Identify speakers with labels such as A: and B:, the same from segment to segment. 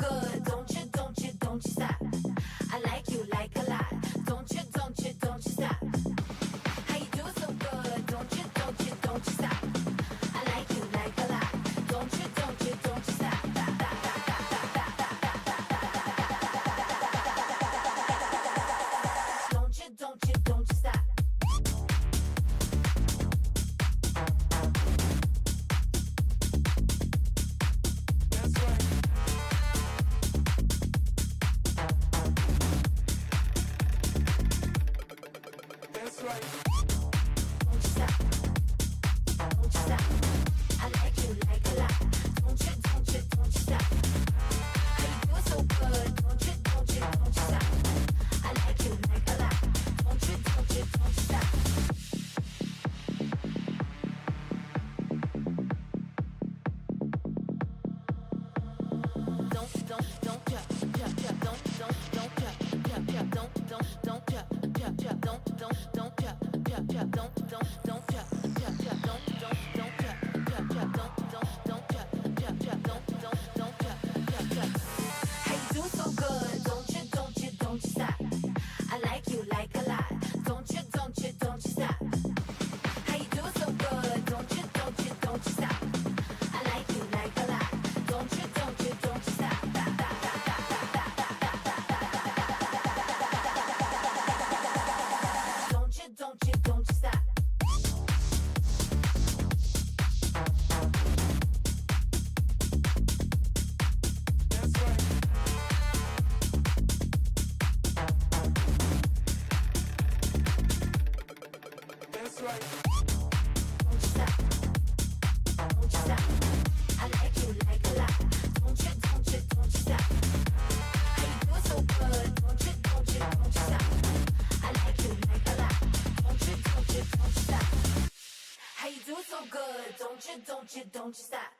A: good, don't you stop. I like you like a lot. Don't you stop. How you do so good, don't you stop. I like you like a lot. Don't you stop. Don't you stop. Don't you stop.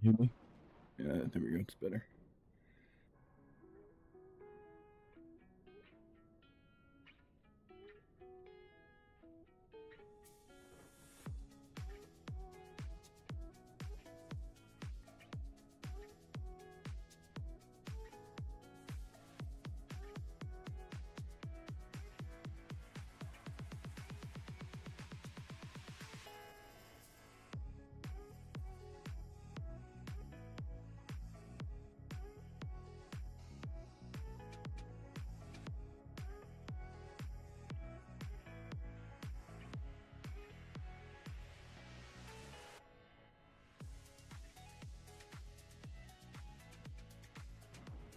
B: Hear me? Yeah, there we go. It's better.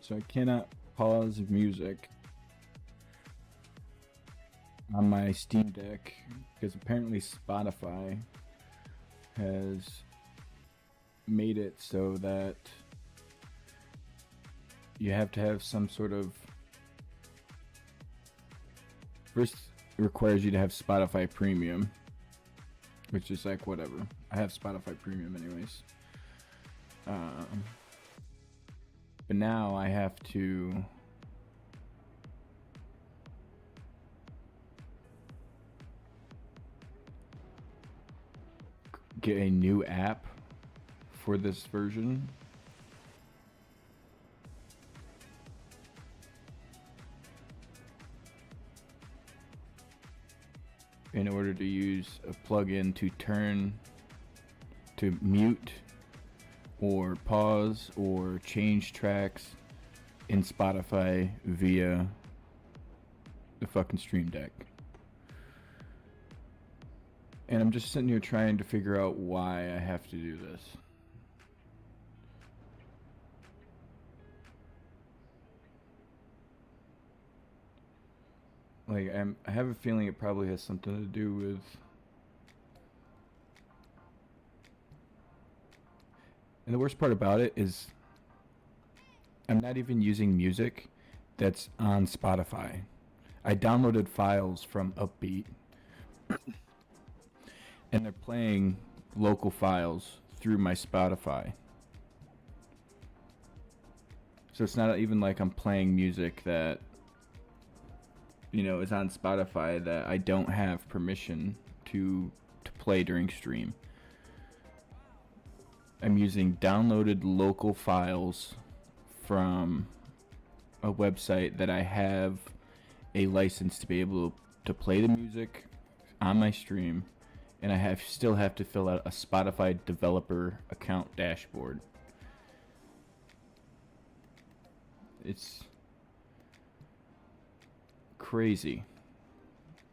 B: So I cannot pause music on my Steam Deck because apparently Spotify has made it so that you have to have some sort of... First, it requires you to have Spotify Premium, which is like whatever. I have Spotify Premium anyways. But now I have to get a new app for this version. In order to use a plugin to mute or pause or change tracks in Spotify via the fucking Stream Deck. And I'm just sitting here trying to figure out why I have to do this. Like, I have a feeling it probably has something to do with... And the worst part about it is I'm not even using music that's on Spotify. I downloaded files from Upbeat and they're playing local files through my Spotify. So it's not even like I'm playing music that, you know, is on Spotify that I don't have permission to play during stream. I'm using downloaded local files from a website that I have a license to be able to play the music on my stream, and I still have to fill out a Spotify developer account dashboard. It's crazy.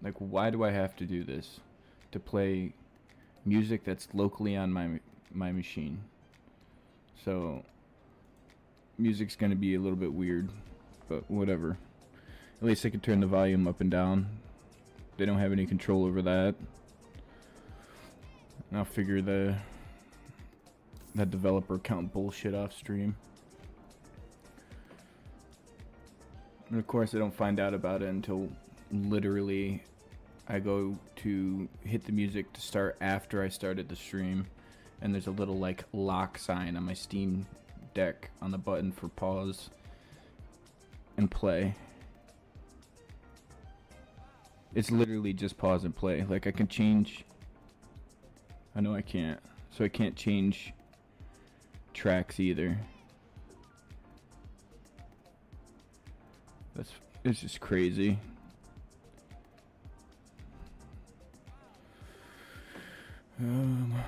B: Like, why do I have to do this? To play music that's locally on my machine. So music's gonna be a little bit weird, but whatever. At least I can turn the volume up and down. They don't have any control over that. And I'll figure that developer account bullshit off stream. And of course I don't find out about it until literally I go to hit the music to start after I started the stream, and there's a little like lock sign on my Steam Deck on the button for pause and play. It's literally just pause and play. Like, I can change... I know I can't. So I can't change tracks either. It's just crazy. Warlock.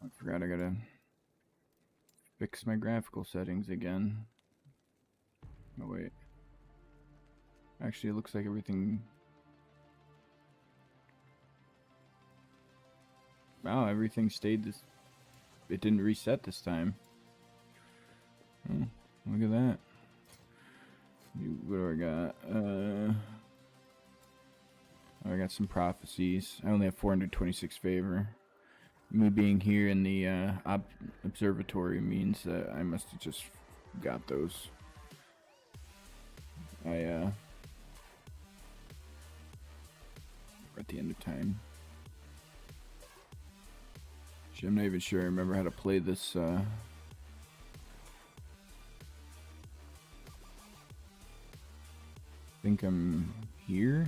B: I forgot I gotta fix my graphical settings again. Oh wait. Actually, it looks like everything... Wow, everything stayed this... It didn't reset this time. Oh, look at that. What do I got? I got some prophecies. I only have 426 favor. Me being here in the observatory means that I must have just got those. We're at the end of time. Actually, I'm not even sure I remember how to play this. I think I'm here.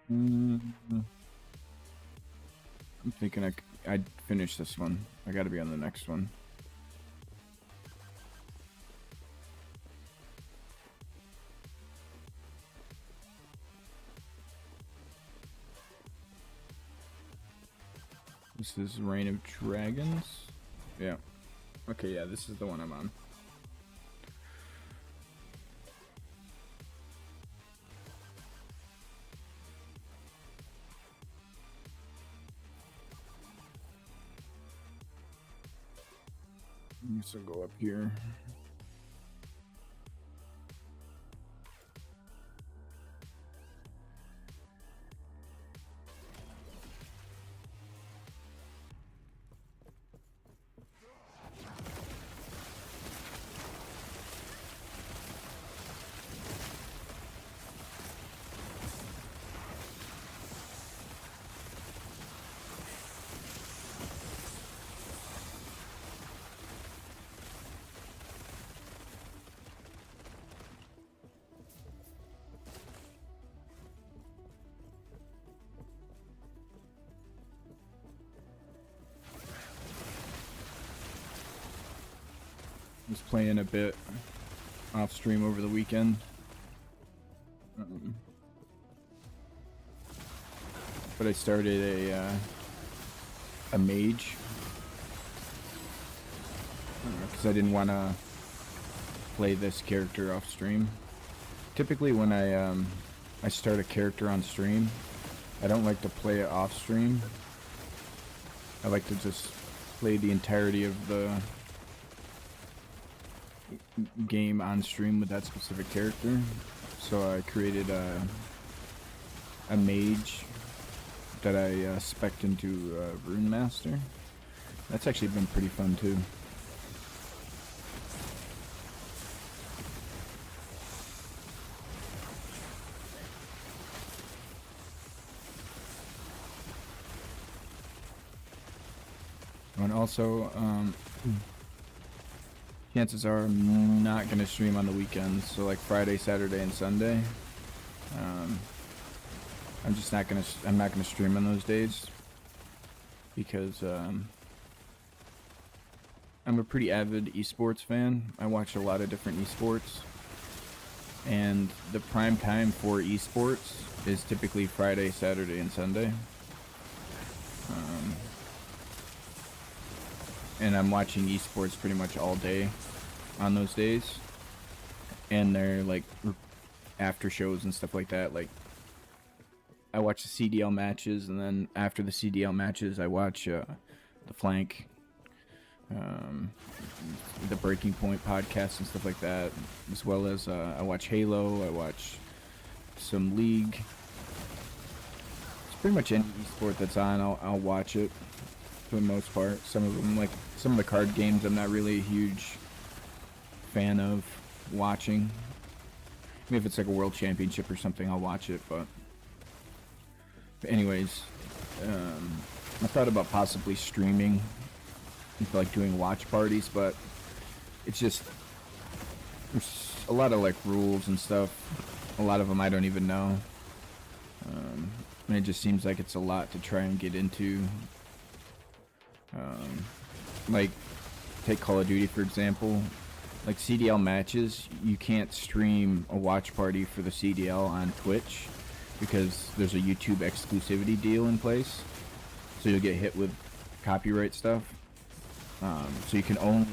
B: I'm thinking I'd finish this one. I gotta be on the next one. This is Reign of Dragons? Yeah. Okay, yeah, this is the one I'm on. I guess I'll go up here. Was playing a bit off stream over the weekend. But I started a mage because I didn't want to play this character off stream. Typically when I start a character on stream, I don't like to play it off stream. I like to just play the entirety of the game on stream with that specific character. So I created a mage that I spec'd into Rune Master. That's actually been pretty fun too. And also, chances are I'm not going to stream on the weekends, so like Friday, Saturday, and Sunday. I'm just not going to, I'm not going to stream on those days because I'm a pretty avid esports fan. I watch a lot of different esports, and the prime time for esports is typically Friday, Saturday, and Sunday. And I'm watching esports pretty much all day on those days, and they're like after shows and stuff like that. Like I watch the CDL matches, and then after the CDL matches I watch the Flank, the Breaking Point podcast and stuff like that, as well as I watch Halo, I watch some League. It's pretty much any esport that's on, I'll watch it for the most part. Some of them, like some of the card games, I'm not really a huge fan of watching. I mean, if it's like a world championship or something, I'll watch it, but anyways, I thought about possibly streaming, like doing watch parties, but it's just, there's a lot of like rules and stuff. A lot of them I don't even know. And it just seems like it's a lot to try and get into. Like, take Call of Duty for example. Like CDL matches, you can't stream a watch party for the CDL on Twitch because there's a YouTube exclusivity deal in place, so you'll get hit with copyright stuff. So you can only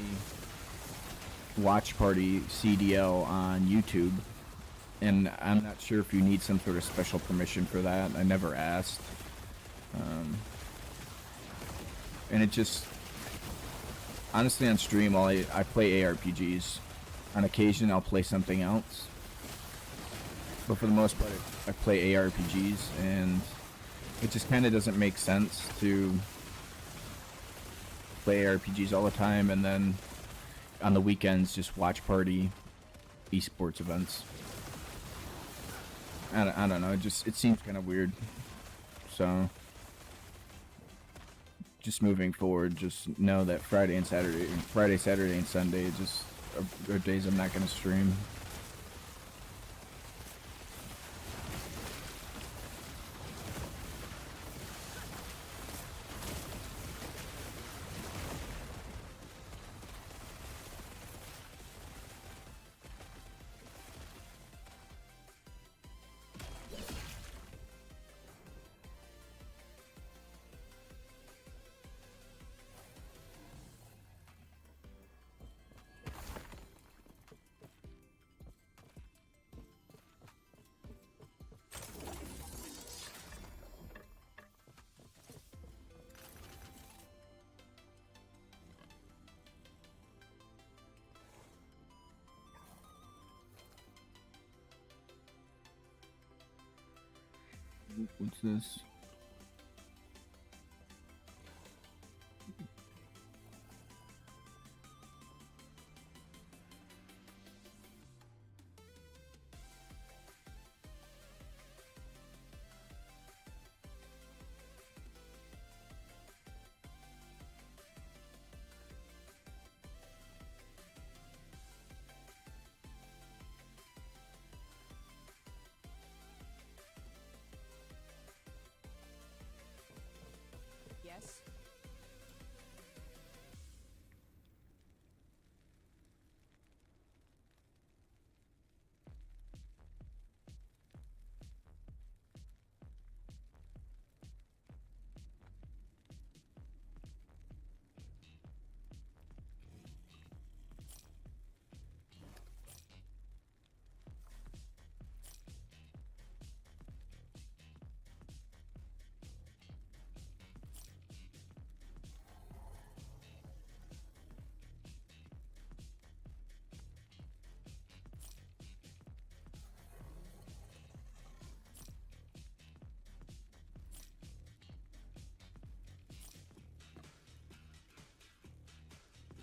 B: watch party CDL on YouTube, and I'm not sure if you need some sort of special permission for that. I never asked. And it just, honestly, on stream, I play ARPGs. On occasion, I'll play something else, but for the most part, I play ARPGs, and it just kind of doesn't make sense to play ARPGs all the time and then on the weekends just watch party esports events. I don't know, it seems kind of weird. So just moving forward, just know that Friday, Saturday, and Sunday just are days I'm not going to stream. What's this?
C: Yes?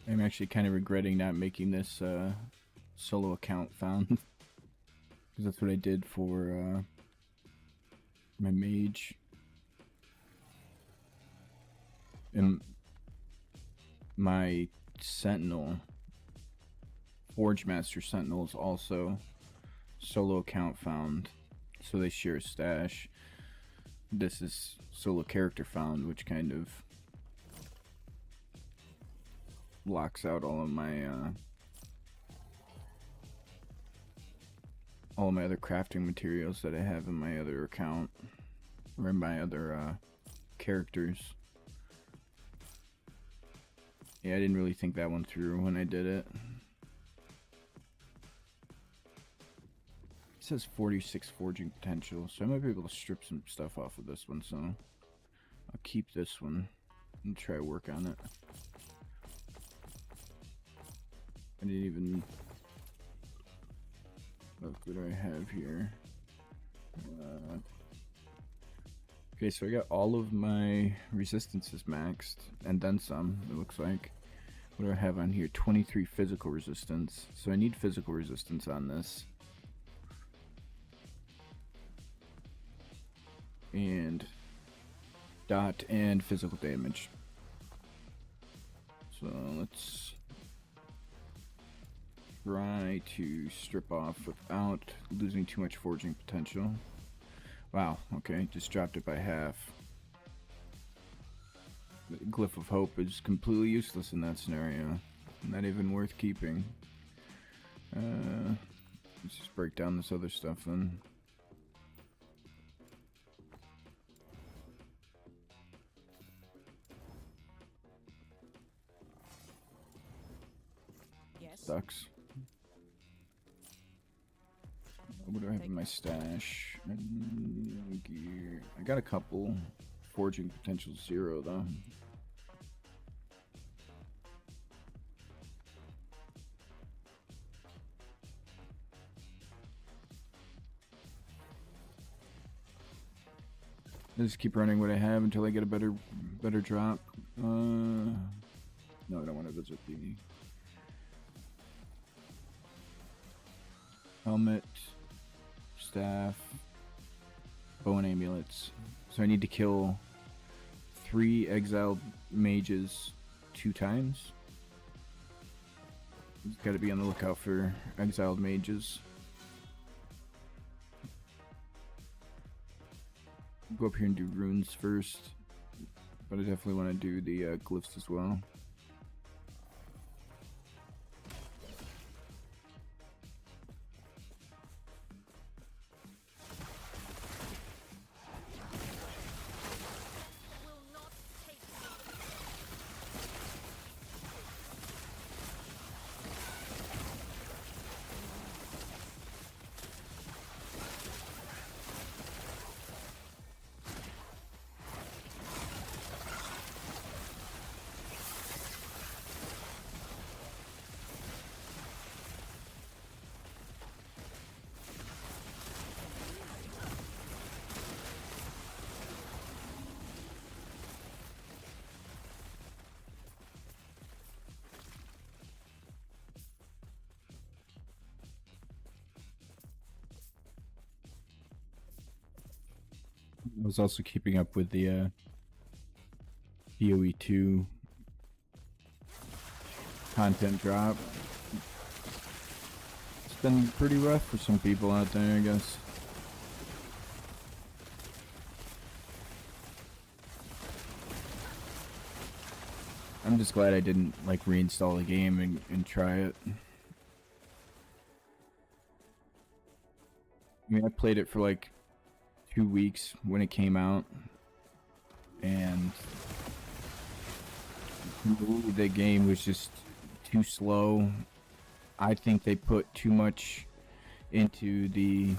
B: I'm actually kind of regretting not making this solo account found. Because that's what I did for my mage. And my sentinel, Forge Master Sentinel, is also solo account found. So they share a stash. This is solo character found, which kind of blocks out all of my other crafting materials that I have in my other account, or in my other characters. Yeah, I didn't really think that one through when I did it. It says 46 forging potential, so I might be able to strip some stuff off of this one, so I'll keep this one and try to work on it. I didn't even look what I have here. Okay, so I got all of my resistances maxed, and then some, it looks like. What do I have on here? 23 physical resistance. So I need physical resistance on this. And dot and physical damage. So let's try to strip off without losing too much forging potential. Wow, okay, just dropped it by half. The Glyph of Hope is completely useless in that scenario. Not even worth keeping. Let's just break down this other stuff then. sucks. What do I have in my stash? Gear. I got a couple. Forging potential 0 though. I just keep running what I have until I get a better drop. No, I don't want to visit the helmet, staff, bow and amulets. So I need to kill 3 exiled mages 2 times. Got to be on the lookout for exiled mages. Go up here and do runes first, but I definitely want to do the glyphs as well. I was also keeping up with the PoE 2 content drop. It's been pretty rough for some people out there, I guess. I'm just glad I didn't like reinstall the game and try it. I mean, I played it for like 2 weeks when it came out, and the game was just too slow. I think they put too much into the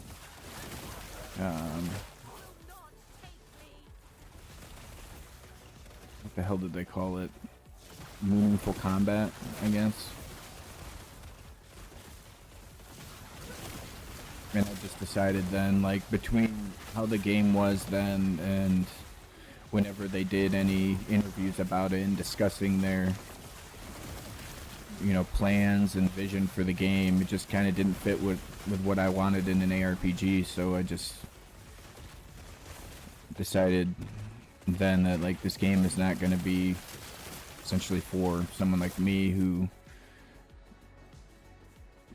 B: what the hell did they call it? Meaningful combat, I guess. And I just decided then, like, between how the game was then and whenever they did any interviews about it and discussing their, you know, plans and vision for the game, it just kind of didn't fit with what I wanted in an ARPG, so I just decided then that, like, this game is not going to be essentially for someone like me who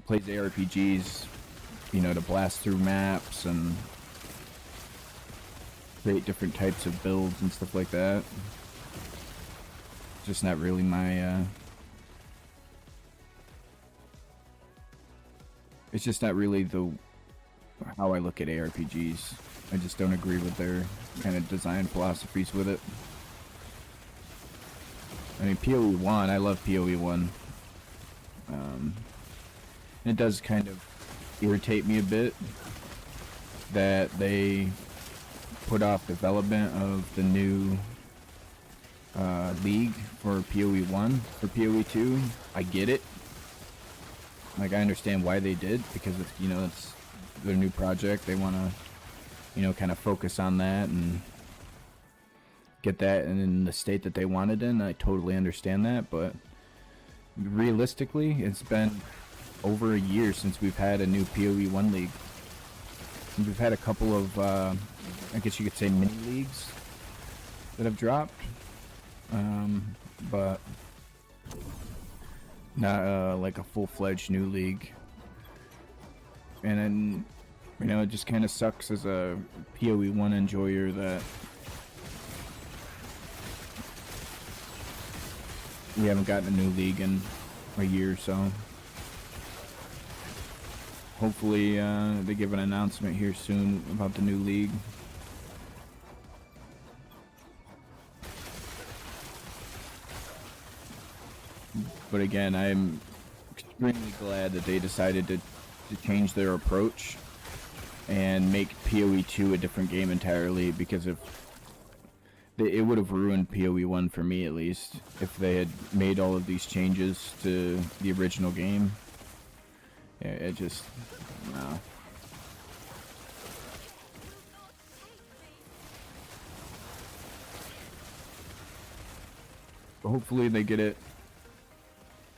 B: plays ARPGs, you know, to blast through maps and create different types of builds and stuff like that. Just not really my, it's just not really how I look at ARPGs. I just don't agree with their kind of design philosophies with it. I mean, PoE 1, I love PoE 1. It does kind of irritate me a bit that they put off development of the new league for PoE 1. For PoE 2, I get it. Like, I understand why they did, because it's, you know, it's their new project. They want to, you know, kind of focus on that and get that in the state that they wanted in. I totally understand that, but realistically, it's been over a year since we've had a new PoE 1 league. And we've had a couple of, I guess you could say, mini leagues that have dropped, but not like a full-fledged new league. And then, you know, it just kind of sucks as a PoE 1 enjoyer that we haven't gotten a new league in a year or so. Hopefully they give an announcement here soon about the new league. But again, I'm extremely glad that they decided to change their approach and make PoE 2 a different game entirely, because if it would have ruined PoE 1 for me, at least, if they had made all of these changes to the original game. Yeah, it just, no. But hopefully they get it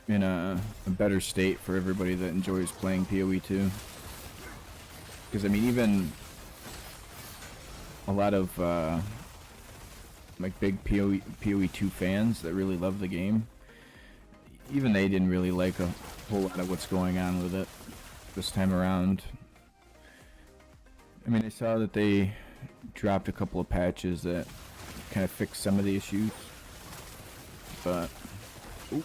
B: in a better state for everybody that enjoys playing PoE 2. Because, I mean, even a lot of, like, big PoE 2 fans that really love the game, even they didn't really like a whole lot of what's going on with it this time around. I mean, I saw that they dropped a couple of patches that kind of fixed some of the issues, but... Ooh.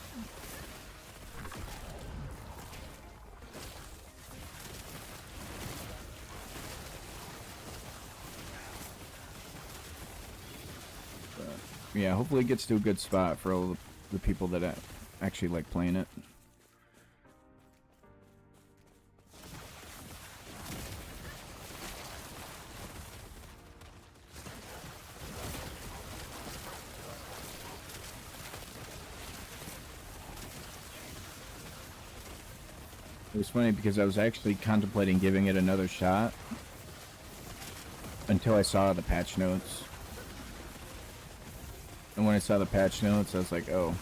B: Yeah, hopefully it gets to a good spot for all the people that actually like playing it. It was funny because I was actually contemplating giving it another shot until I saw the patch notes. And when I saw the patch notes, I was like, oh,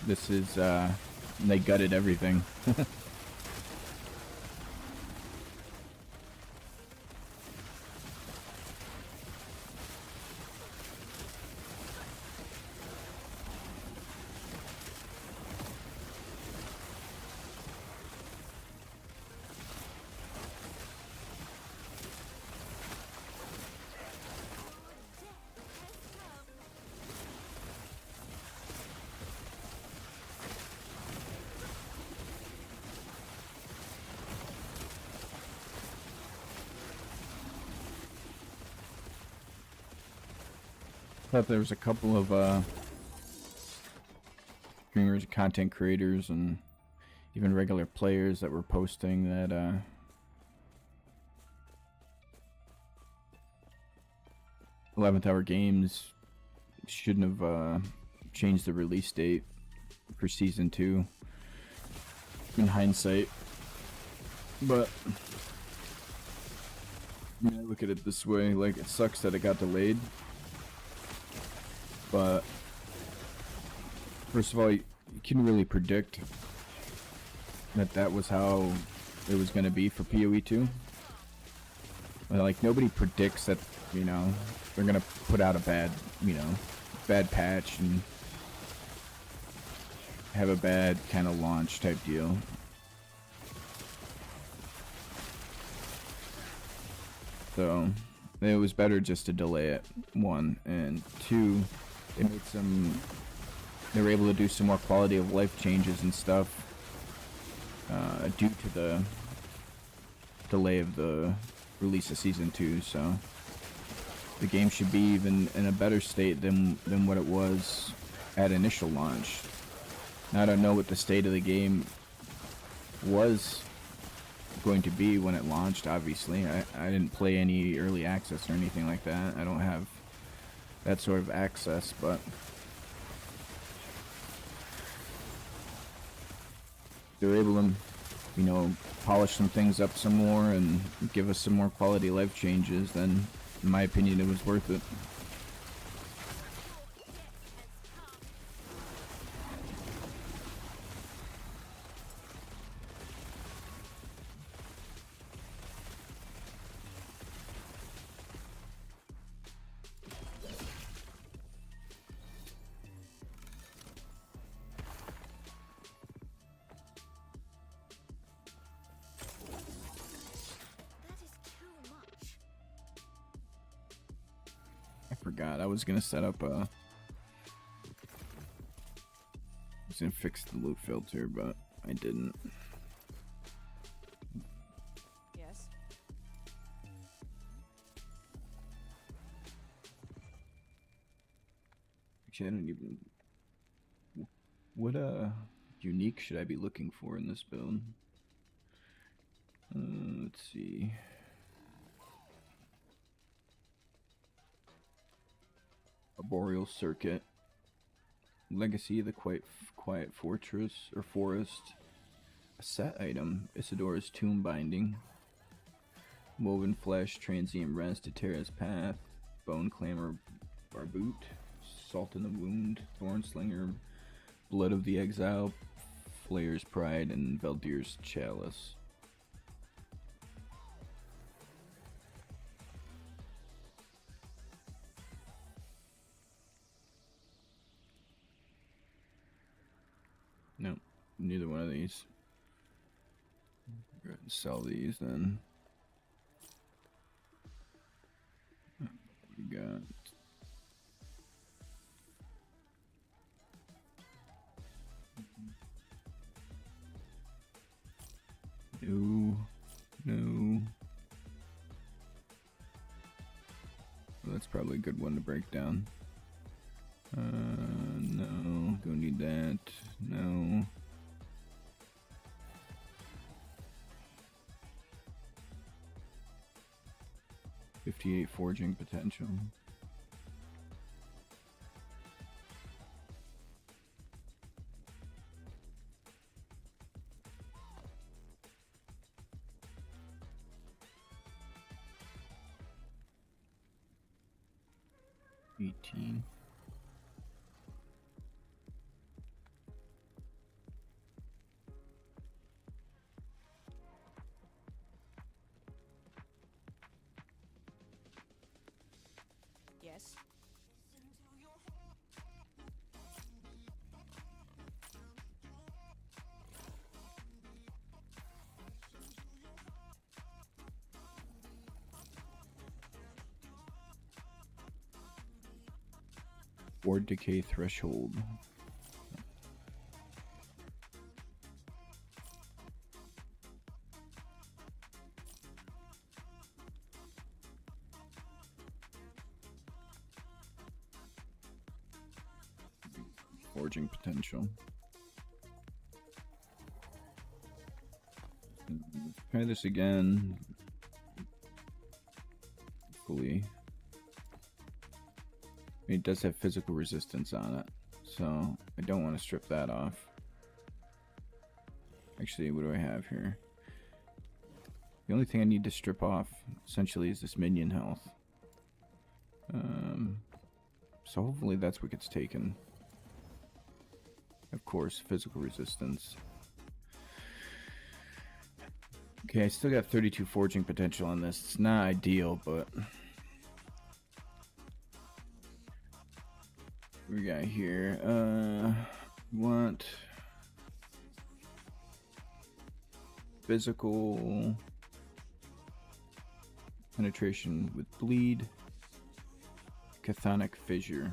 B: this is, they gutted everything. Thought there was a couple of streamers, content creators, and even regular players that were posting that 11th Hour Games shouldn't have changed the release date for Season 2 in hindsight. But I mean, I look at it this way, like, it sucks that it got delayed. But first of all, you can really predict that that was how it was going to be for PoE 2. Like, nobody predicts that, you know, they're going to put out a bad patch and have a bad kind of launch type deal. So it was better just to delay it, 1, and 2, they were able to do some more quality of life changes and stuff due to the delay of the release of Season 2, so the game should be even in a better state than what it was at initial launch. Now, I don't know what the state of the game was going to be when it launched, obviously. I didn't play any early access or anything like that. I don't have that sort of access, but they're able to, you know, polish some things up some more and give us some more quality life changes, then in my opinion it was worth it. I was gonna set up I was gonna fix the loot filter, but I didn't.
C: Yes.
B: Actually, I don't even. What unique should I be looking for in this build? Let's see. Arboreal Circuit. Legacy of the Quiet Fortress or Forest. A set item. Isidora's Tomb Binding. Woven Flesh, Transient Rest, Atera's Path. Bone Clamor, Barboot. Salt in the Wound, Thornslinger, Blood of the Exile, Flayer's Pride, and Veldir's Chalice. Nope, neither one of these. Go ahead and sell these then. We got no. Well, that's probably a good one to break down. No, don't need that. No. $58 forging potential. $18.
C: Yes.
B: Ward Decay Threshold. Forging potential. Try this again. Hopefully. It does have physical resistance on it, so I don't want to strip that off. Actually, what do I have here? The only thing I need to strip off, essentially, is this minion health. So hopefully that's what gets taken. Of course, physical resistance. Okay, I still got 32 forging potential on this. It's not ideal, but... we got here, want physical penetration with bleed, chthonic fissure.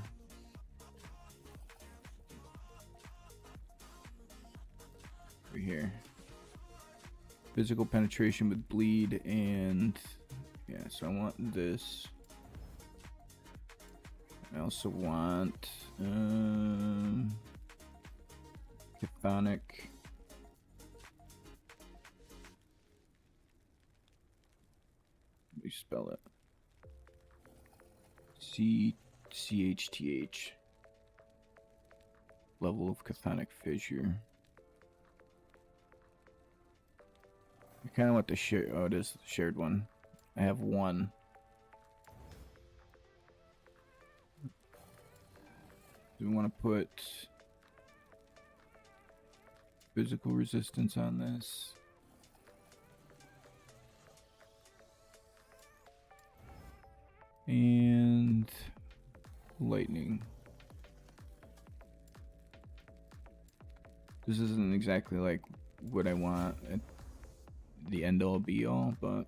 B: Over here, physical penetration with bleed, and yeah, so I want this. I also want chthonic. How do you spell it? CHTH. Level of chthonic fissure. I kind of want the share. Oh, it is the shared one. I have one. Do we want to put physical resistance on this? And lightning. This isn't exactly like what I want at the end all be all, but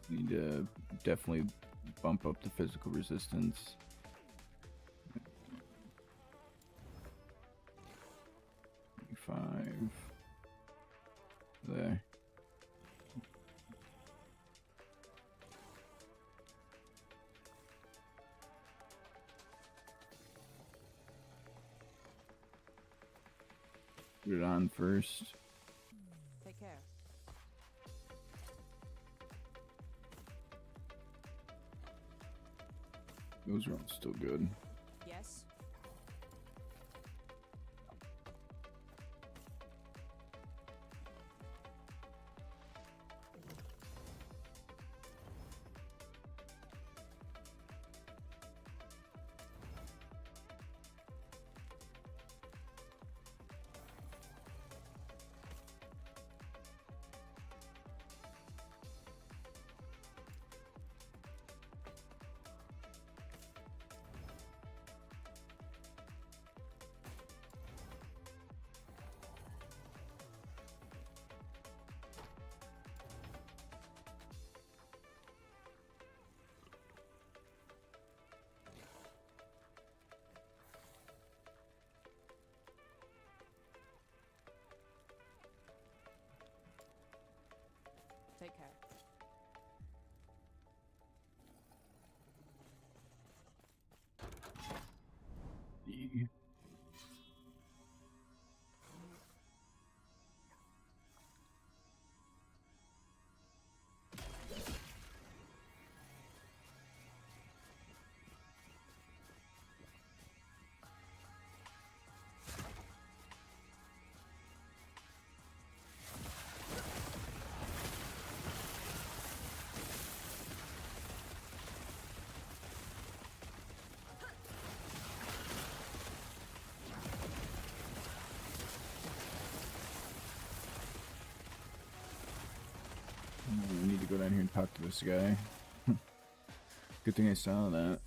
B: Need to definitely bump up the physical resistance. Five. There. Put it on first.
C: Take care.
B: Those are all still good.
C: Yes. Take care.
B: Yeah. We need to go down here and talk to this guy. Good thing I saw that.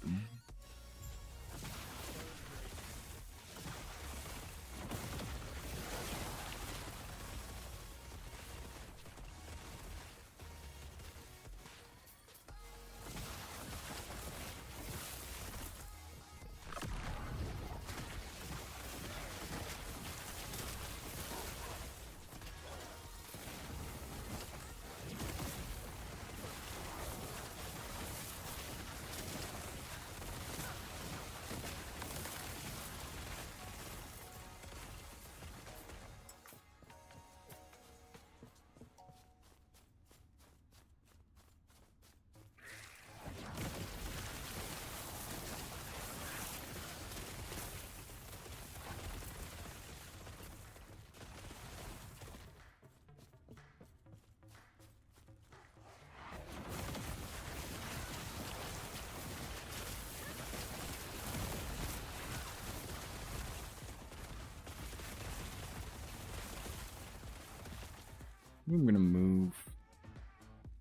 B: I'm gonna move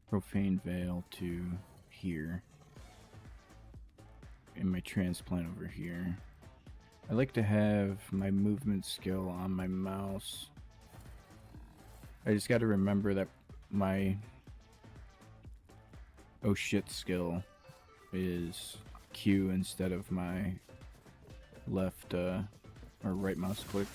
B: Profane Veil to here. And my transplant over here. I like to have my movement skill on my mouse. I just gotta remember that my oh shit skill is Q instead of my left or right mouse click.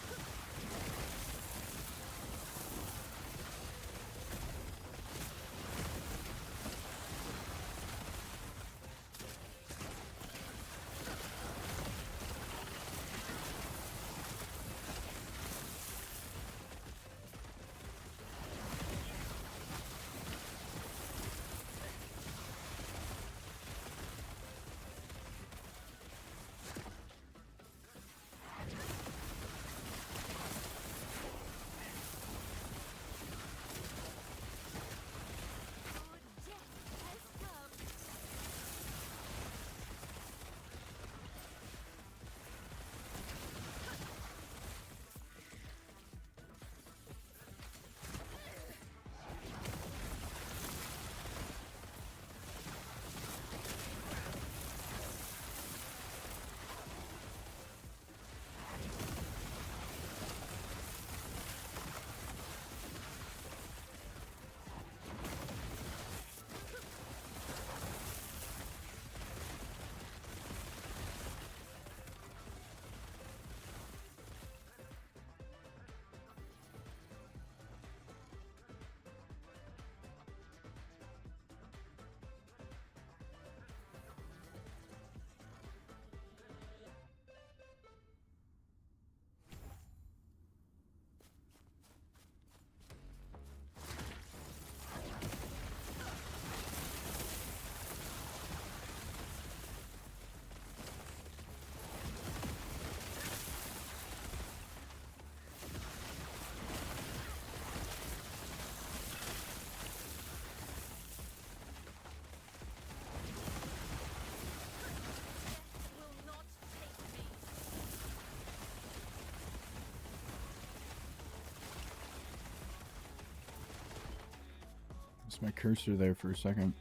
B: Is my cursor there for a second?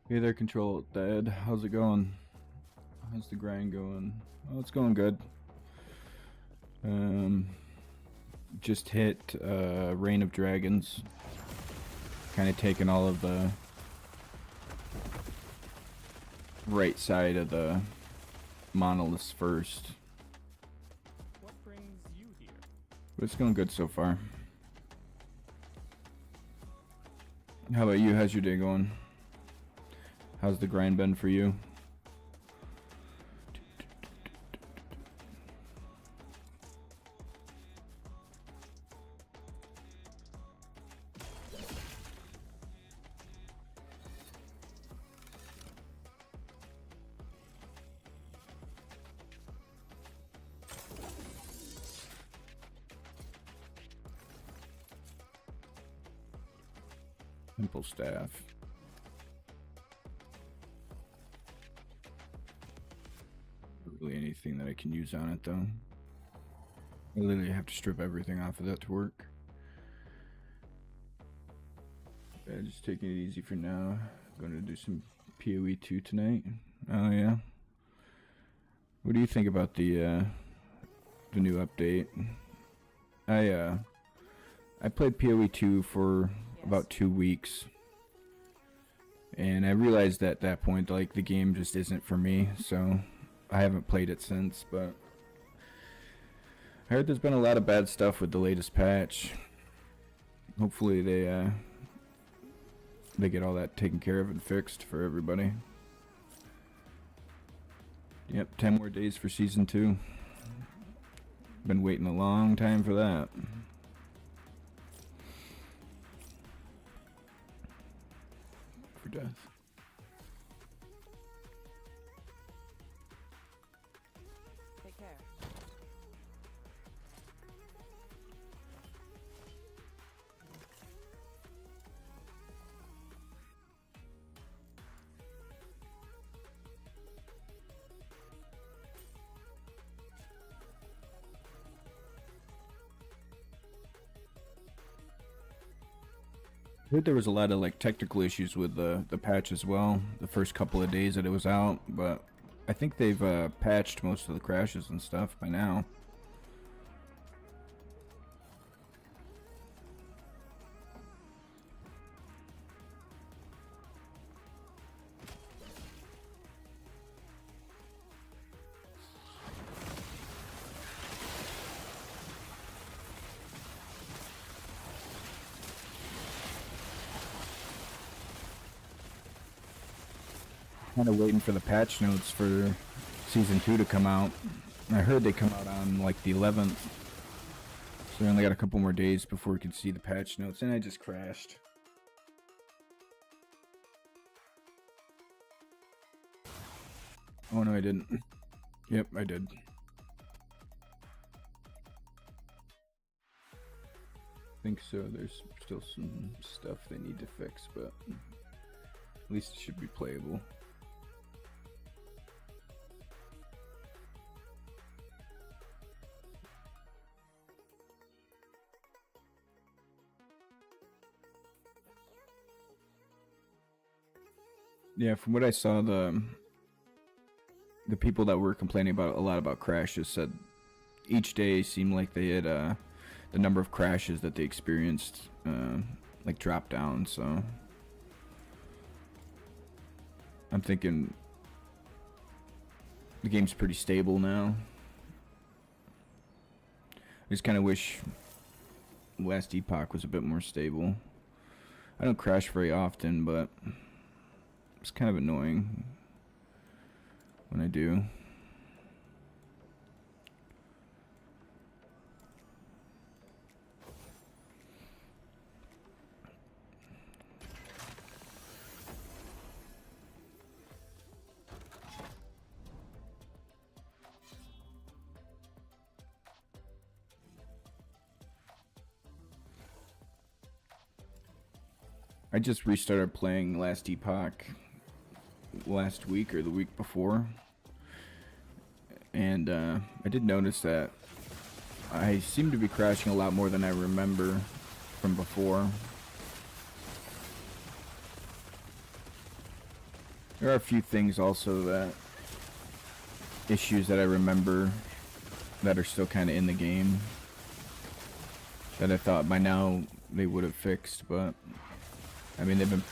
B: Hey there, Control Dad. How's it going? How's the grind going? Oh, it's going good. Just hit Reign of Dragons. Kind of taking all of the right side of the monoliths first.
D: What brings you here?
B: But it's going good so far. How about you? How's your day going? How's the grind been for you? Simple staff. Really anything that I can use on it though. I literally have to strip everything off of that to work. Yeah, just taking it easy for now. I'm gonna do some PoE 2 tonight. Oh yeah. What do you think about the new update? I played PoE 2 for about 2 weeks. And I realized at that point like the game just isn't for me, so I haven't played it since, but I heard there's been a lot of bad stuff with the latest patch. Hopefully they get all that taken care of and fixed for everybody. Yep, 10 more days for Season 2. Been waiting a long time for that. For death.
C: Take care.
B: I heard there was a lot of like technical issues with the patch as well, the first couple of days that it was out, but I think they've patched most of the crashes and stuff by now. Kind of waiting for the patch notes for Season 2 to come out. I heard they come out on like the 11th. So we only got a couple more days before we can see the patch notes, and I just crashed. Oh no, I didn't. Yep, I did. I think so. There's still some stuff they need to fix, but at least it should be playable. Yeah, from what I saw, the people that were complaining about a lot about crashes said each day seemed like they had the number of crashes that they experienced like drop down. So I'm thinking the game's pretty stable now. I just kind of wish Last Epoch was a bit more stable. I don't crash very often, but it's kind of annoying when I do. I just restarted playing Last Epoch last week or the week before, and I did notice that I seem to be crashing a lot more than I remember from before. There are a few things also that issues that I remember that are still kind of in the game that I thought by now they would have fixed, but I mean they've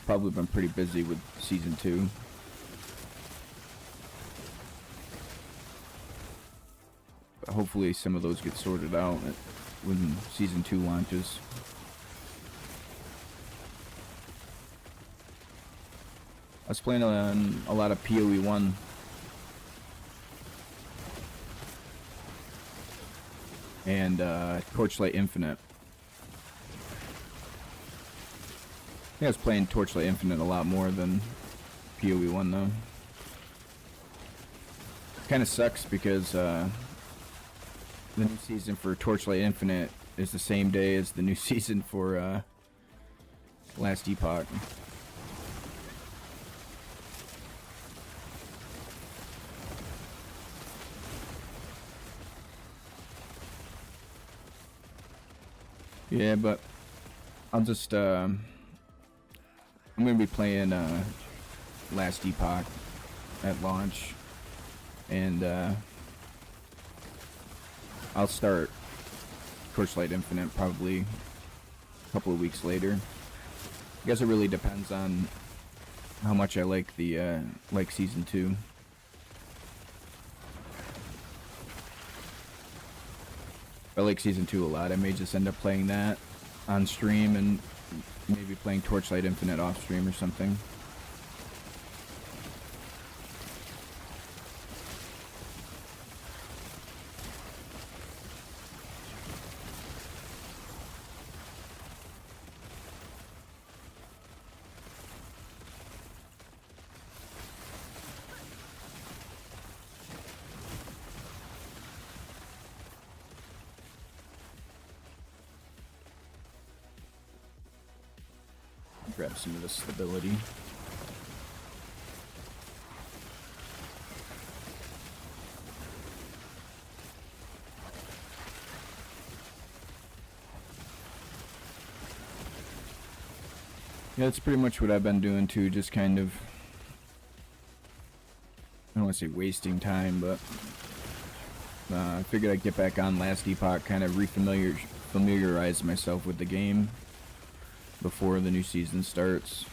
B: probably been pretty busy with season 2. But hopefully some of those get sorted out when season 2 launches. I was playing on a lot of PoE 1. And Torchlight Infinite. I think I was playing Torchlight Infinite a lot more than PoE 1 though. Kind of sucks because the new season for Torchlight Infinite is the same day as the new season for Last Epoch. Yeah, but I'll just, I'm going to be playing Last Epoch at launch, and I'll start Torchlight Infinite probably a couple of weeks later. I guess it really depends on how much I like the, like Season 2. I like Season 2 a lot. I may just end up playing that on stream and maybe playing Torchlight Infinite off stream or something. Grab some of the stability. Yeah, that's pretty much what I've been doing too, just kind of, I don't want to say wasting time, but I figured I'd get back on Last Epoch, kind of familiarize myself with the game before the new season starts.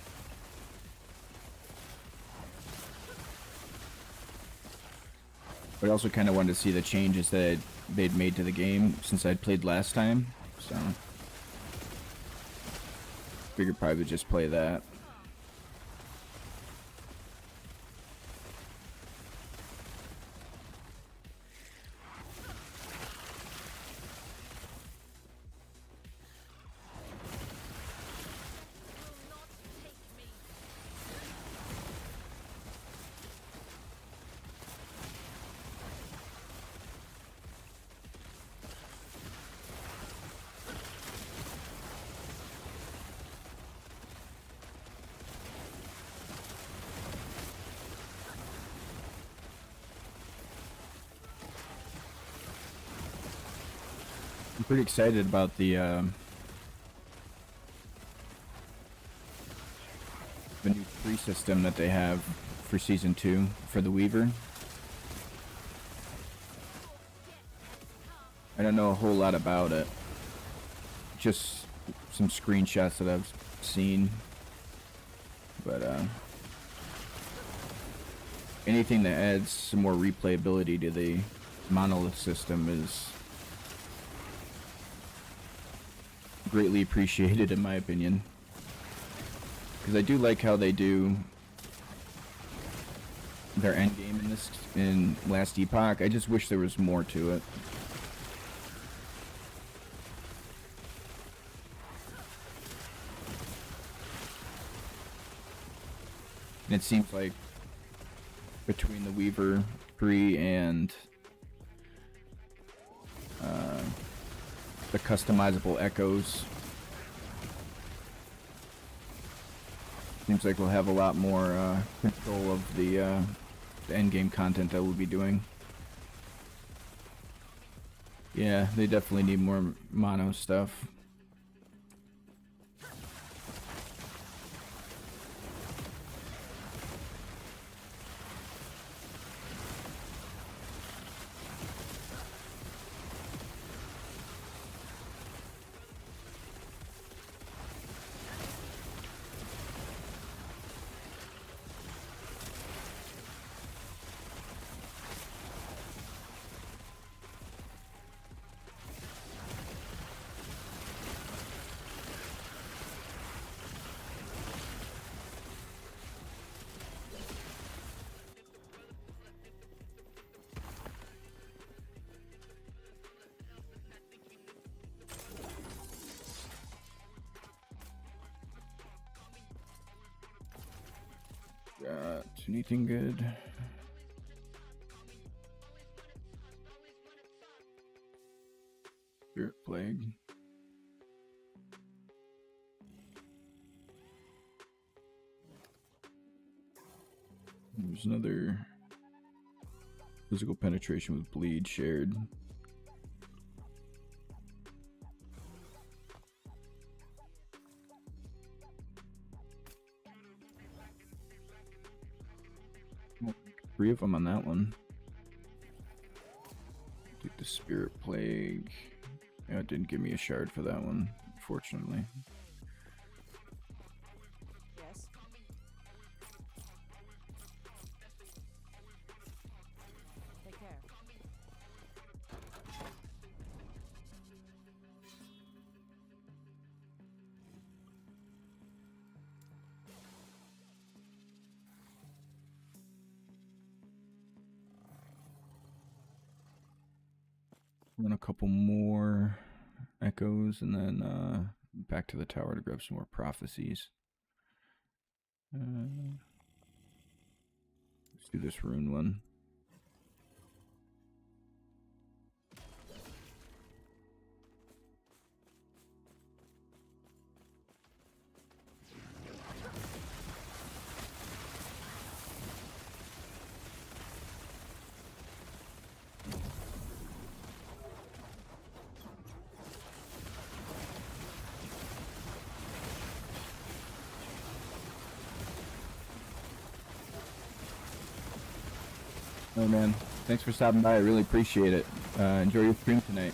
B: But I also kind of wanted to see the changes that they'd made to the game since I'd played last time, so figured probably just play that. I'm pretty excited about the new free system that they have for Season 2 for the Weaver. I don't know a whole lot about it. Just some screenshots that I've seen. But anything that adds some more replayability to the Monolith system is greatly appreciated in my opinion, because I do like how they do their end game in Last Epoch. I just wish there was more to it. And it seems like between the Weaver free and the customizable echoes, Seems like we'll have a lot more control of the end game content that we'll be doing. Yeah, they definitely need more mono stuff. Got anything good? Spirit Plague. There's another physical penetration with bleed shared. Three of them on that one. Take the Spirit Plague. Yeah, it didn't give me a shard for that one, unfortunately.
C: Yes. Take care.
B: Run a couple more echoes and then back to the tower to grab some more prophecies. Let's do this rune one. Oh man, thanks for stopping by. I really appreciate it. Enjoy your stream tonight.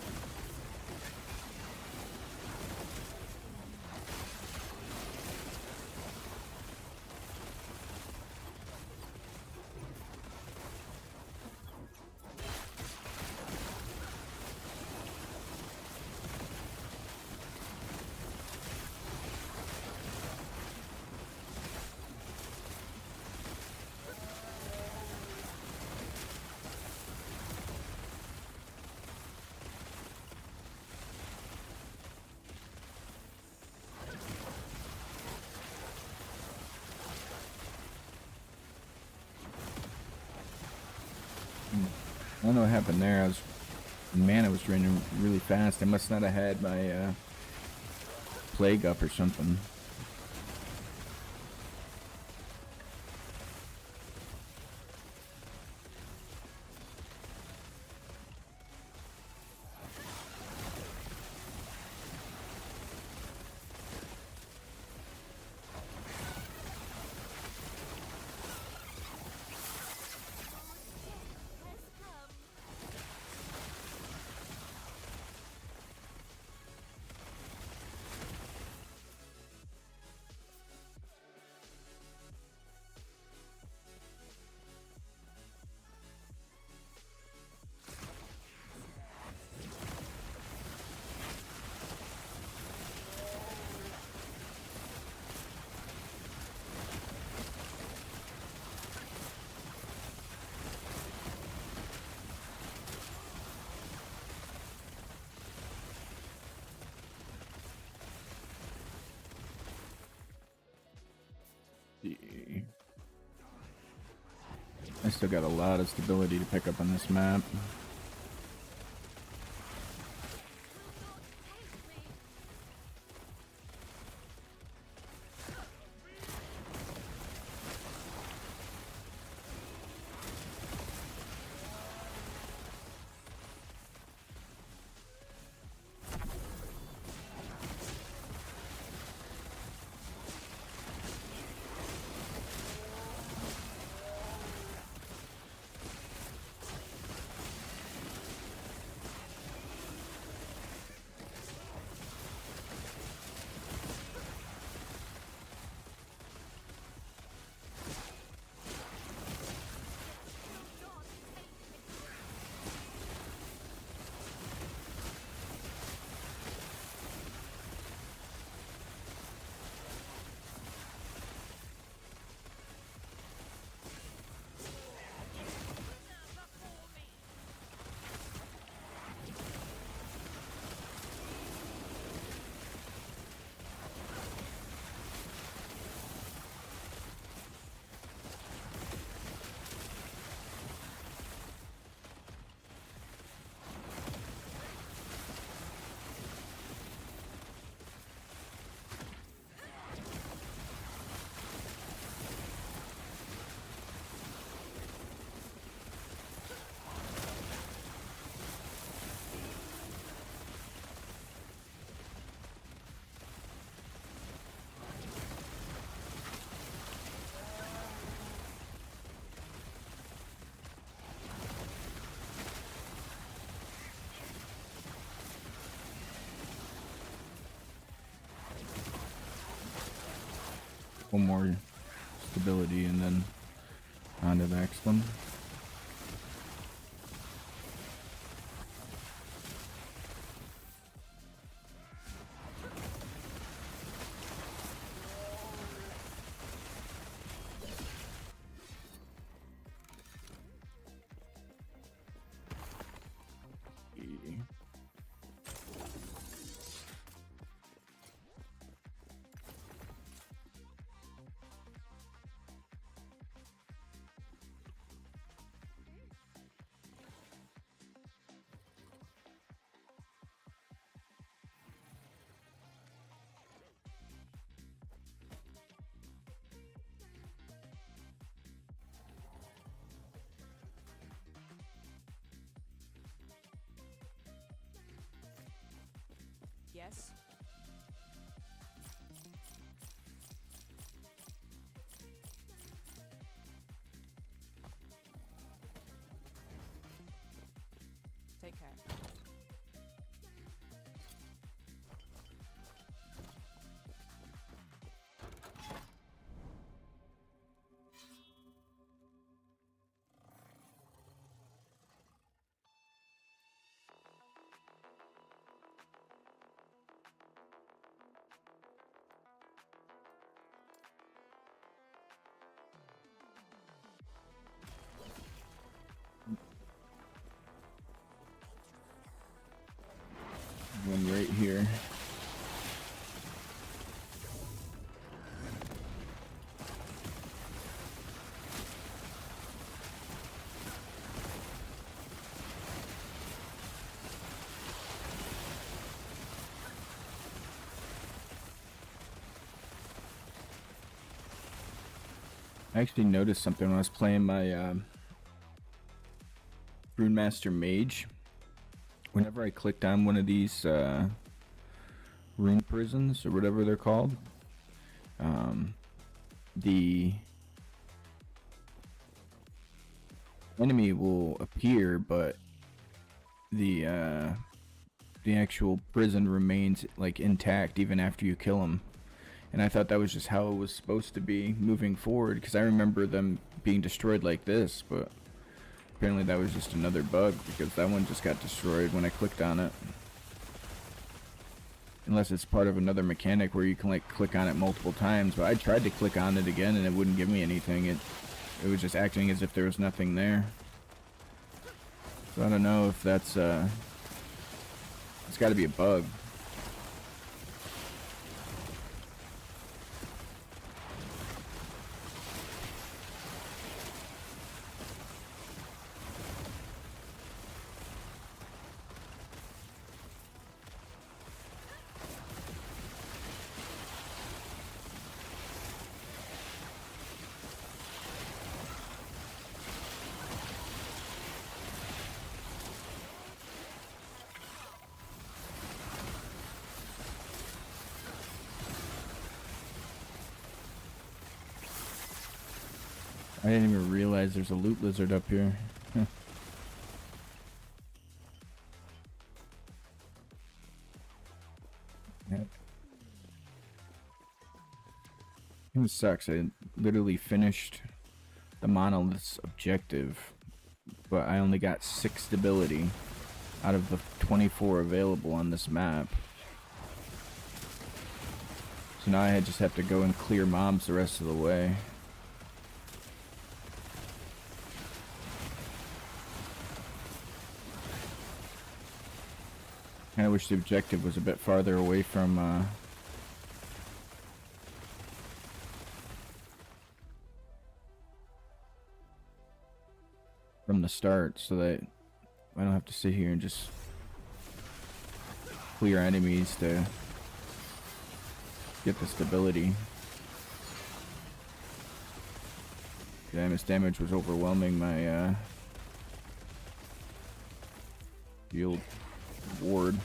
B: I don't know what happened there. Mana was draining really fast. I must not have had my plague up or something. I still got a lot of stability to pick up on this map. one more stability and then on to the next one.
C: Yes. Take care.
B: One right here. I actually noticed something when I was playing my Runemaster Mage. Whenever I clicked on one of these rune prisons or whatever they're called, the enemy will appear, but the actual prison remains like intact even after you kill them. And I thought that was just how it was supposed to be moving forward, because I remember them being destroyed like this, but apparently that was just another bug, because that one just got destroyed when I clicked on it. Unless it's part of another mechanic where you can like click on it multiple times, but I tried to click on it again and it wouldn't give me anything. It was just acting as if there was nothing there. So I don't know if that's it's got to be a bug. I didn't even realize there's a loot lizard up here. Yep. It sucks. I literally finished the Monolith's objective, but I only got 6 stability out of the 24 available on this map. So now I just have to go and clear mobs the rest of the way. I wish the objective was a bit farther away from the start, so that I don't have to sit here and just clear enemies to get the stability. Yeah, this damage was overwhelming my field ward.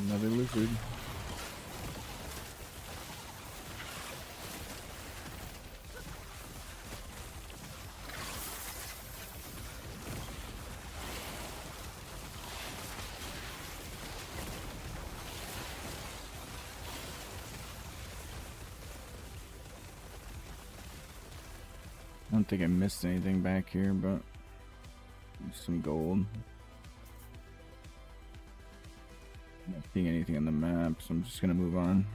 B: Another lizard. I don't think I missed anything back here, but some gold. Not seeing anything on the map, so I'm just gonna move on.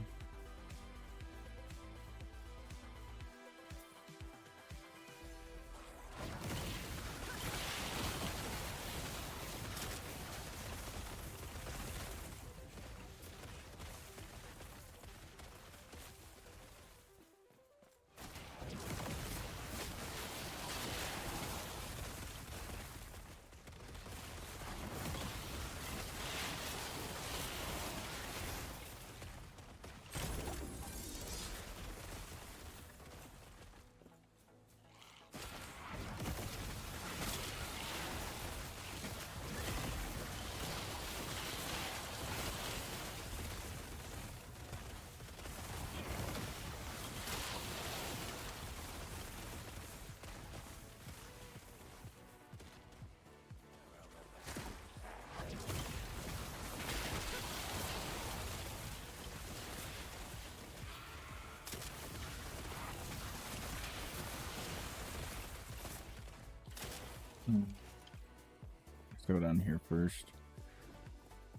B: Let's go down here first.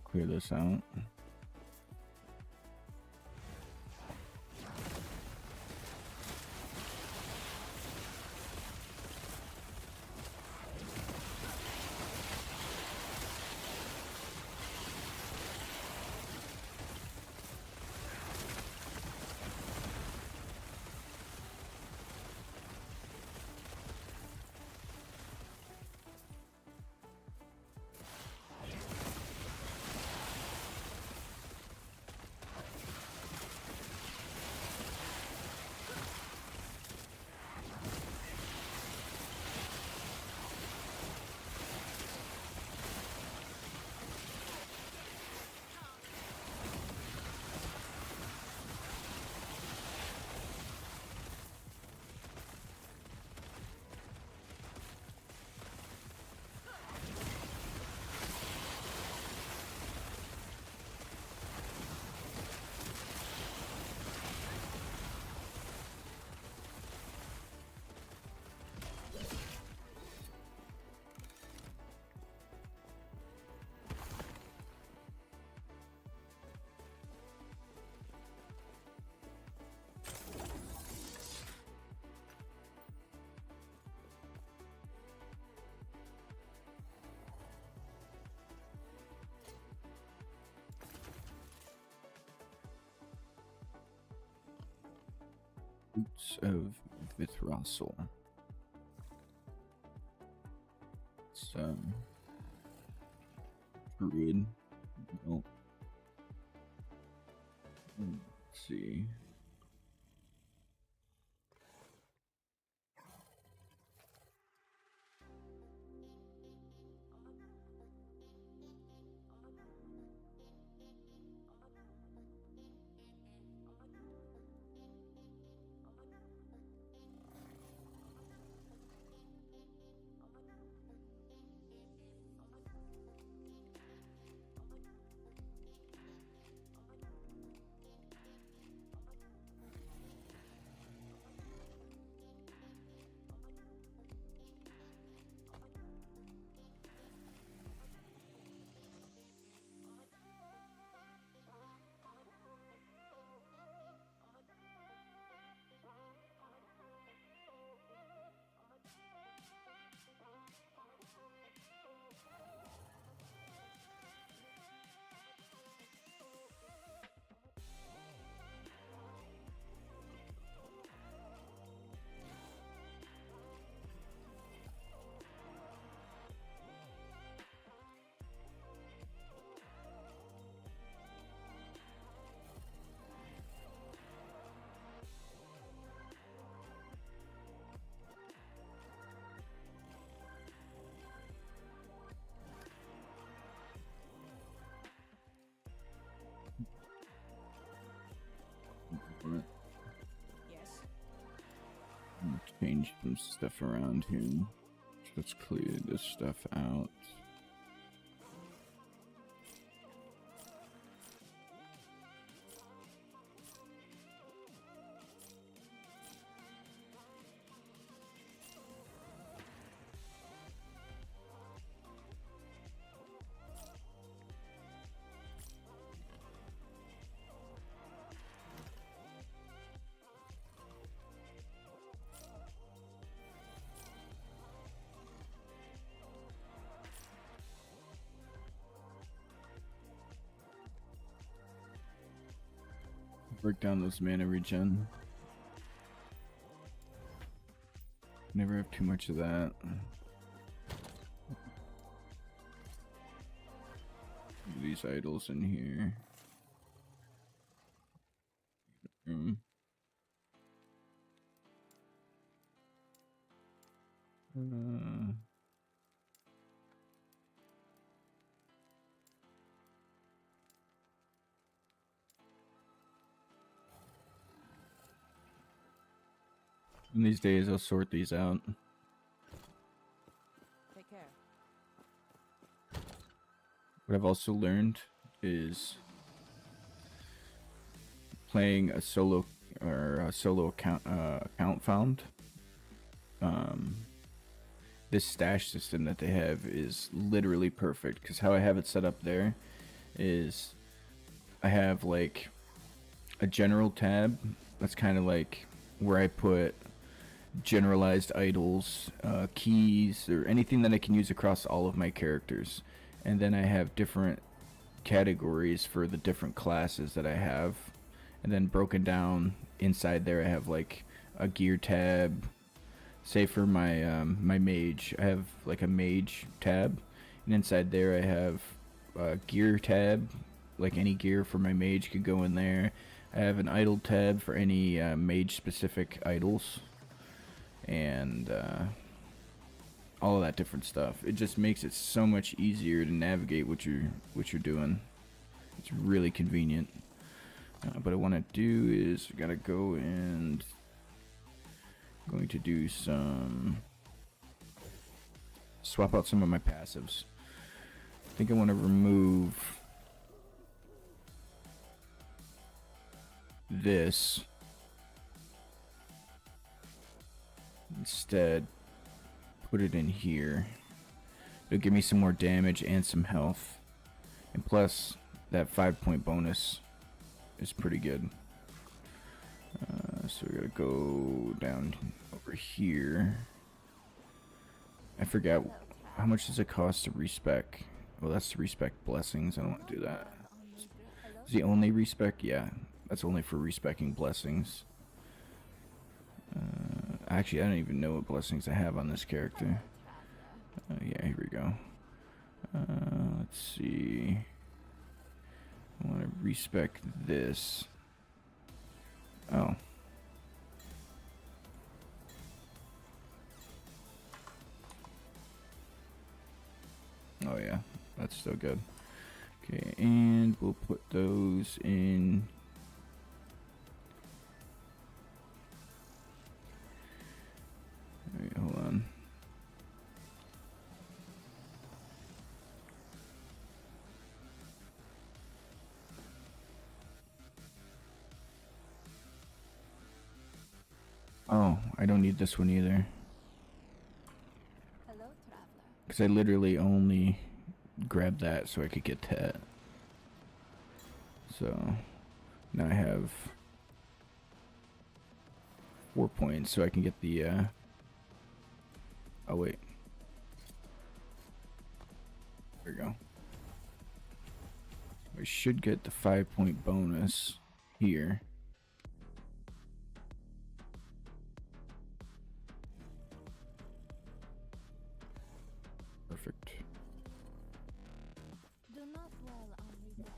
B: Clear this out. Roots of Vithrosal. It's druid. No. Let's see. change some stuff around here. So let's clear this stuff out. Break down those mana regen. Never have too much of that. These idols in here. In these days, I'll sort these out.
C: Take care.
B: What I've also learned is playing a solo account found. This stash system that they have is literally perfect, because how I have it set up there is I have like a general tab that's kind of like where I put generalized idols, keys, or anything that I can use across all of my characters. And then I have different categories for the different classes that I have. And then broken down inside there, I have like a gear tab. Say for my my mage, I have like a mage tab. And inside there I have a gear tab. Like any gear for my mage could go in there. I have an idol tab for any mage specific idols. And all of that different stuff. It just makes it so much easier to navigate what you're doing. It's really convenient. But what I want to do is I gotta go and I'm going to do some swap out some of my passives. I think I want to remove this. Instead, put it in here. It'll give me some more damage and some health. And plus, that 5-point bonus is pretty good. So we gotta go down over here. I forgot, how much does it cost to respec? Well, that's to respec blessings. I don't want to do that. Is the only respec? Yeah, that's only for respecking blessings. Actually, I don't even know what blessings I have on this character. Yeah, here we go. Let's see. I want to respec this. Oh. Oh yeah, that's still good. Okay, and we'll put those in. Wait, hold on. Oh, I don't need this one either.
A: Hello, traveler.
B: Because I literally only grabbed that so I could get that. So now I have 4 points so I can get the oh wait. There we go. I should get the 5-point bonus here. Perfect.
A: Do not dwell on regrets.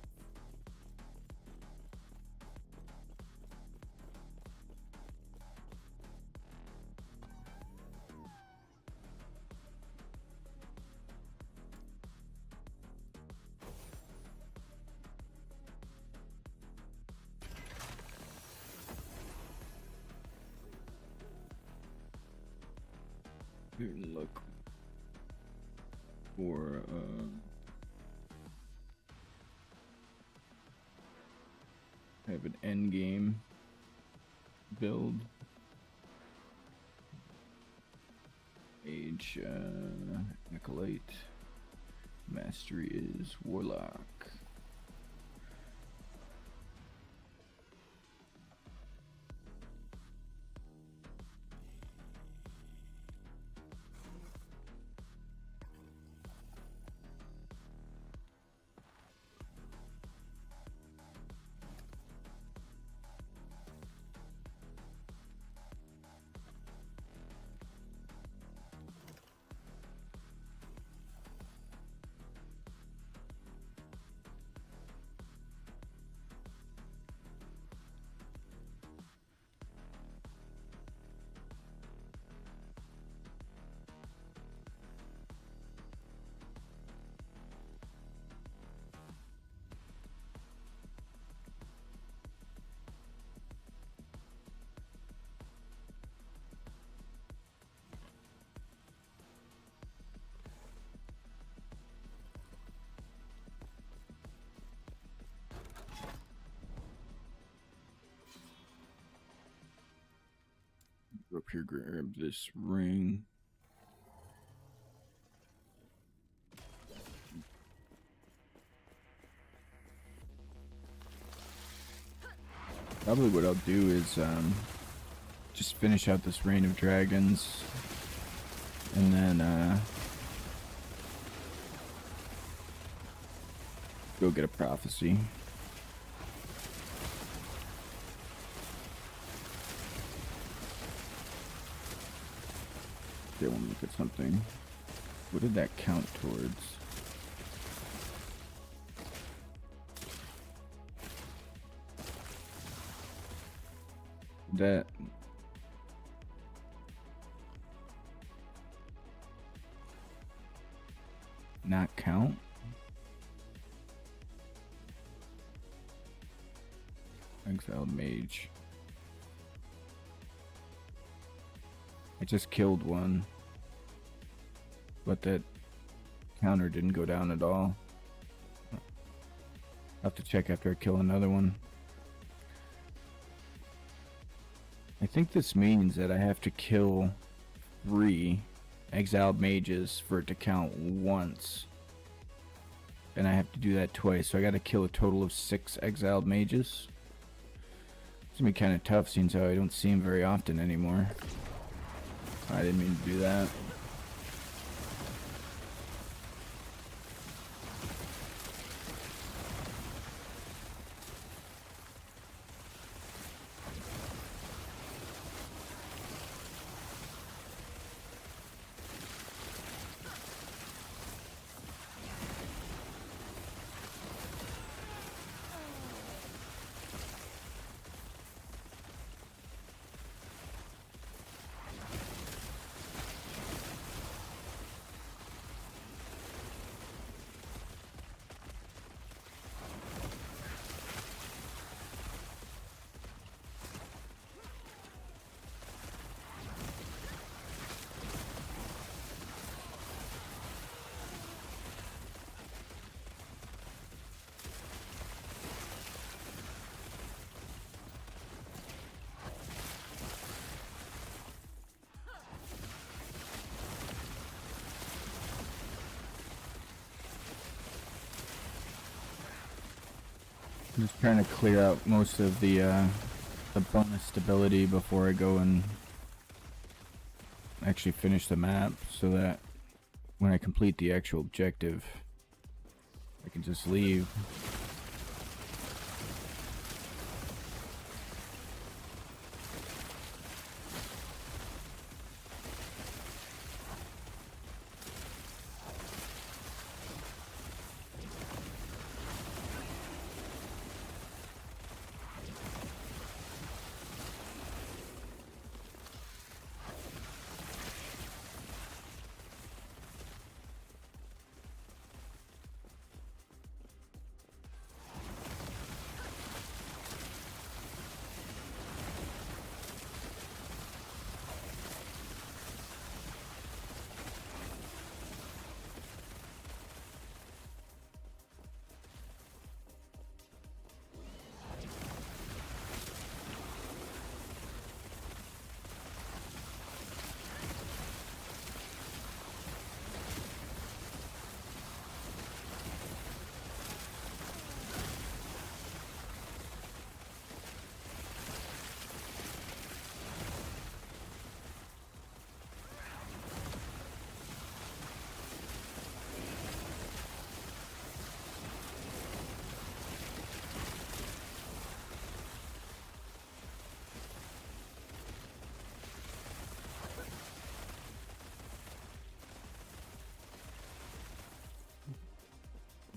B: Look for have an end game build. Age Acolyte. Mastery is Warlock. Go up here, grab this ring. Probably what I'll do is just finish out this Reign of Dragons, and then go get a prophecy. I want to look at something. What did that count towards? That not count? Exiled Mage. I just killed one, but that counter didn't go down at all. I'll have to check after I kill another one. I think this means that I have to kill 3 exiled mages for it to count once. And I have to do that twice, so I gotta kill a total of 6 exiled mages. It's gonna be kind of tough, since how I don't see him very often anymore. I didn't mean to do that. I'm just trying to clear out most of the bonus stability before I go and actually finish the map, so that when I complete the actual objective, I can just leave.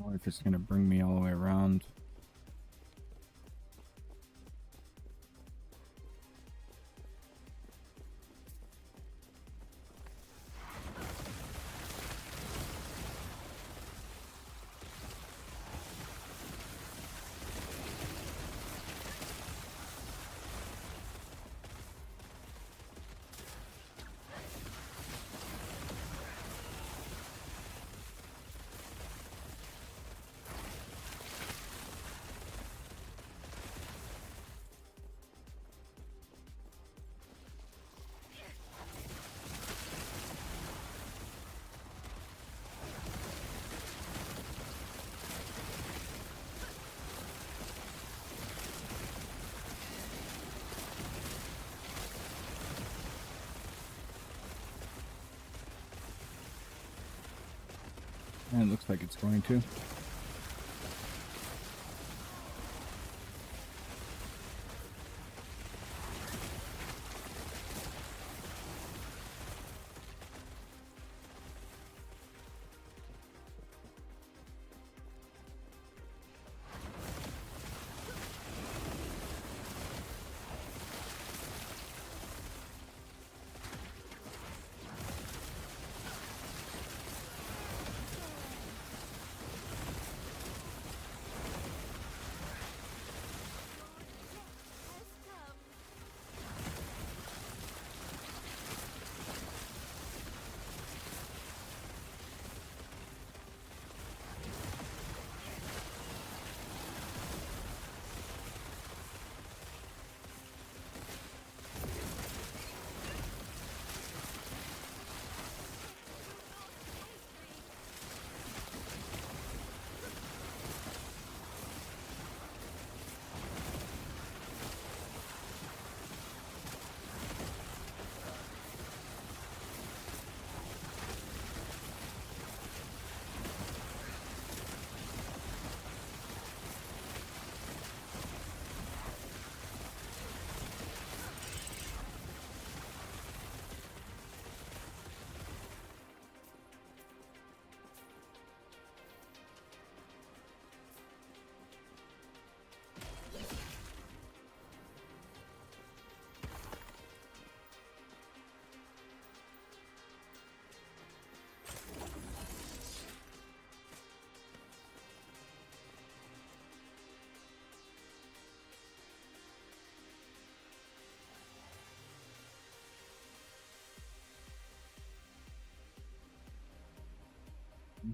B: Or if it's gonna bring me all the way around. And it looks like it's going to.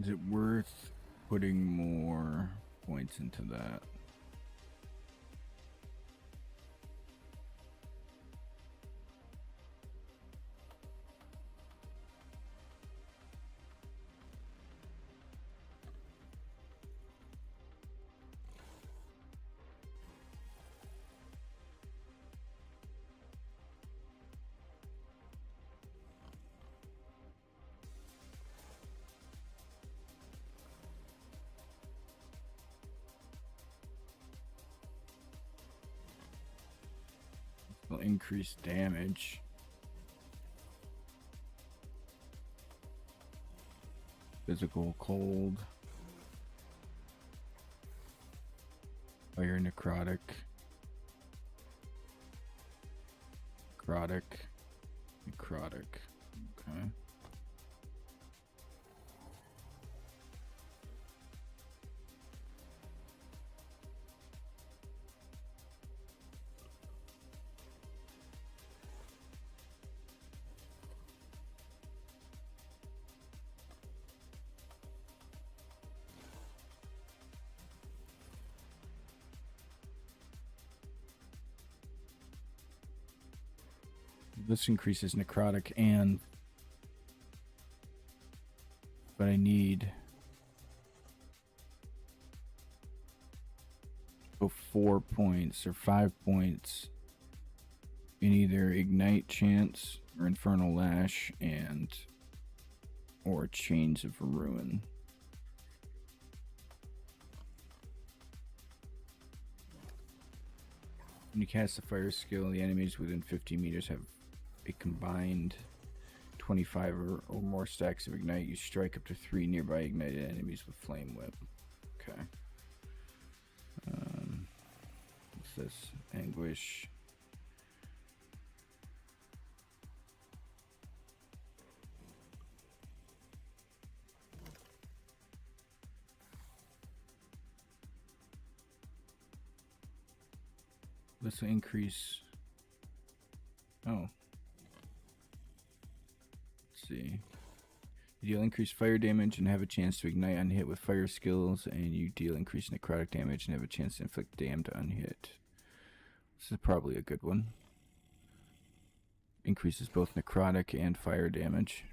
B: Is it worth putting more points into that? Will increase damage. Physical cold. Fire necrotic. Necrotic. Necrotic. Okay. This increases necrotic but I need 4 points or 5 points in either Ignite Chance or Infernal Lash or Chains of Ruin. When you cast a fire skill, the enemies within 50 meters have a combined 25 or more stacks of Ignite. You strike up to 3 nearby ignited enemies with Flame Whip. Okay. What's this? Anguish. Let's increase. Oh. Let's see. You deal increased fire damage and have a chance to ignite on hit with fire skills, and you deal increased necrotic damage and have a chance to inflict damage on hit. This is probably a good one. Increases both necrotic and fire damage.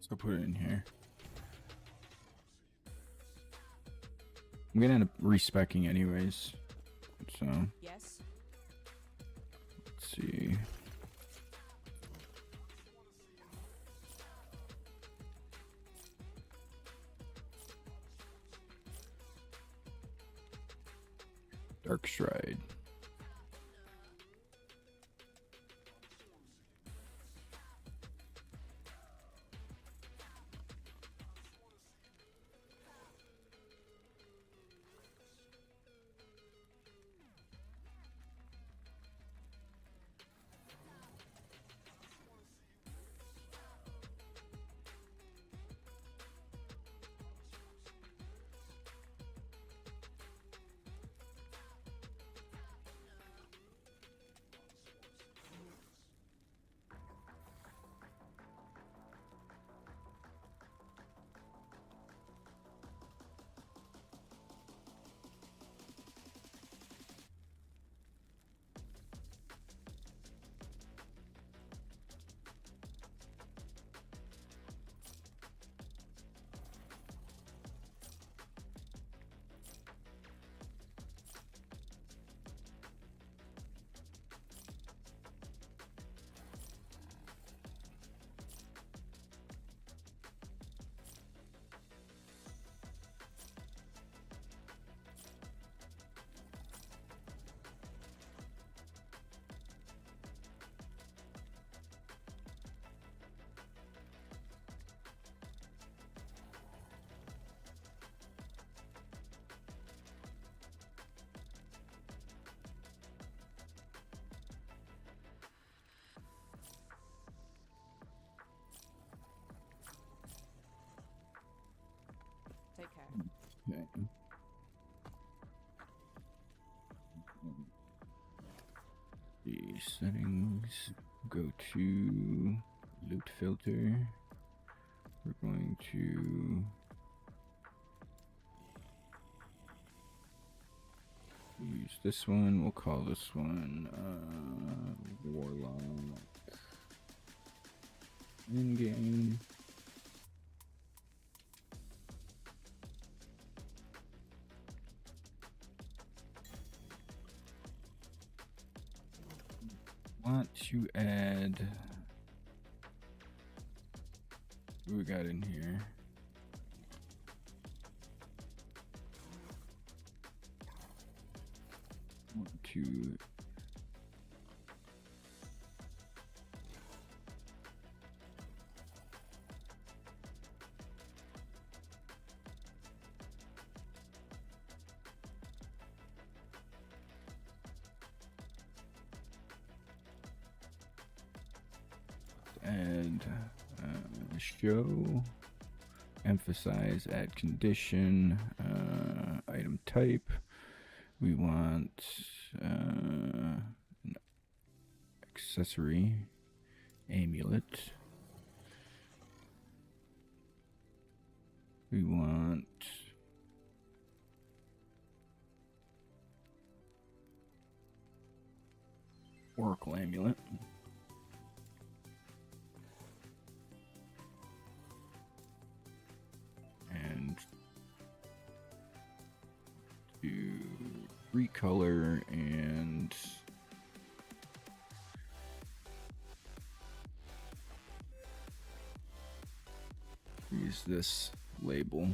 B: So put it in here. I'm gonna end up respecking anyways. So
C: Yes.
B: let's see. Dark Stride.
C: Take care.
B: Okay. The settings, go to loot filter. We're going to use this one. We'll call this one Warlock in-game. Want to add, what we got in here? Want to add show, emphasize, add condition, item type. We want an accessory, amulet. We want Oracle amulet. And to recolor and use this label.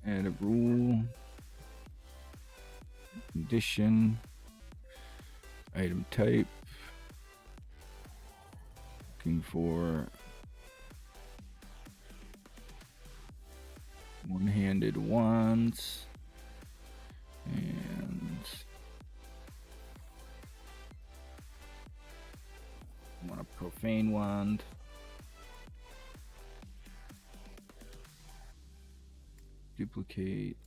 B: Add a rule. condition, item type, looking for one-handed wands and I want a profane wand. Duplicate,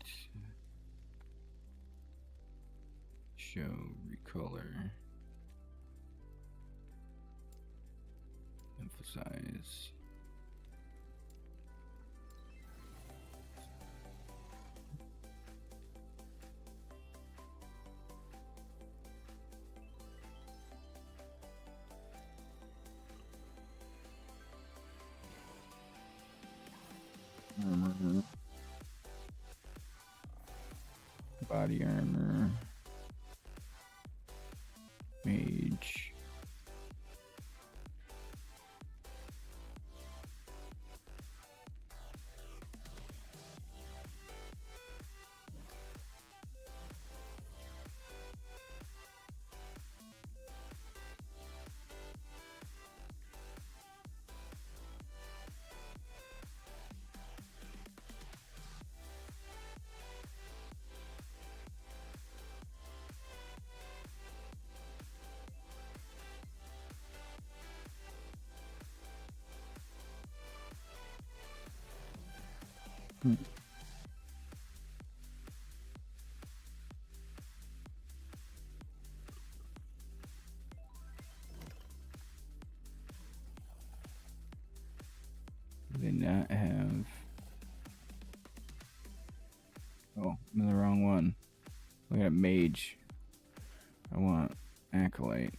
B: show, recolor, emphasize. Armor. Body armor. Mage. They not have. Oh, I'm in the wrong one. Look at mage. I want acolyte.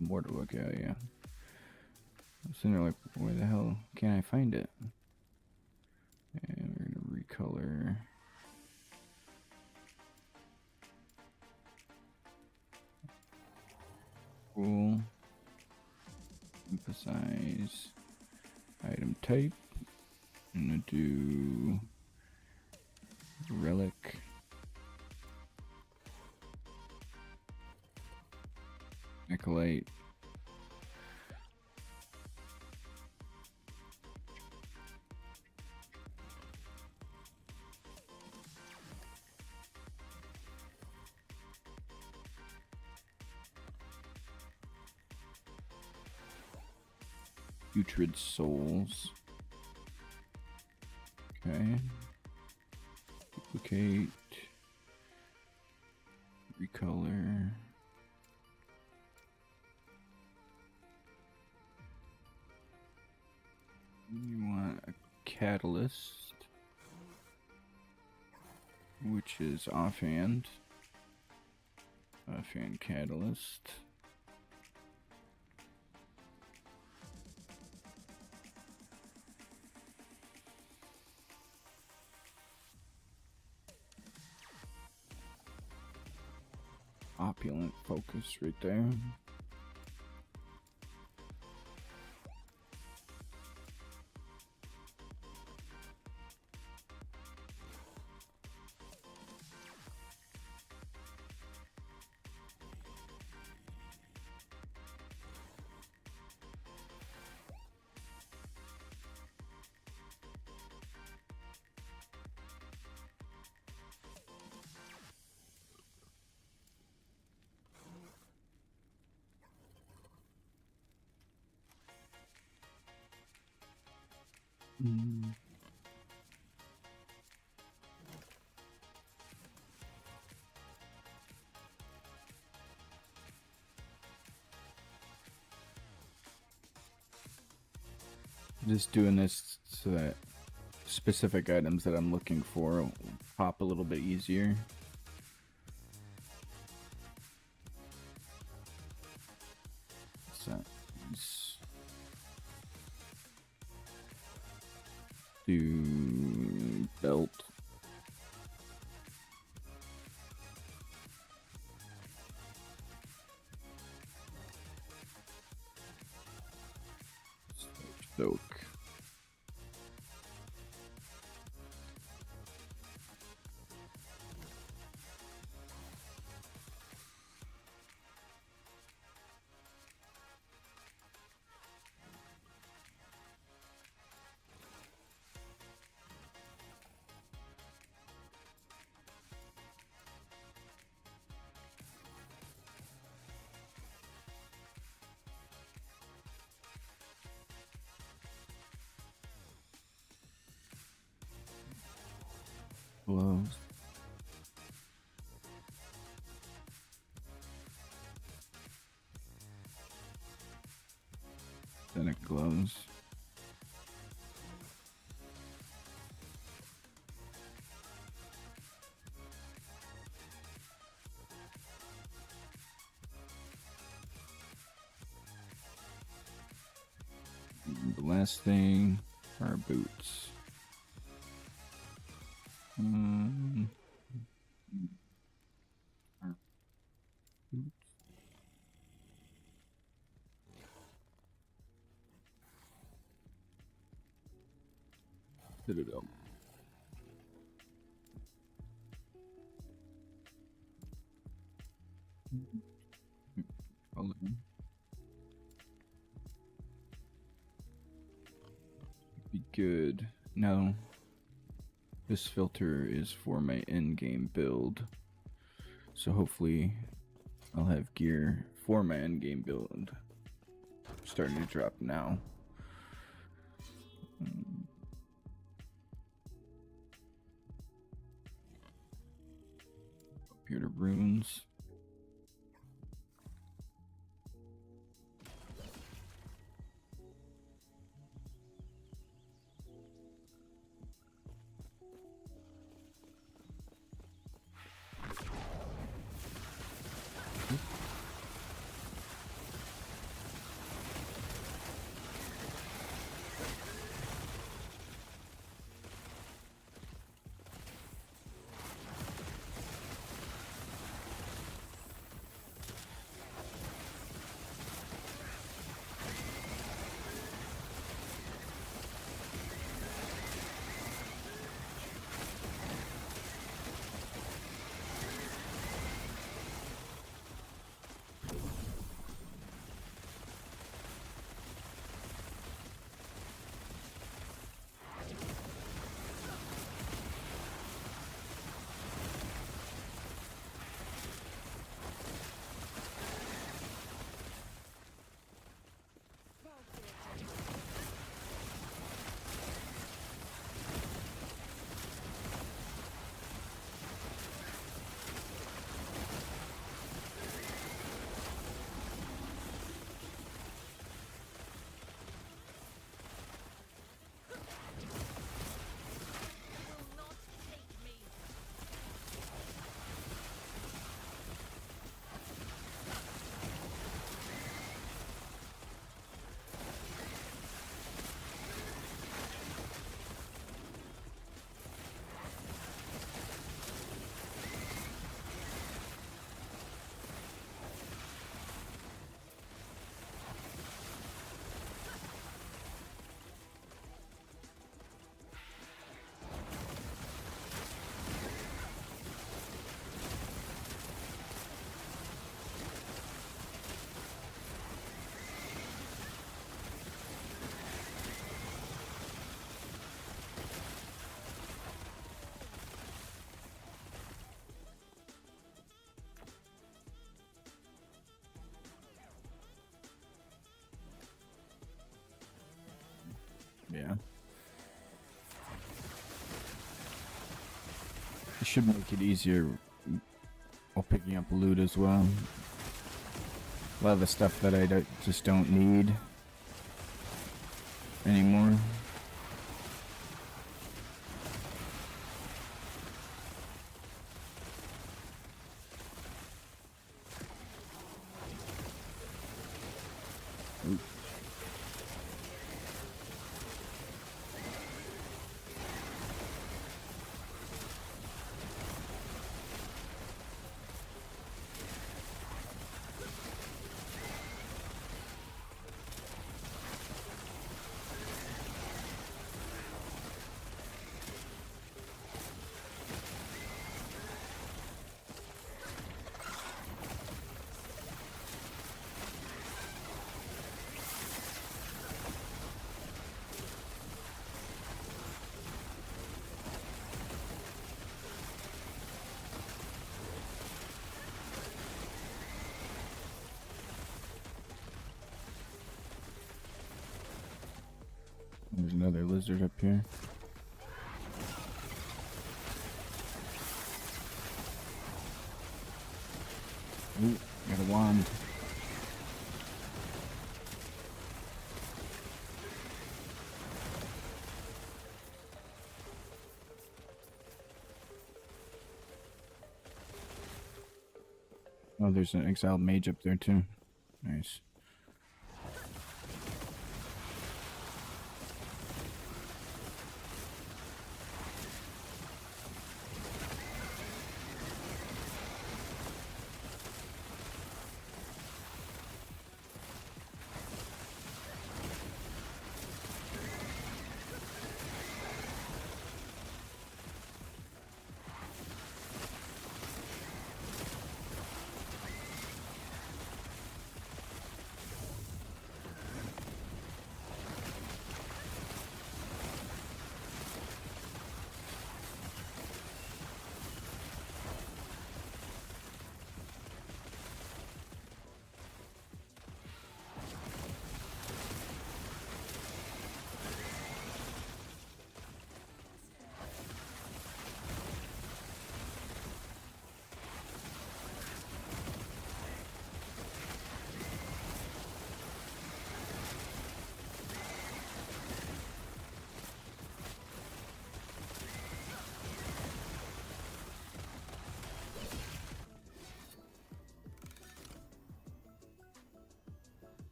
B: More to look at, yeah. I'm sitting there like, where the hell can I find it? And we're gonna recolor. Cool. Emphasize. Item type. I'm gonna do relic. Acolyte. Putrid souls. Okay. Duplicate. Recolor. You want a catalyst, which is offhand. Offhand catalyst. Opulent focus right there. Just doing this so that specific items that I'm looking for will pop a little bit easier. Let's do belt. Oak. glows. Then it glows. The last thing are boots. Did it up. Be good. No. This filter is for my endgame build. So hopefully I'll have gear for my endgame build. Starting to drop now. Up here to runes. Yeah. It should make it easier while picking up loot as well. A lot of the stuff that I just don't need anymore. There's another lizard up here. Ooh, got a wand. Oh, there's an exiled mage up there too. Nice.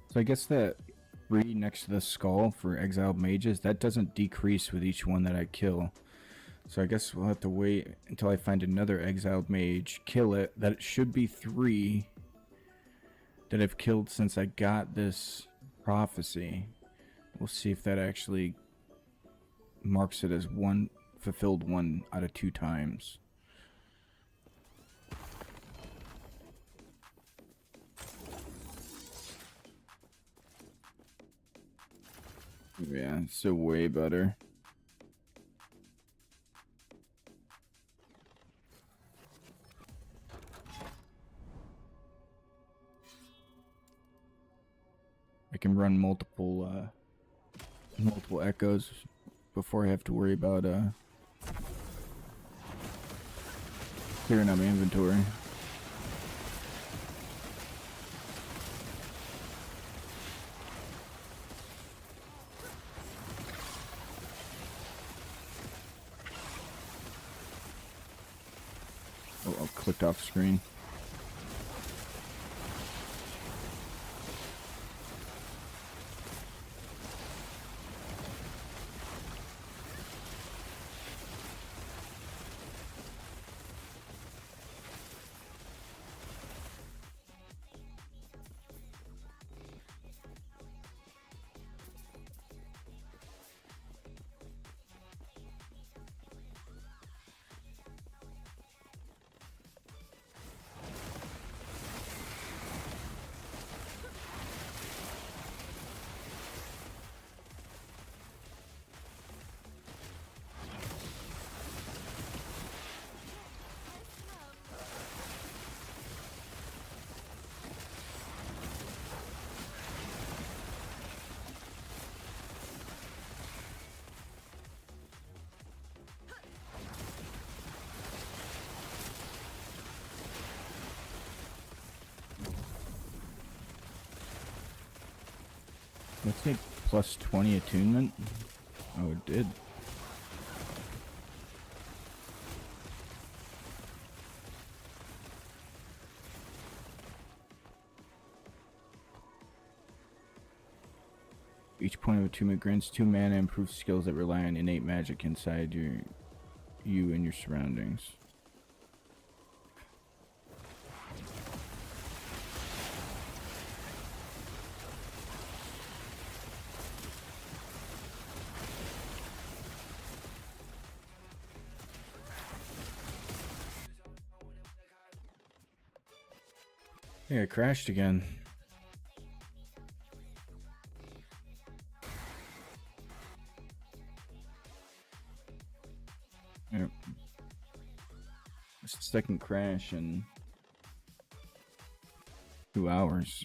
B: So I guess that 3 next to the skull for exiled mages, that doesn't decrease with each one that I kill. So I guess we'll have to wait until I find another exiled mage, kill it. That should be 3 that I've killed since I got this prophecy. We'll see if that actually marks it as one fulfilled 1 out of 2 times. Yeah, so way better. I can run multiple echoes before I have to worry about clearing out my inventory. Oh, I clicked off screen. Let's say plus 20 attunement. Oh, it did. Each point of attunement grants 2 mana and improves skills that rely on innate magic inside you and your surroundings. Yeah, it crashed again. Yep. It's the second crash in 2 hours.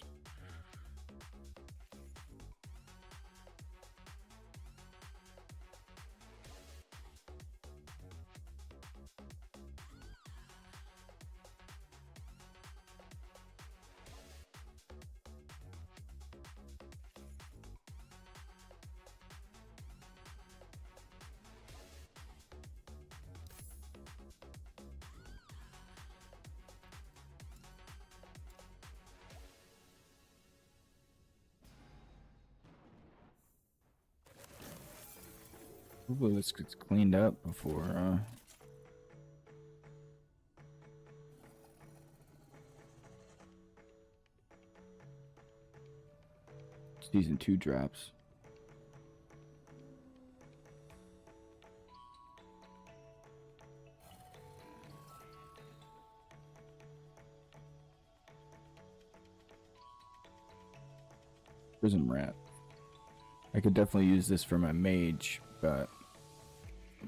B: Hopefully this gets cleaned up before season 2 drops. Prism rat. I could definitely use this for my mage, but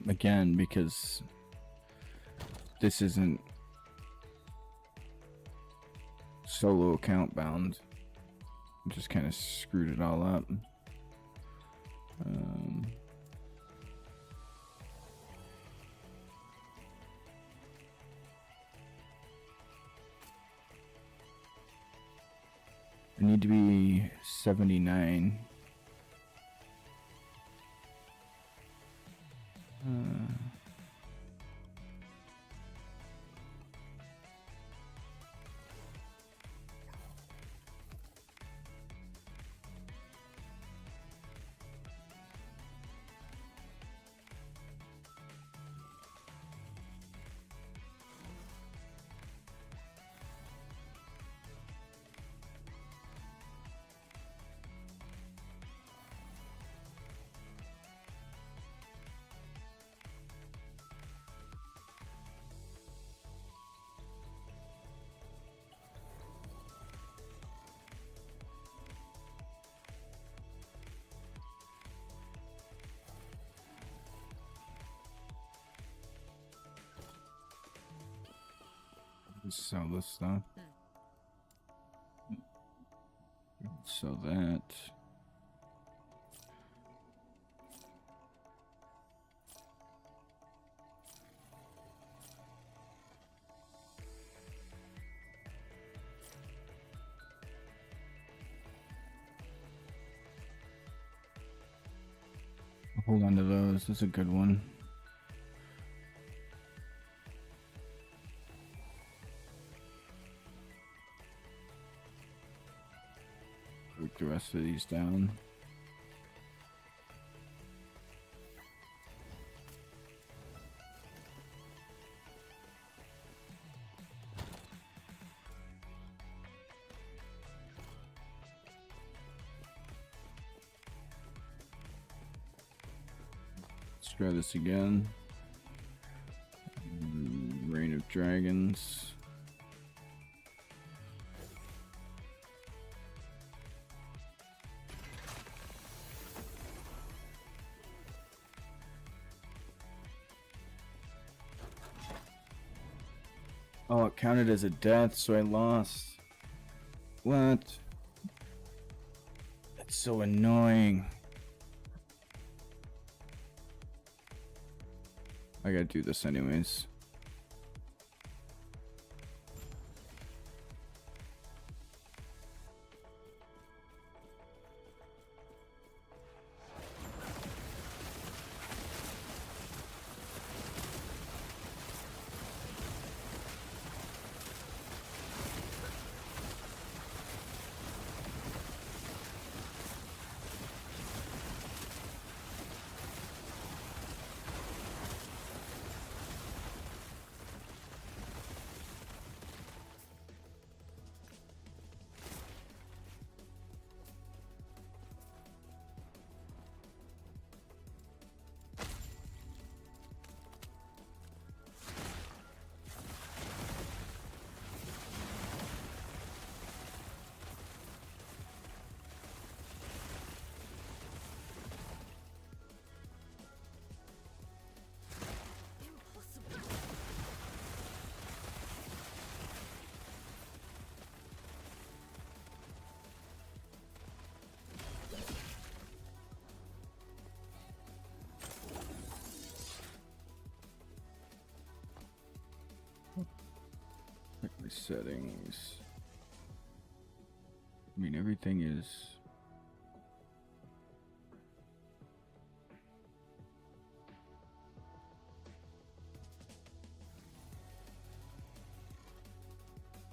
B: again, because this isn't solo account bound, just kind of screwed it all up. I need to be 79. Sell this stuff. Sell that. Hold on to those. That's a good one. Break the rest of these down. Let's try this again. Reign of Dragons. Oh, it counted as a death, so I lost. What? That's so annoying. I gotta do this anyways. My settings. I mean, everything is.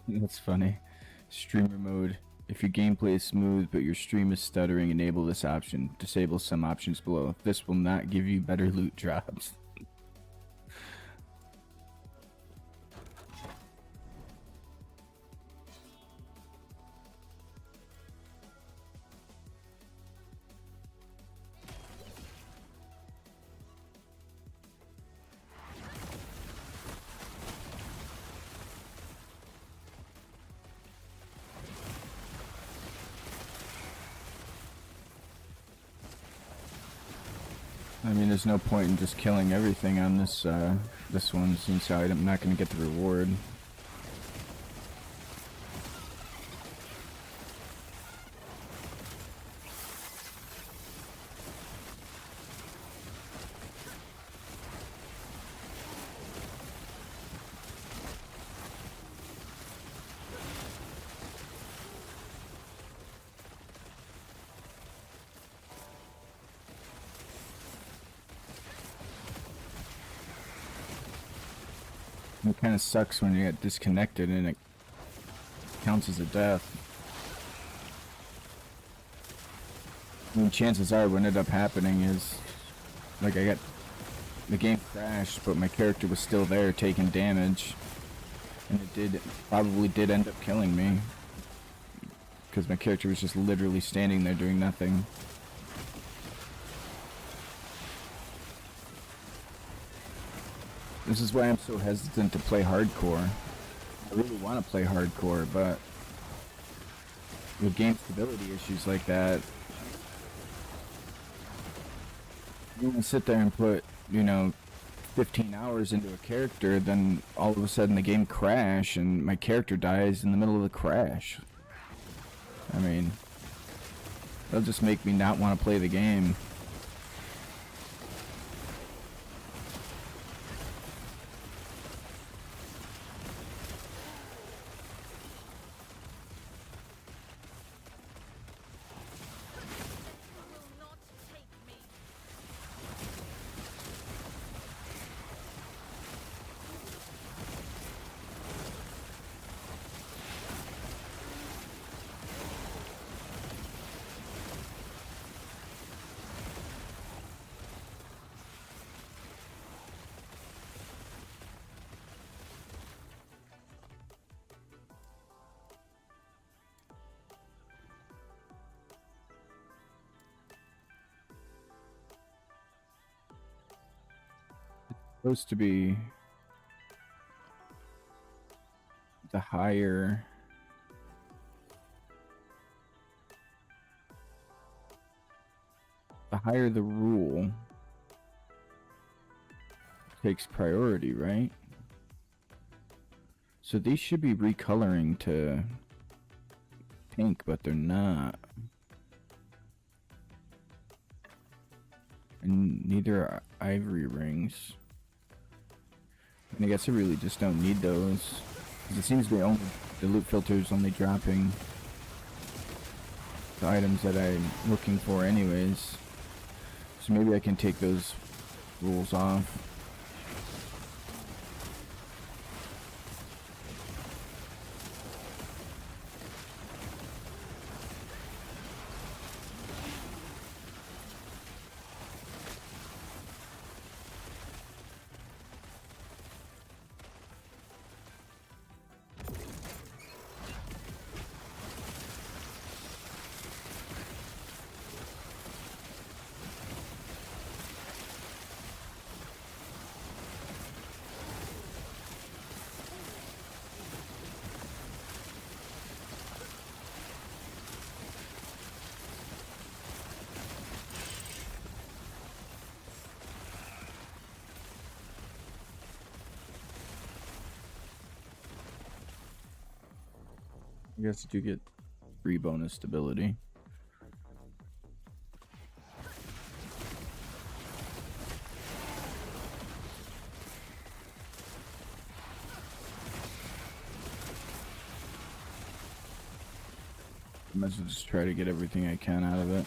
B: That's funny. Streamer mode If your gameplay is smooth but your stream is stuttering, enable this option. Disable some options below. This will not give you better loot drops. I mean, there's no point in just killing everything on this this one, since I'm not going to get the reward. It kind of sucks when you get disconnected and it counts as a death. I mean, chances are what ended up happening is, like, the game crashed, but my character was still there taking damage, and it probably did end up killing me, because my character was just literally standing there doing nothing. This is why I'm so hesitant to play hardcore. I really want to play hardcore, but with game stability issues like that, you want to sit there and put, 15 hours into a character, then all of a sudden the game crash and my character dies in the middle of the crash. I mean, that'll just make me not want to play the game. Supposed to be the higher the rule takes priority, right? So these should be recoloring to pink, but they're not. And neither are ivory rings. And I guess I really just don't need those, because it seems the loot filter is only dropping the items that I'm looking for anyways. So maybe I can take those rules off. I guess you do get 3 bonus stability. I might as well just try to get everything I can out of it.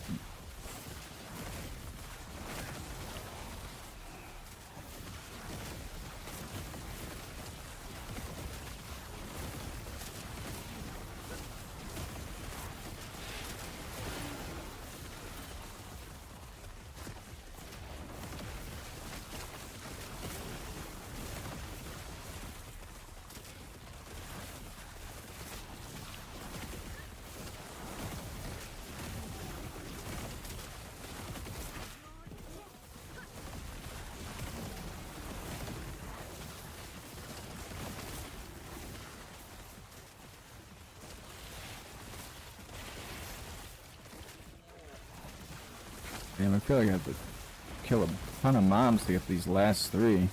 B: Damn, I feel like I have to kill a ton of mobs to get these last 3.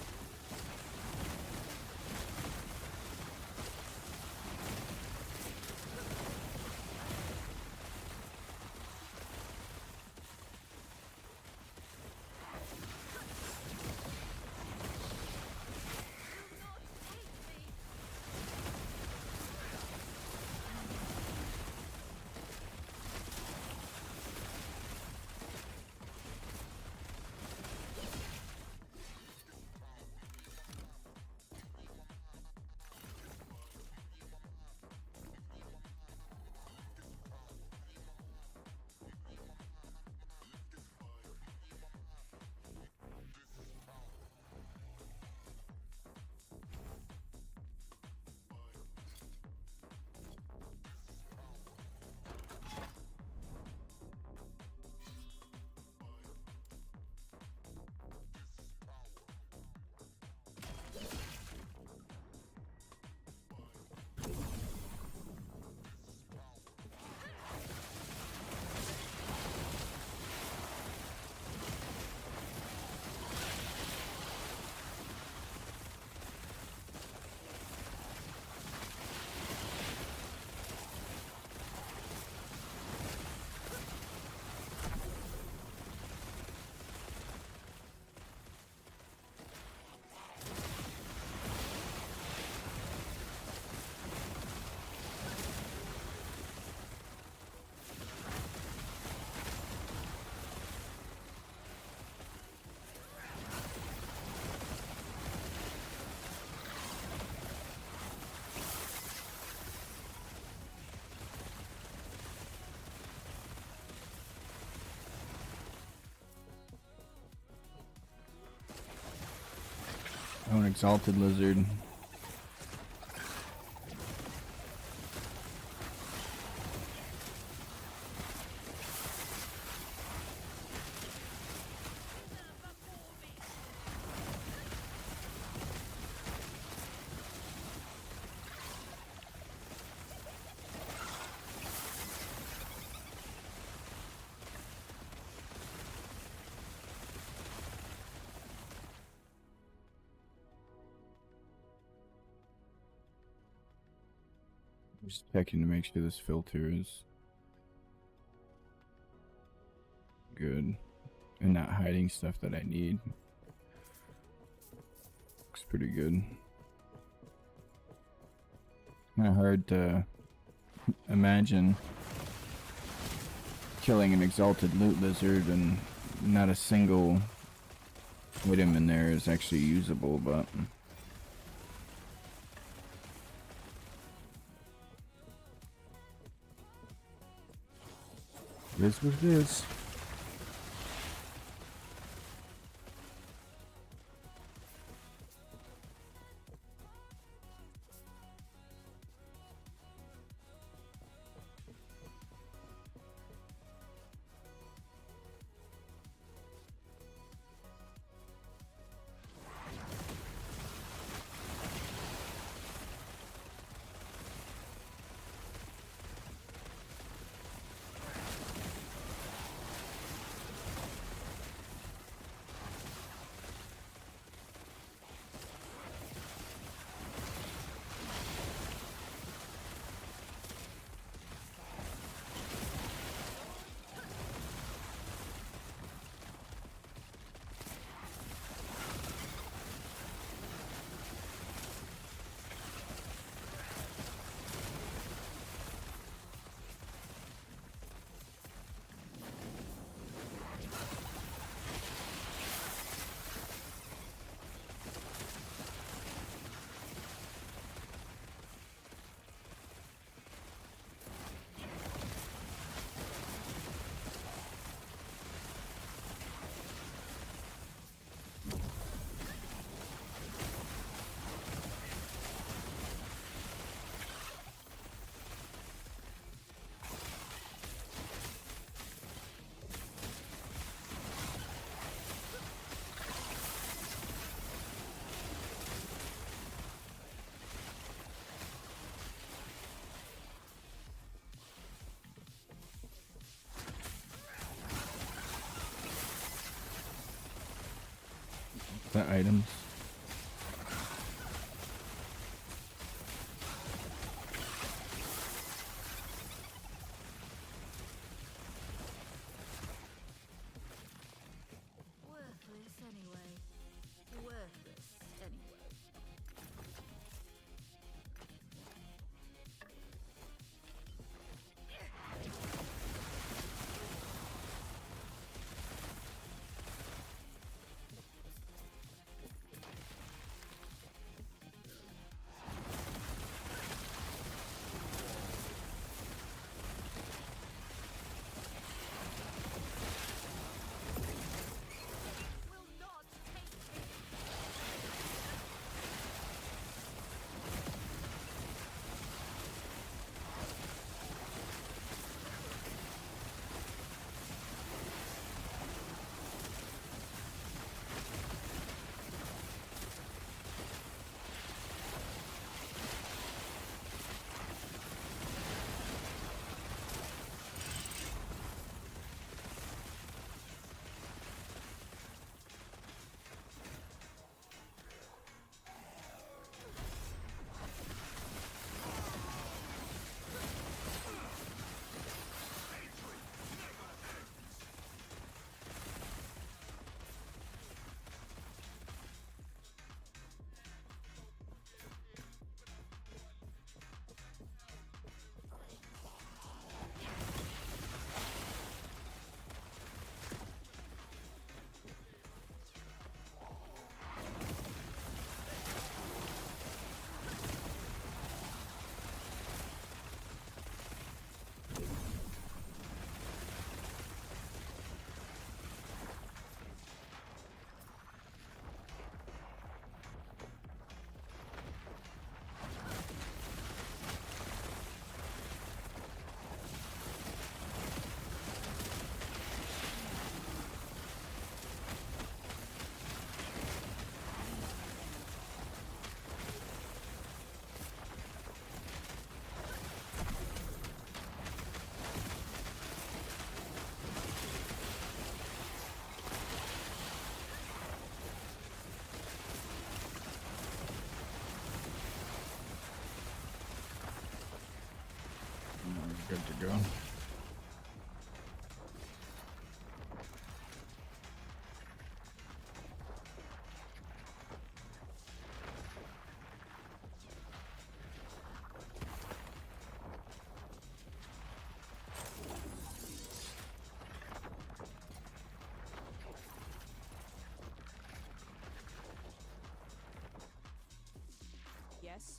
B: Oh, an exalted lizard. Just checking to make sure this filter is good and not hiding stuff that I need. Looks pretty good. Kind of hard to imagine killing an exalted loot lizard and not a single item in there is actually usable, but it is what it is. The items.
A: Worthless anyway. Worthless anyway. Will not take it.
B: Good to go.
C: Yes.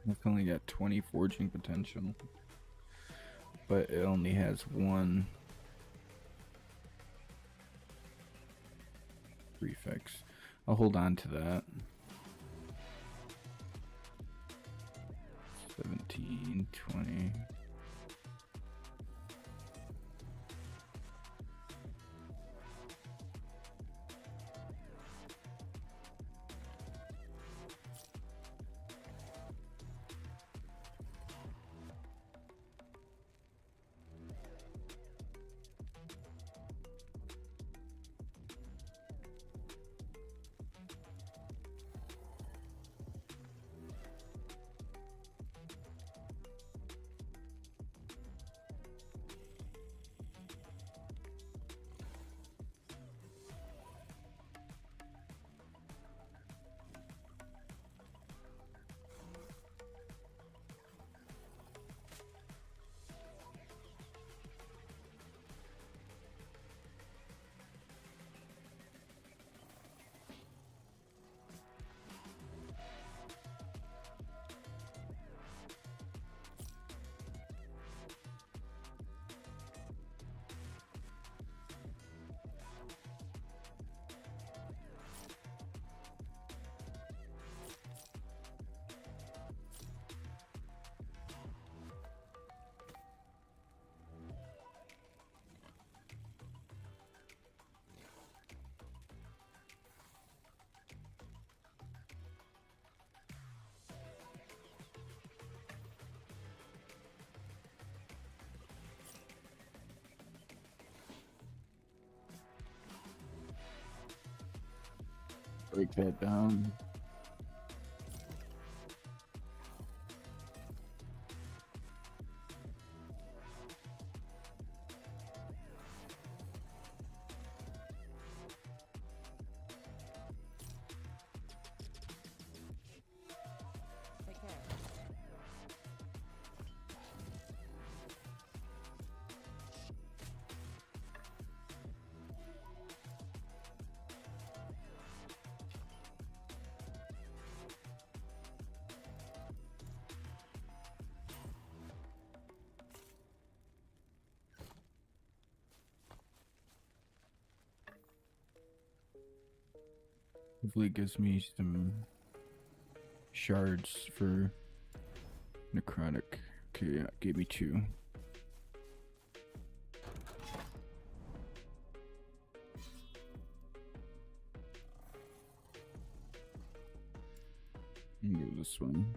B: It's only got 20 forging potential, but it only has one prefix. I'll hold on to that. 17, 20. break that down.
C: Take care.
B: Hopefully it gives me some shards for necrotic. Okay, yeah, it gave me 2. And go this one.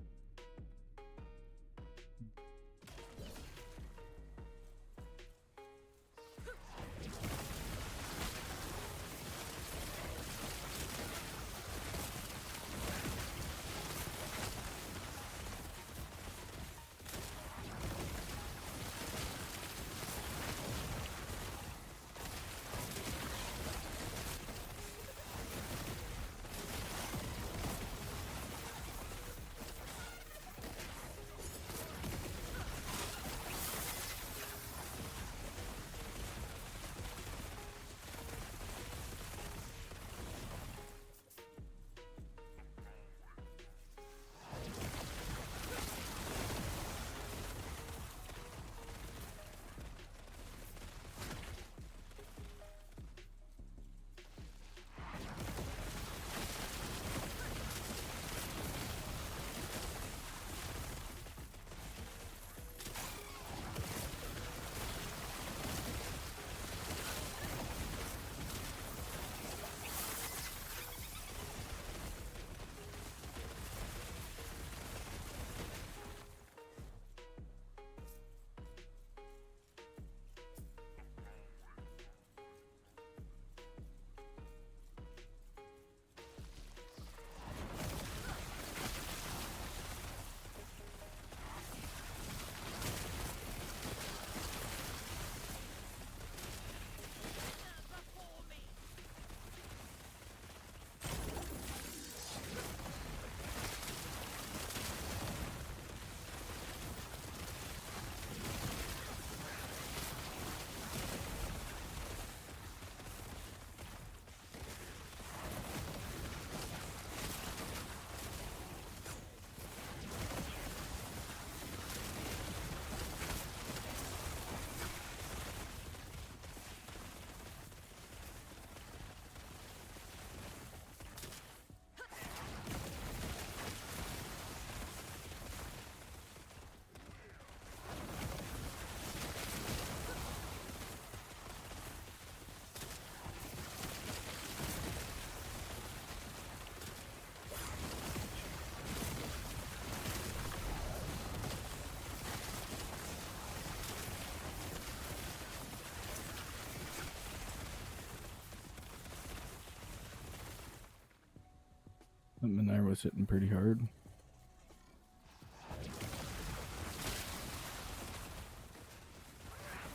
B: That Minar was hitting pretty hard.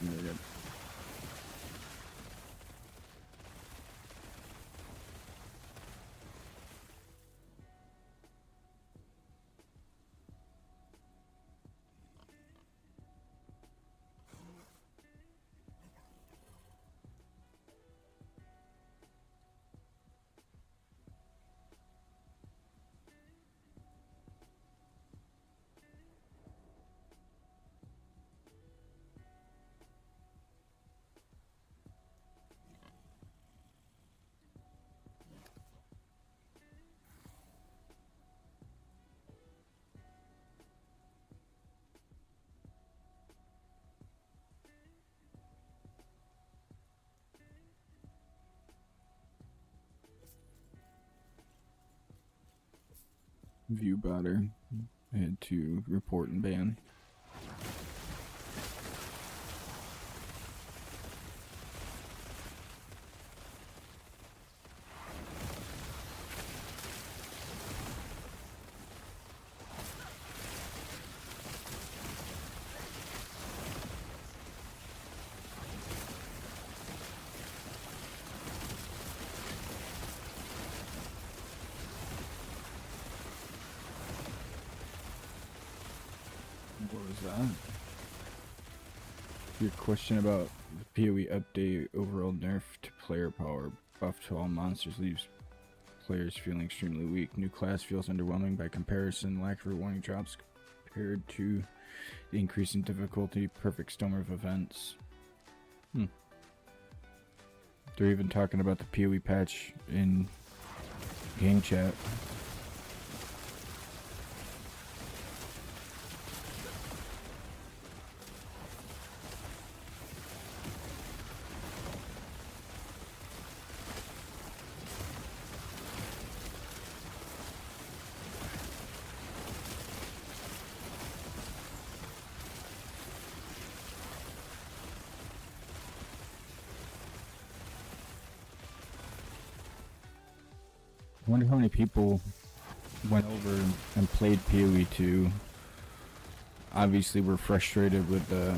B: Very good. View botter. I had to report and ban. What was that? Your question about the PoE update, overall nerf to player power, buff to all monsters leaves players feeling extremely weak. New class feels underwhelming by comparison, lack of rewarding drops compared to the increase in difficulty, perfect storm of events. They're even talking about the PoE patch in game chat. I wonder how many people went over and played PoE 2. Obviously, we're frustrated with the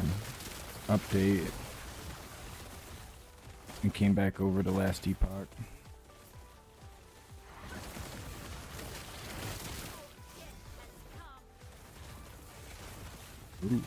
B: update and came back over to last epoch. Ooh.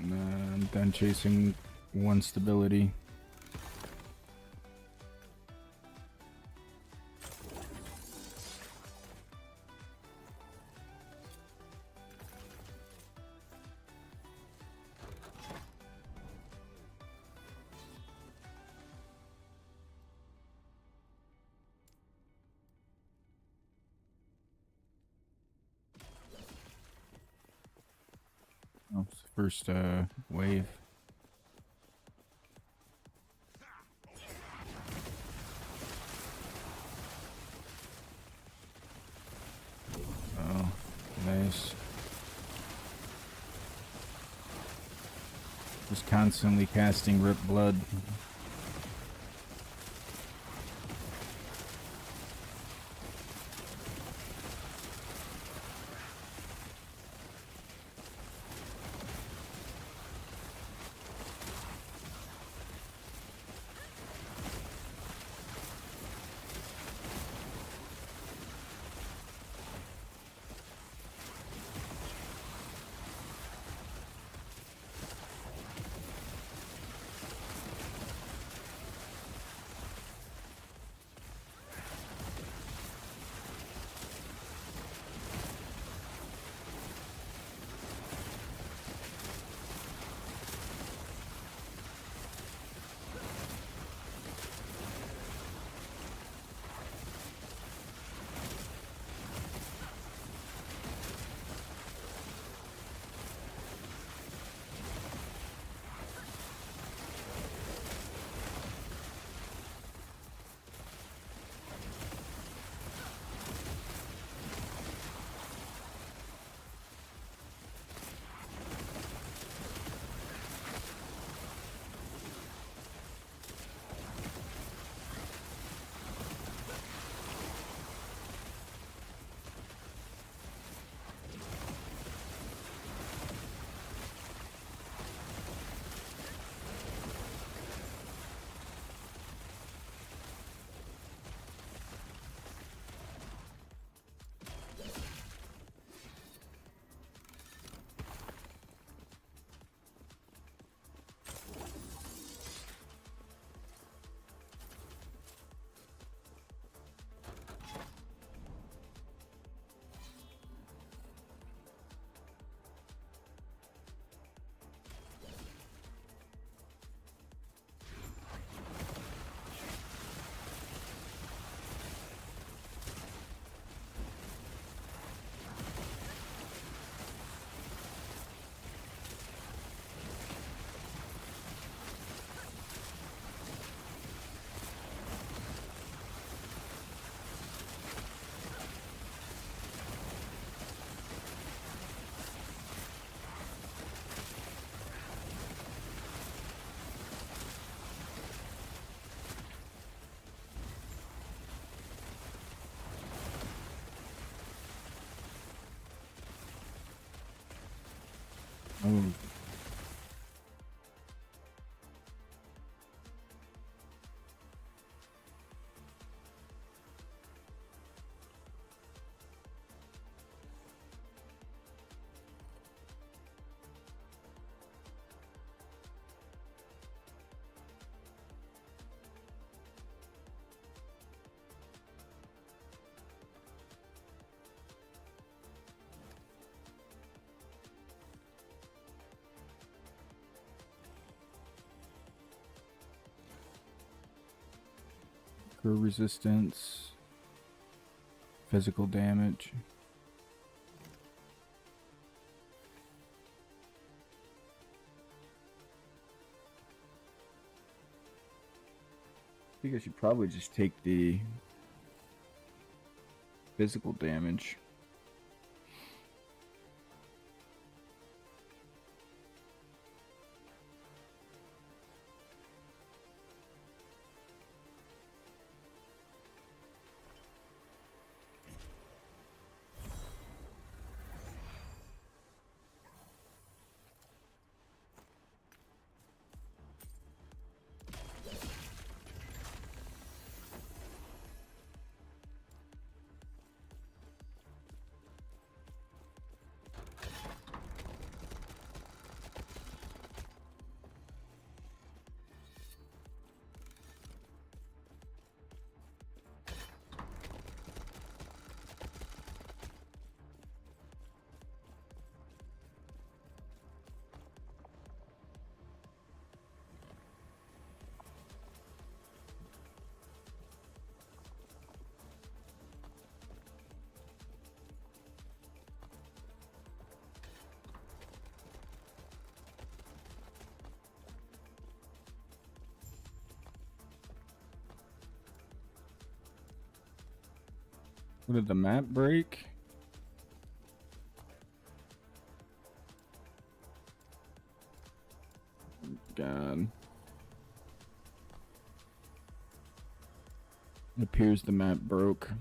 B: I'm done chasing one stability. Oh, it's the first wave. Oh, nice. Just constantly casting Rip Blood. Oh. Resistance, physical damage. I think I should probably just take the physical damage. What did the map break? God. It appears the map broke.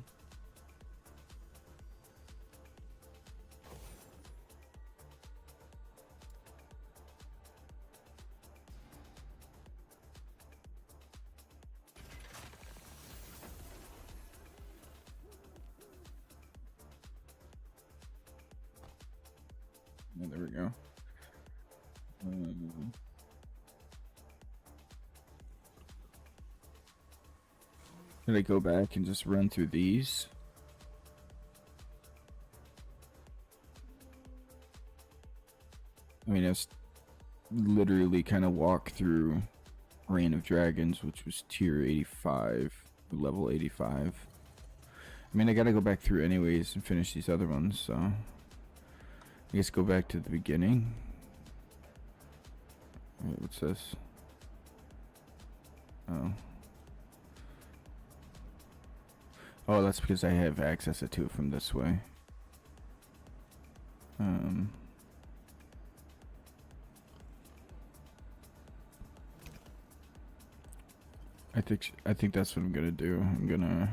B: Yeah, there we go. Can I go back and just run through these? I mean, I literally kind of walk through Reign of Dragons, which was tier 85, level 85. I mean, I gotta go back through anyways and finish these other ones, so I guess go back to the beginning. Wait, what's this? Oh. Oh, that's because I have access to it from this way. I think that's what I'm gonna do. I'm gonna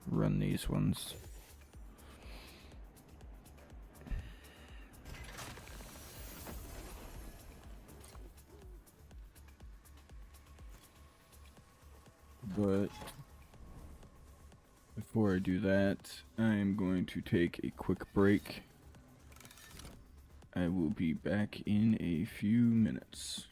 B: run these ones. But before I do that, I'm going to take a quick break. I will be back in a few minutes.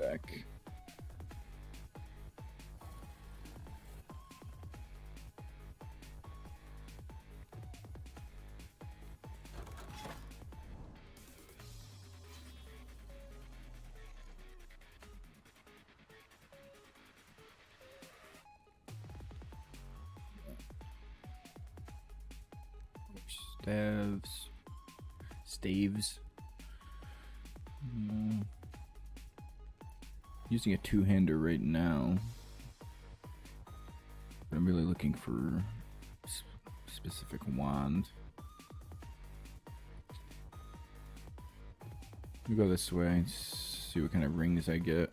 B: back. Staves. Using a two-hander right now. But I'm really looking for specific wand. Let me go this way, see what kind of rings I get.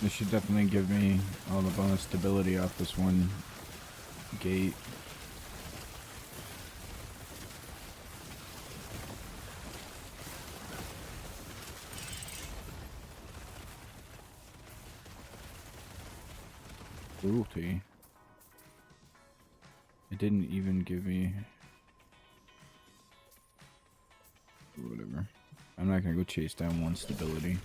B: This should definitely give me all the bonus stability off this one gate. Cruelty. It didn't even give me... Whatever. I'm not gonna go chase down one stability.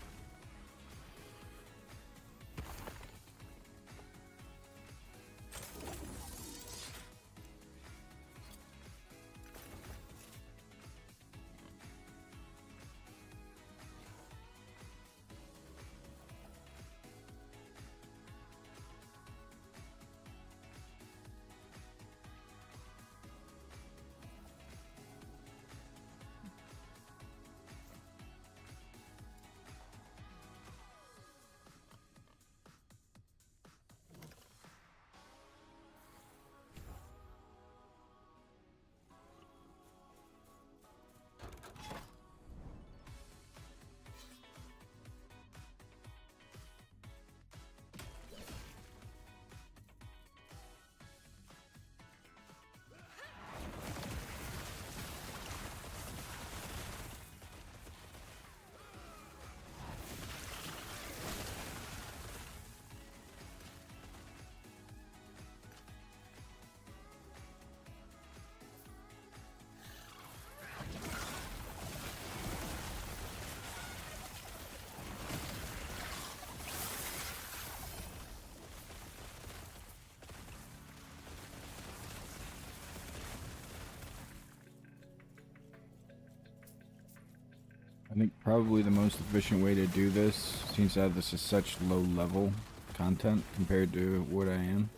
B: think probably the most efficient way to do this, since that this is such low level content compared to what I am.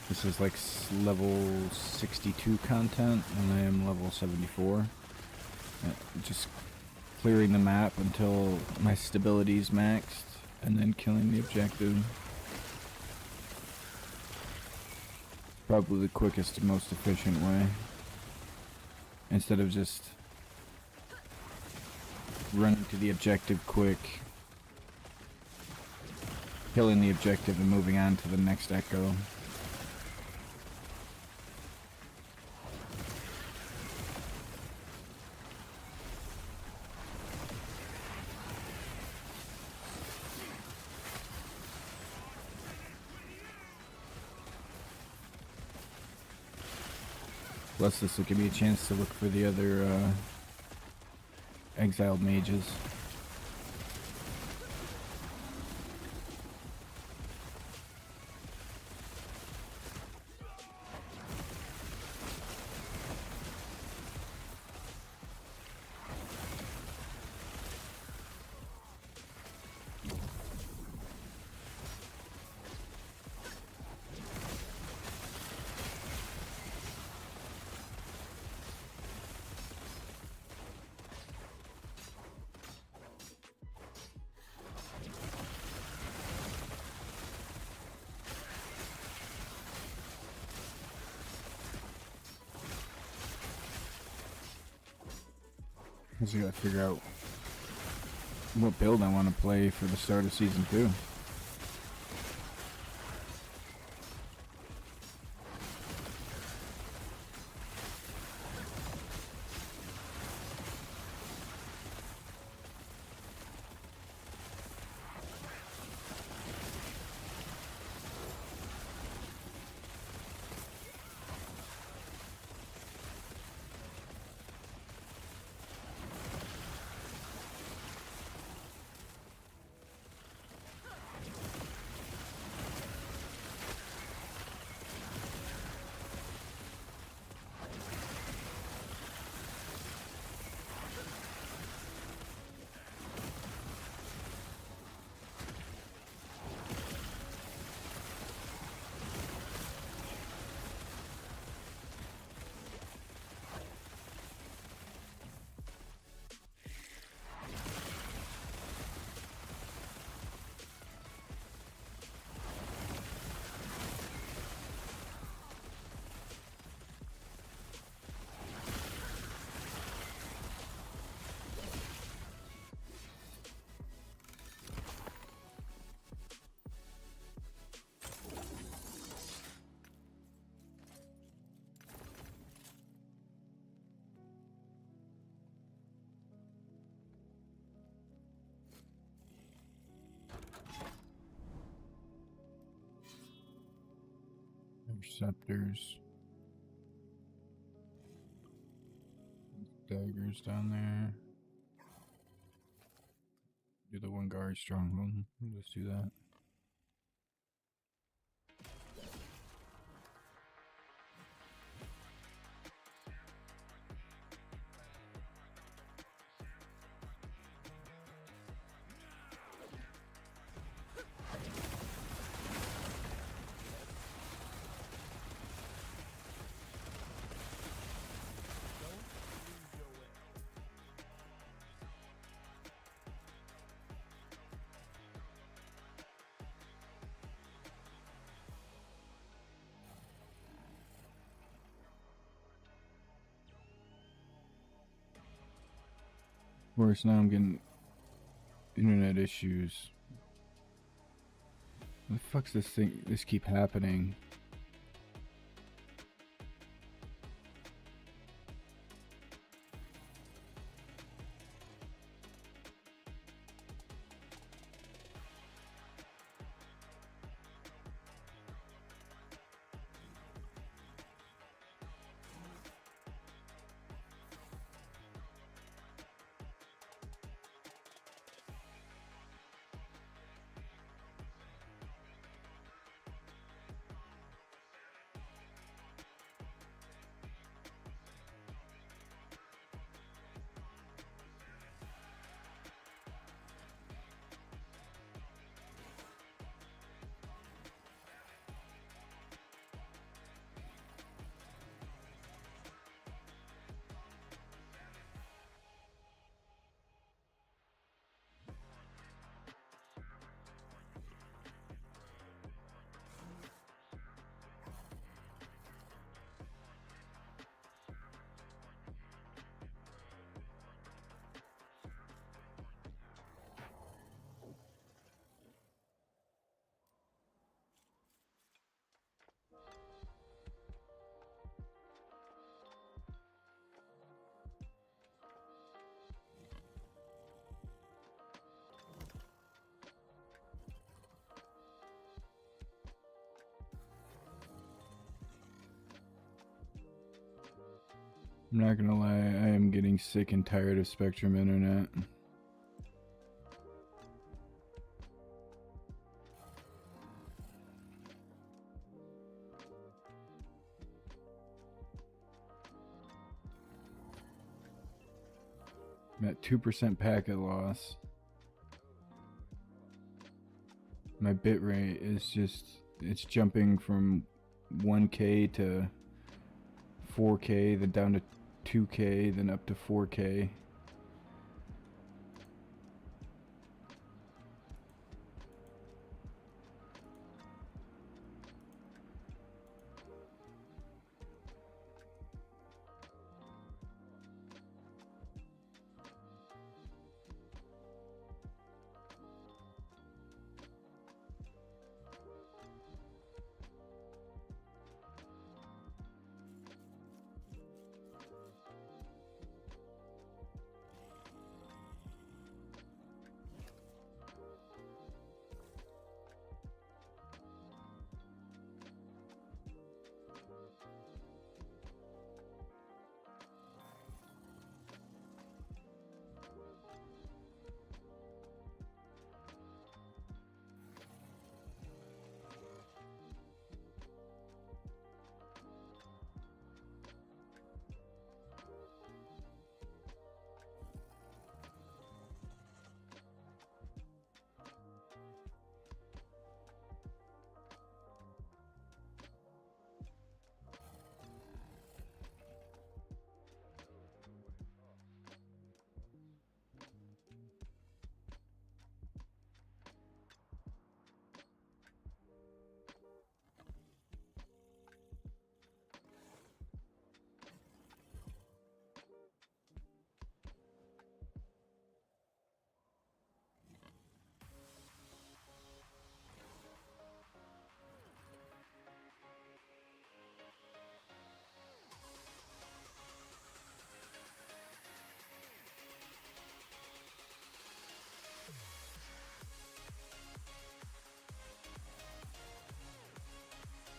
B: This is like level 62 content, and I am level 74. Just clearing the map until my stability is maxed, and then killing the objective. Probably the quickest and most efficient way. Instead of just running to the objective quick, killing the objective and moving on to the next echo. Plus this will give me a chance to look for the other exiled mages. I just gotta figure out what build I want to play for the start of Season 2. Interceptors. Daggers down there. Do the one guard stronghold. Let's do that. Of course, now I'm getting internet issues. What the fuck's this thing? This keep happening. I'm not gonna lie, I am getting sick and tired of Spectrum Internet. I'm at 2% packet loss. My bitrate is just, it's jumping from 1K to 4K, then down to 2K, then up to 4K.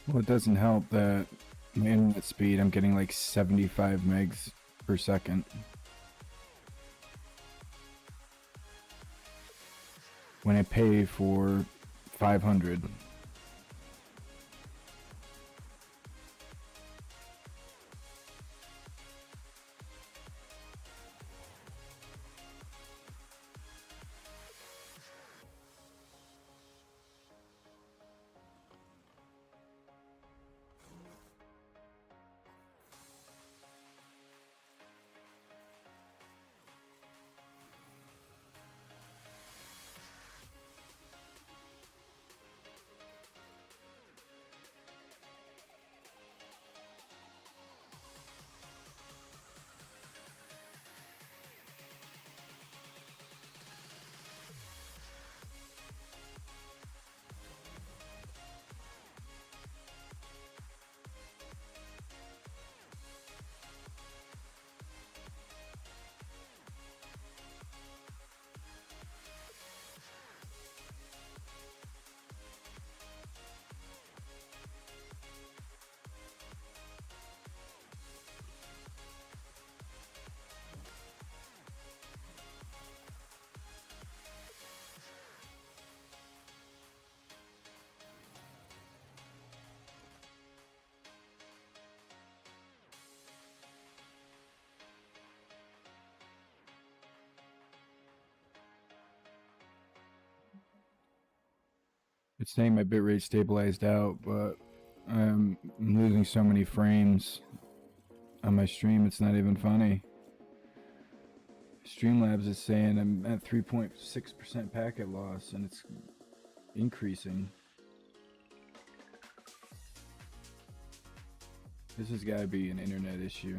B: Well, it doesn't help that my internet speed, I'm getting like 75 megs per second. When I pay for 500. It's saying my bitrate stabilized out, but I'm losing so many frames on my stream, it's not even funny. Streamlabs is saying I'm at 3.6% packet loss, and it's increasing. This has got to be an internet issue.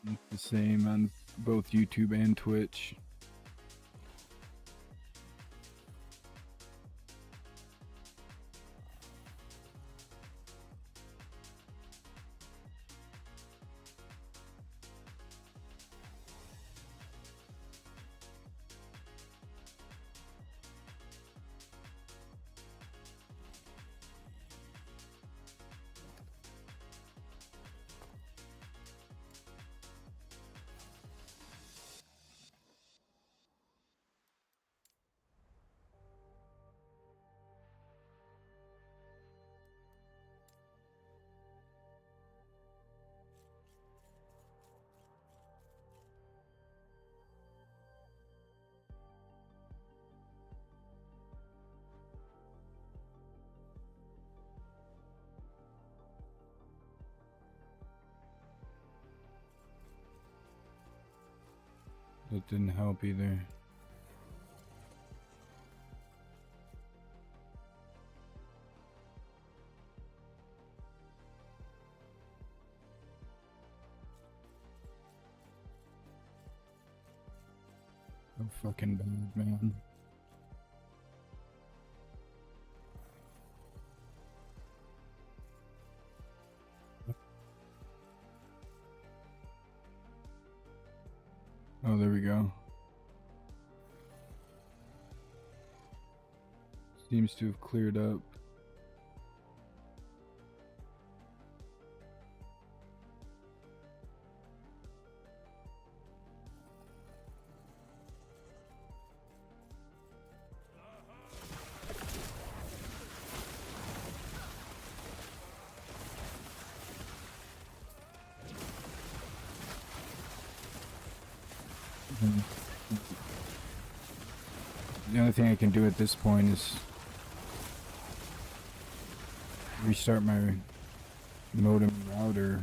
B: It's the same on both YouTube and Twitch. That didn't help either. So fucking bad, man. Oh, there we go. Seems to have cleared up. The only thing I can do at this point is restart my modem router,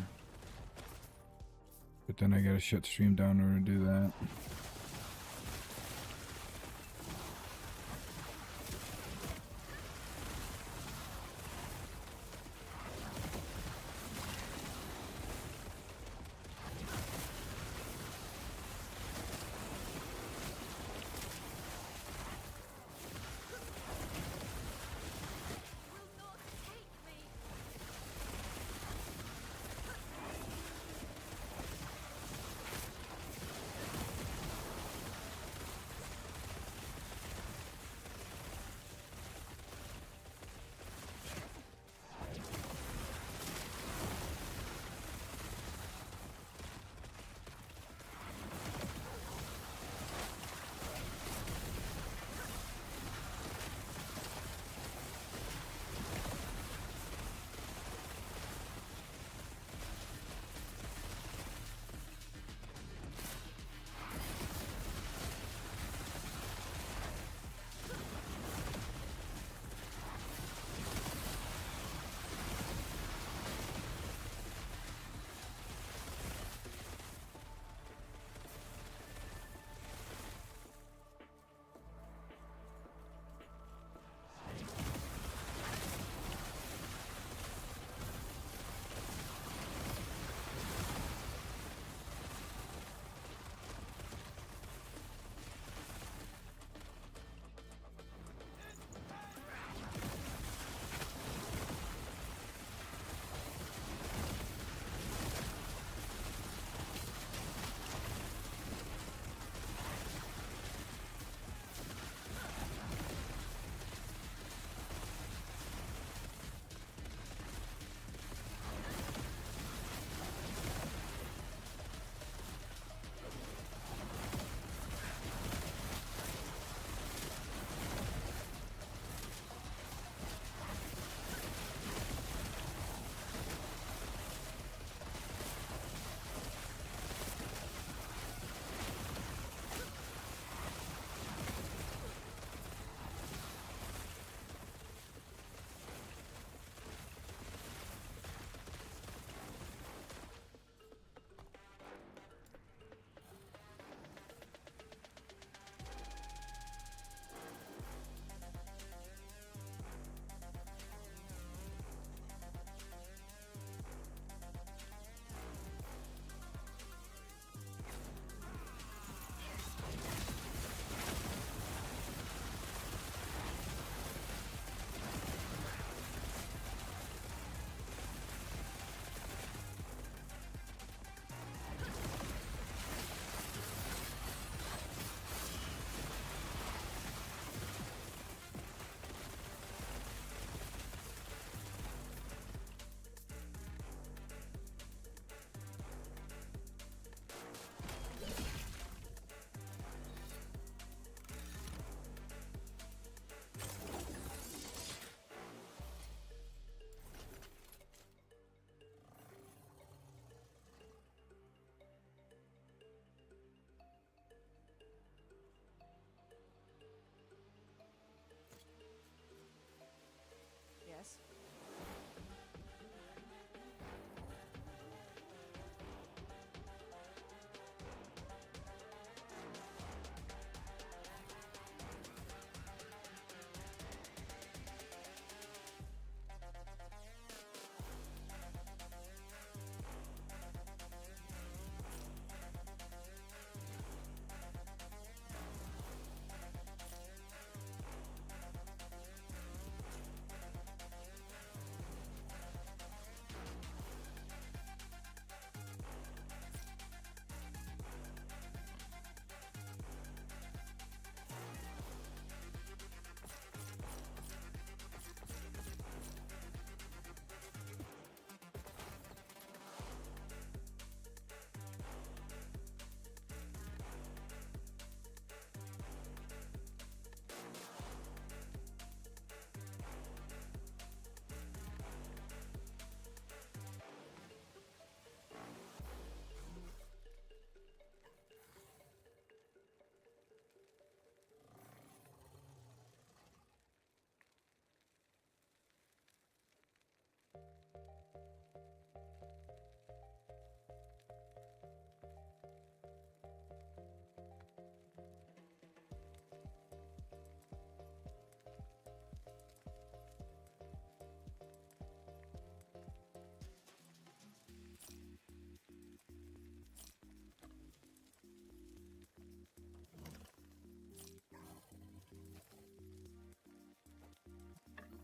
B: but then I gotta shut stream down in order to do that.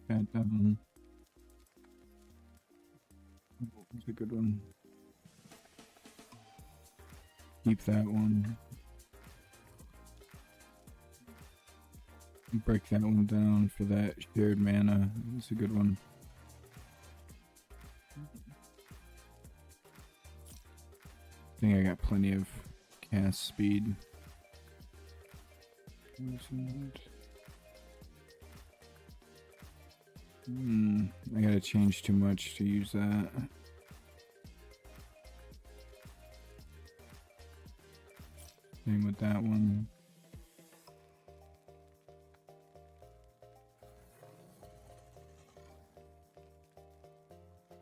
B: that down. That's a good one. Keep that one. Break that one down for that shared mana. That's a good one. I think I got plenty of cast speed. I gotta change too much to use that. Same with that one.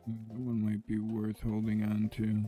B: That one might be worth holding on to.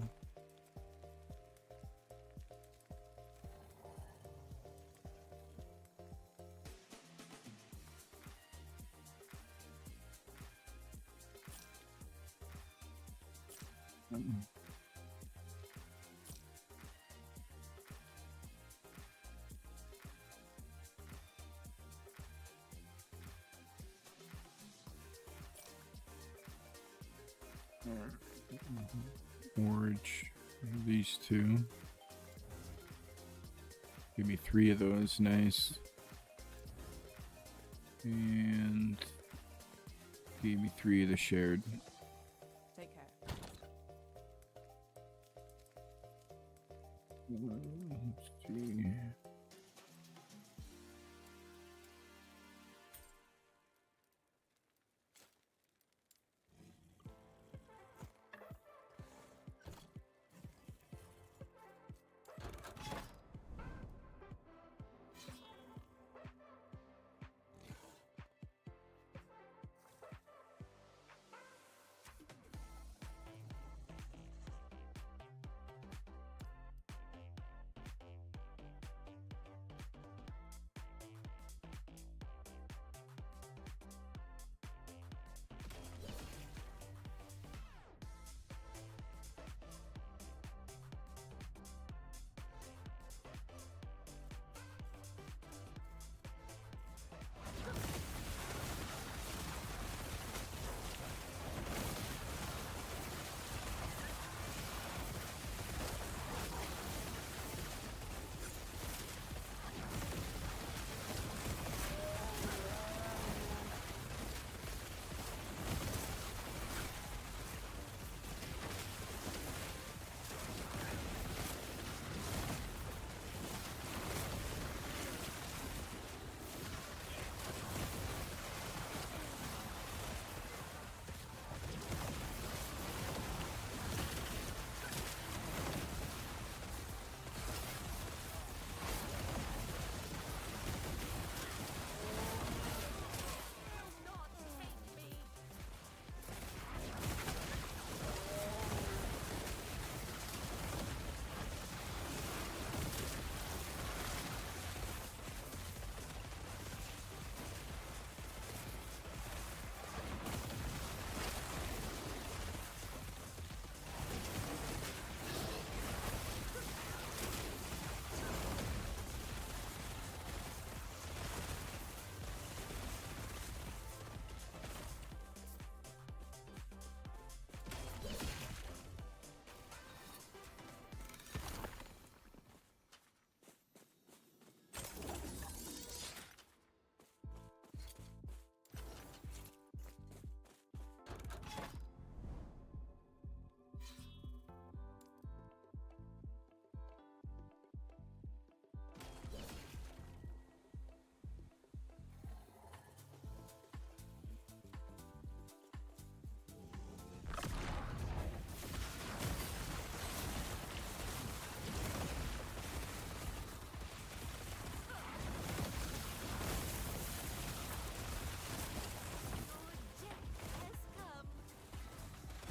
B: Forge these two. Give me 3 of those, nice. And gave me 3 of the shared.
C: Take care.
B: Let's see.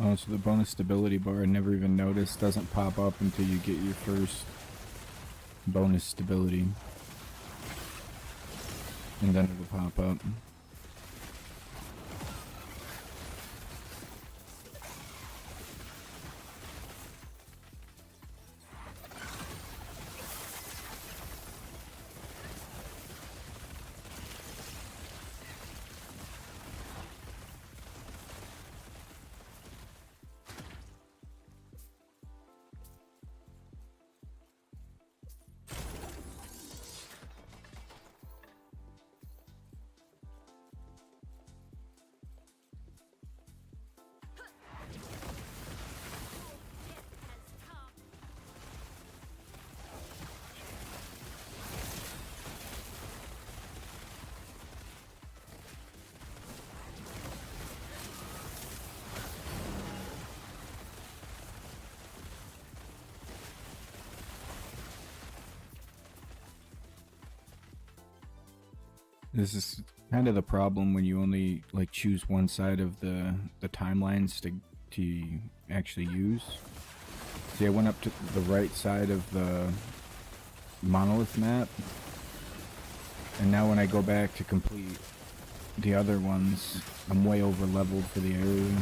B: Oh, so the bonus stability bar I never even noticed doesn't pop up until you get your first bonus stability. And then it'll pop up. This is kind of the problem when you only like choose one side of the timelines to actually use. See, I went up to the right side of the monolith map, and now when I go back to complete the other ones, I'm way over leveled for the area.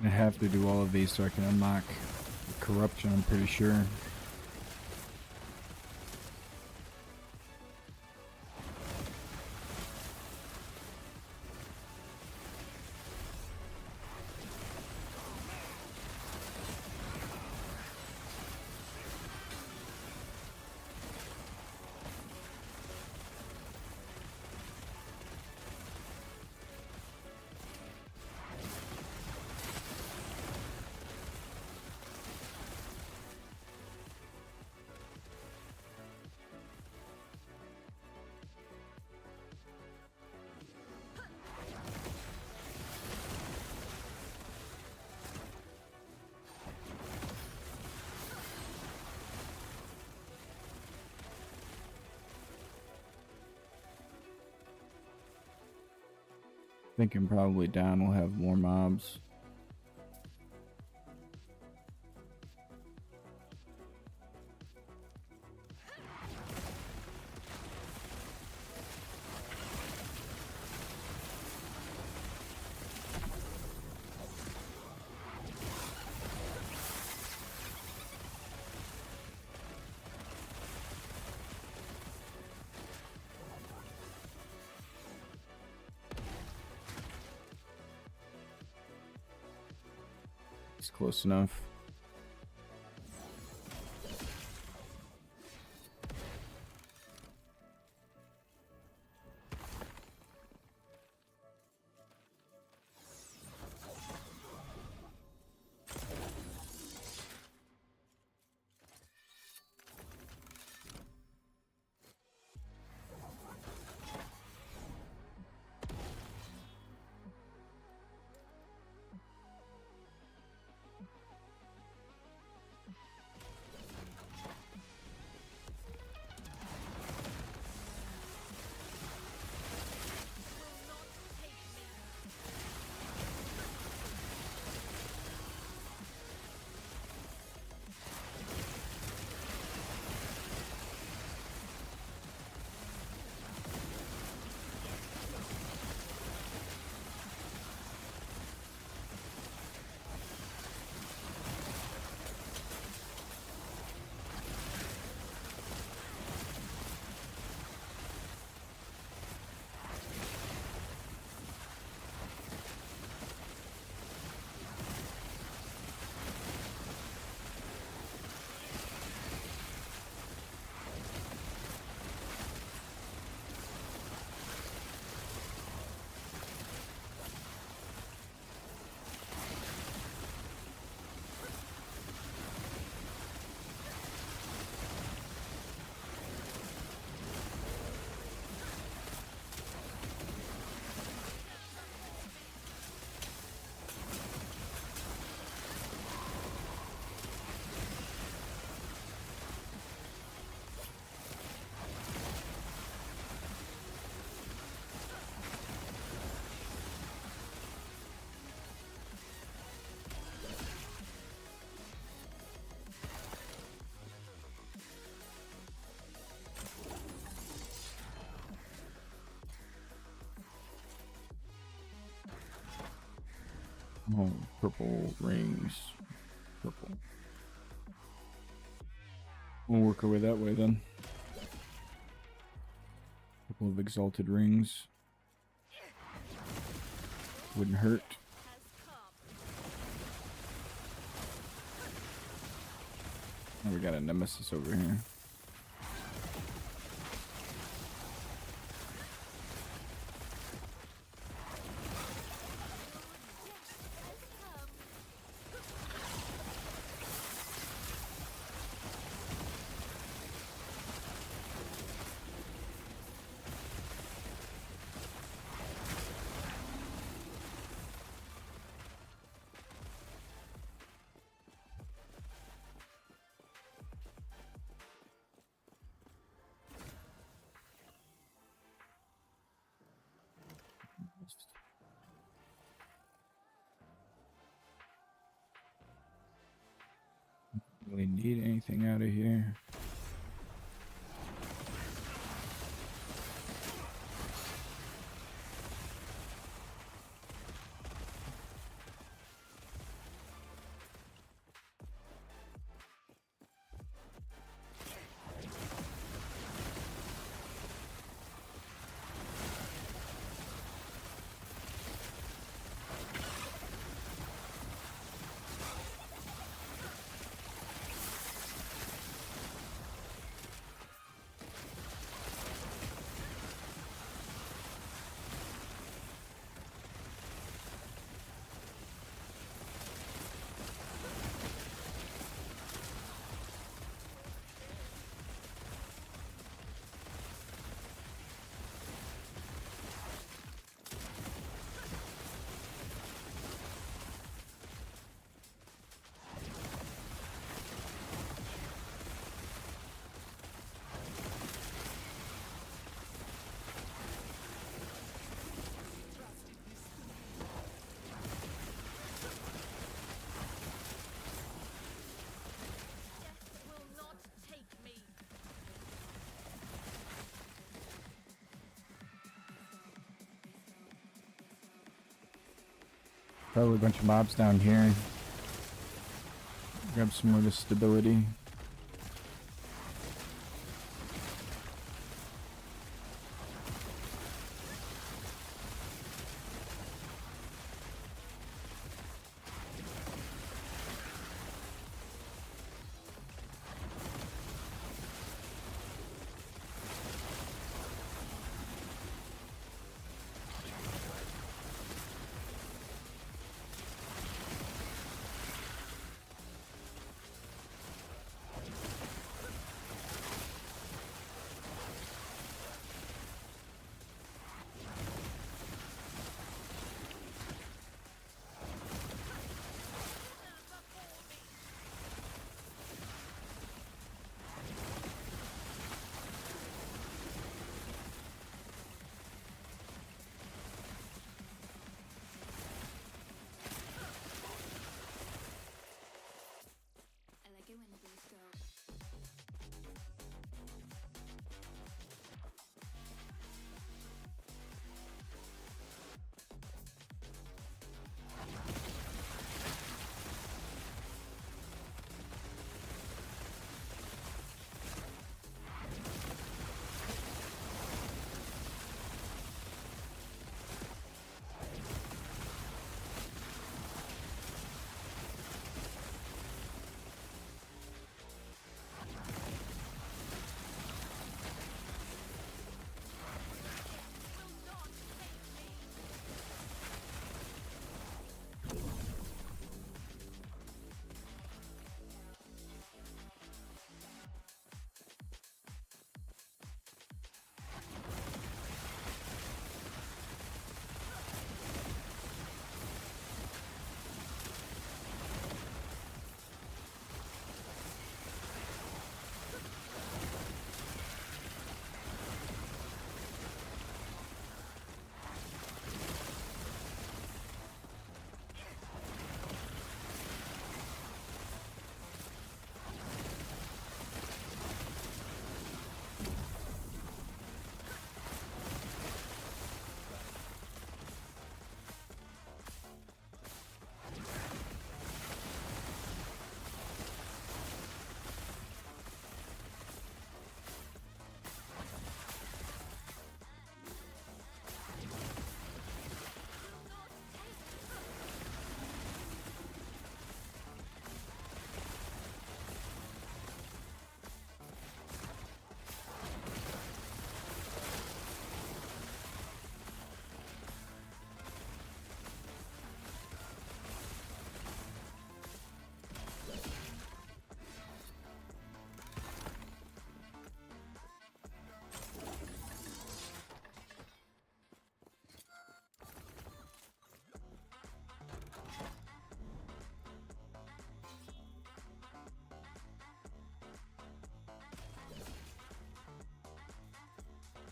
B: I have to do all of these so I can unlock the corruption, I'm pretty sure. Thinking probably down we'll have more mobs. It's close enough. Oh, purple rings. Purple. We'll work our way that way then. Couple of exalted rings. Wouldn't hurt. Oh, we got a nemesis over here. Really need anything out of here. Probably a bunch of mobs down here. Grab some more of the stability.
A: I like it when the bass go.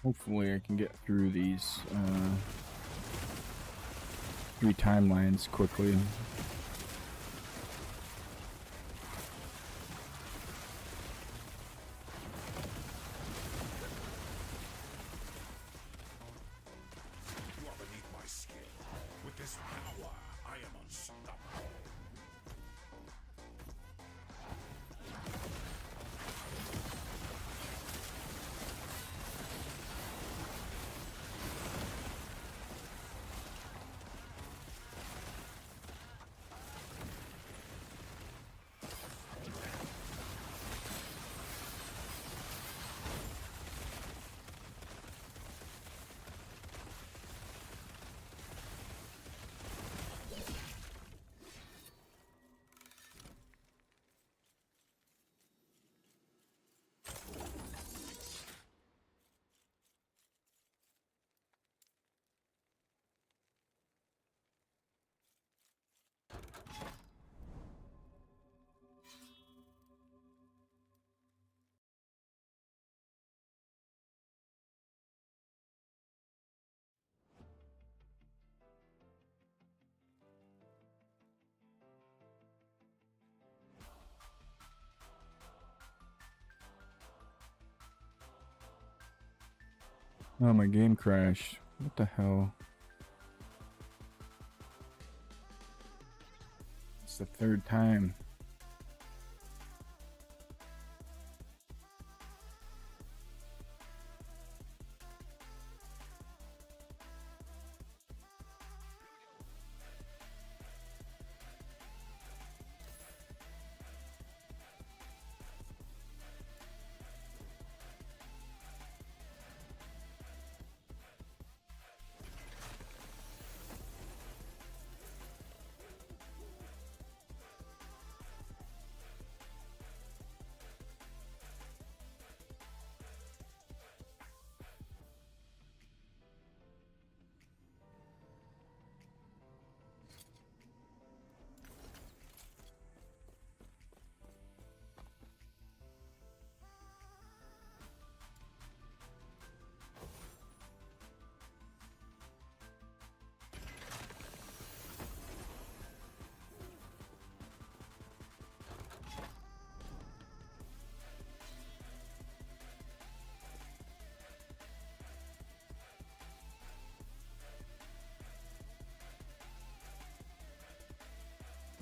B: Hopefully I can get through these 3 timelines quickly. Oh, my game crashed. What the hell? It's the third time.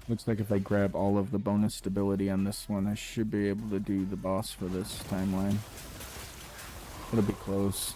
B: Looks like if I grab all of the bonus stability on this one, I should be able to do the boss for this timeline. It'll be close.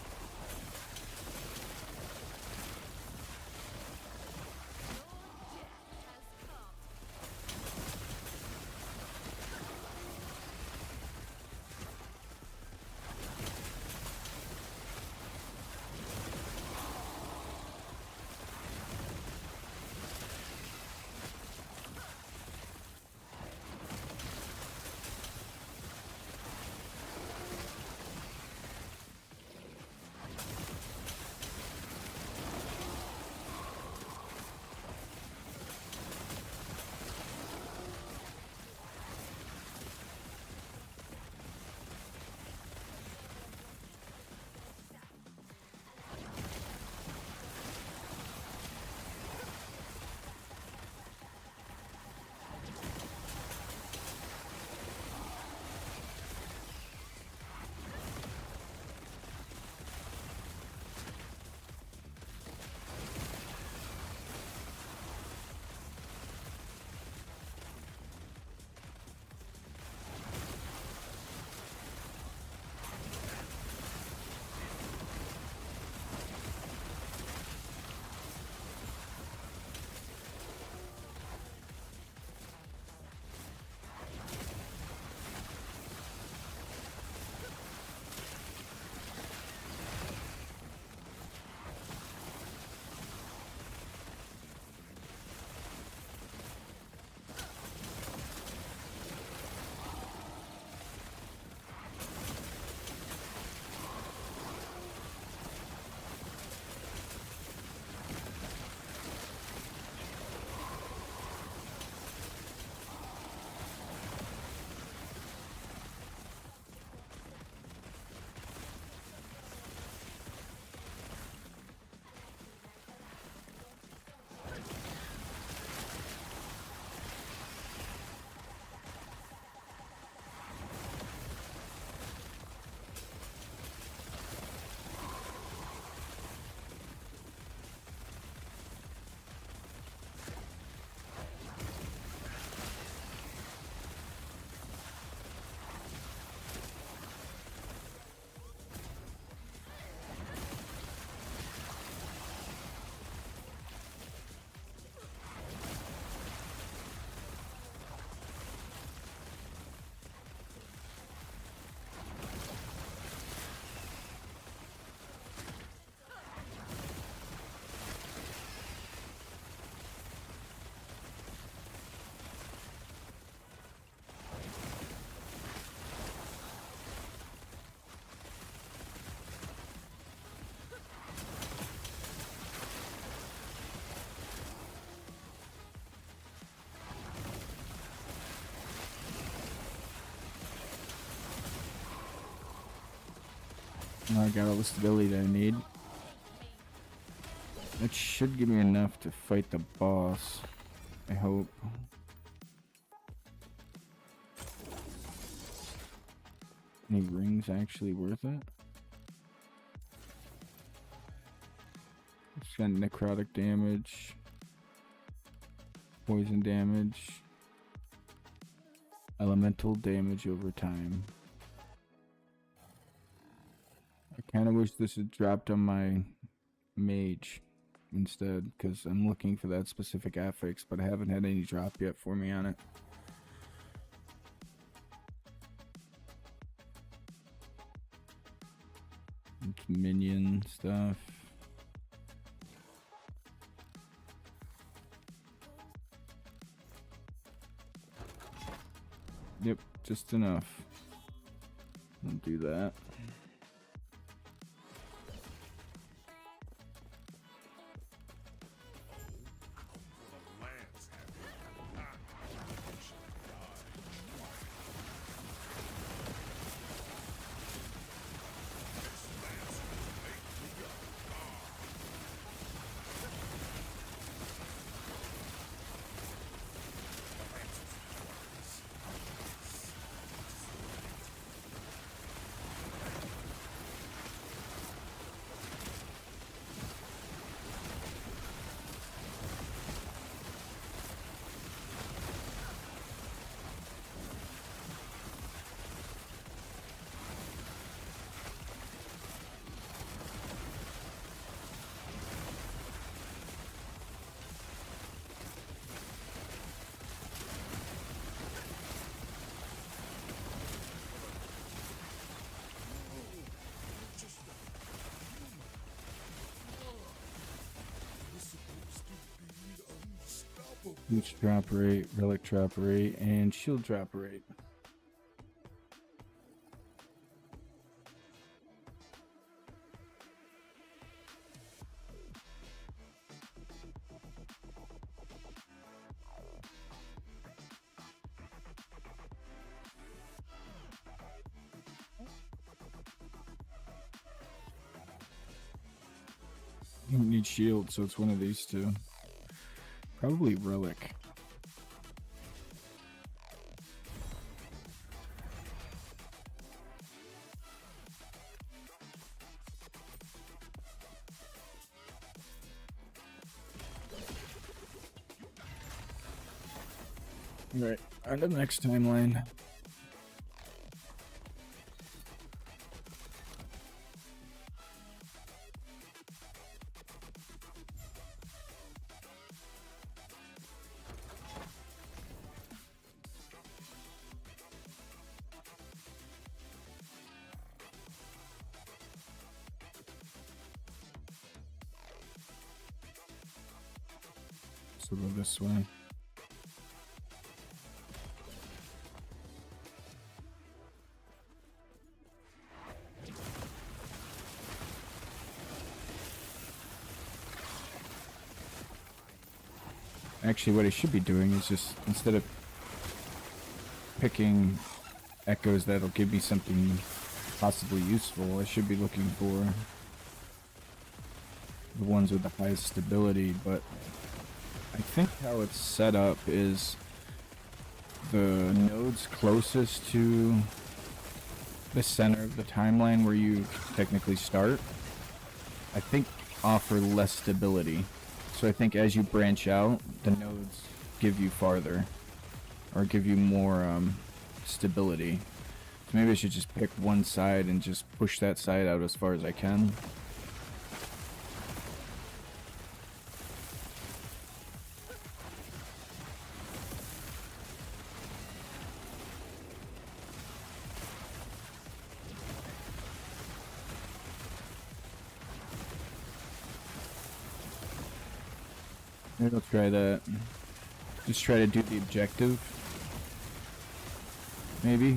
B: Now I got all the stability that I need. That should give me enough to fight the boss. I hope. Any rings actually worth it? got necrotic damage, poison damage, elemental damage over time. I kind of wish this had dropped on my mage instead, because I'm looking for that specific affix, but I haven't had any drop yet for me on it. It's minion stuff. Yep, just enough. I'll do that. Each drop rate, relic drop rate, and shield drop rate. You don't need shield, so it's one of these two. Probably relic. Right, on to the next timeline. So go this way. Actually, what I should be doing is just, instead of picking echoes that'll give me something possibly useful, I should be looking for the ones with the highest stability, but I think how it's set up is the nodes closest to the center of the timeline where you technically start, I think offer less stability. So I think as you branch out, the nodes give you farther, or give you more stability. So maybe I should just pick one side and just push that side out as far as I can. Maybe I'll try that. Just try to do the objective. Maybe.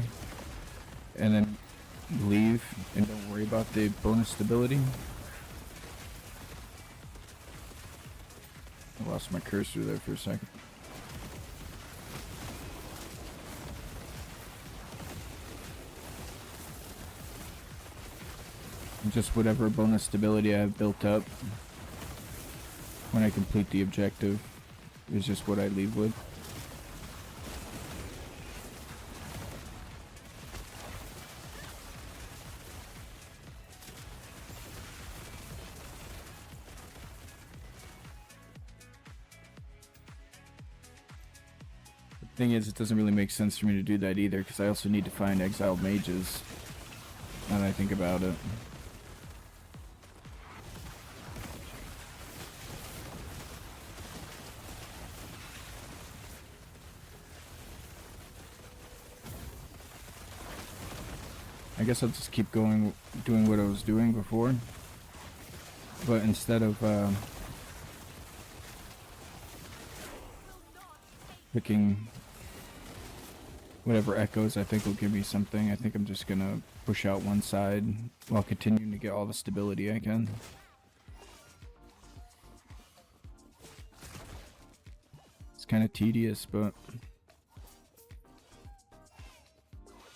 B: And then leave and don't worry about the bonus stability. I lost my cursor there for a second. And just whatever bonus stability I have built up when I complete the objective is just what I leave with. thing is, it doesn't really make sense for me to do that either, because I also need to find exiled mages. Now that I think about it. I guess I'll just keep going, doing what I was doing before. But instead of picking whatever echoes I think will give me something, I think I'm just gonna push out one side while continuing to get all the stability I can. It's kind of tedious, but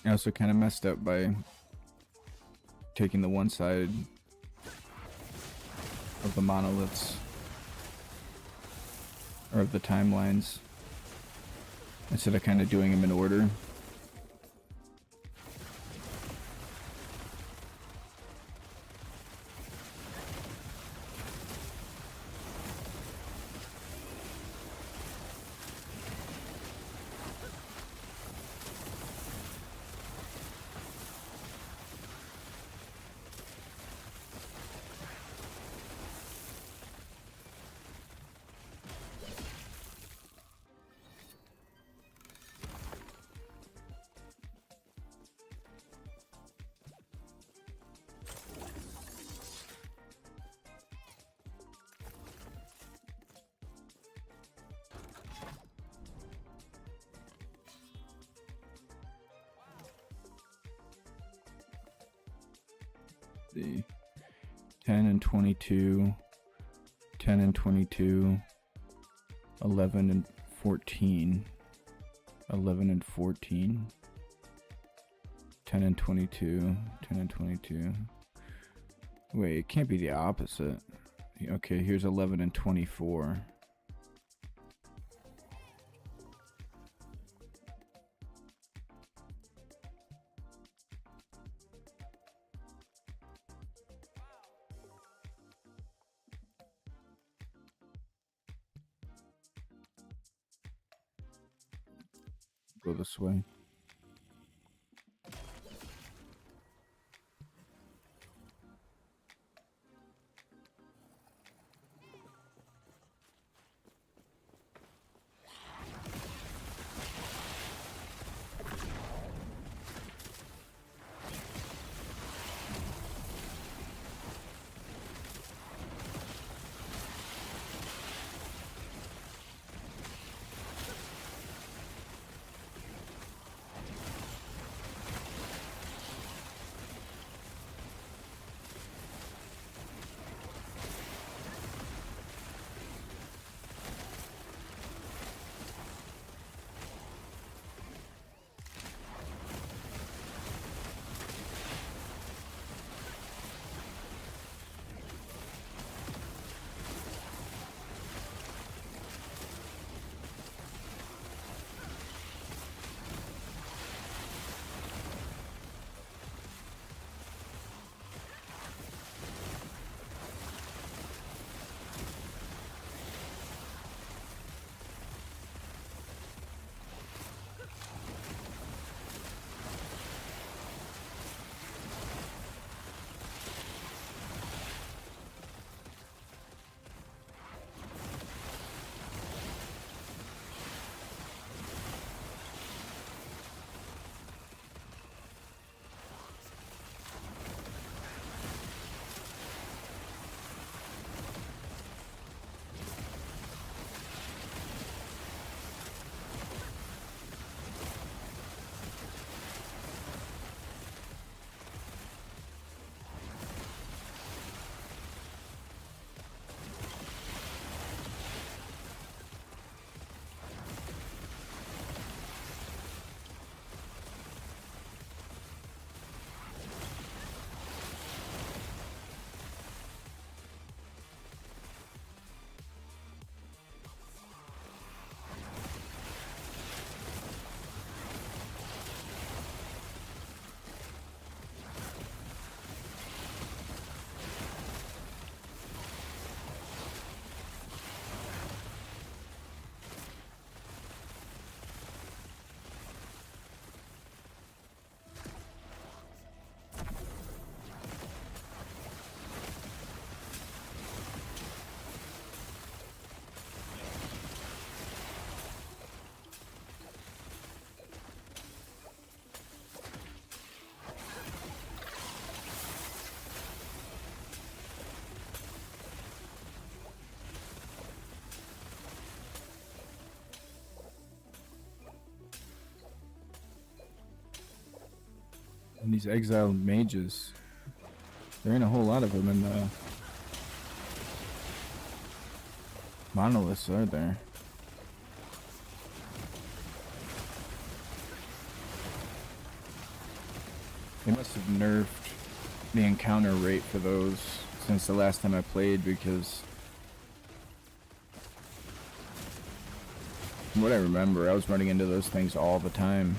B: I also kind of messed up by taking the one side of the monoliths, or of the timelines, instead of kind of doing them in order. The 10 and 22, 10 and 22, 11 and 14, 11 and 14, 10 and 22, 10 and 22. Wait, it can't be the opposite. Okay, here's 11 and 24. Go this way. And these exiled mages, there ain't a whole lot of them in the monoliths, are there? They must have nerfed the encounter rate for those since the last time I played, because from what I remember, I was running into those things all the time.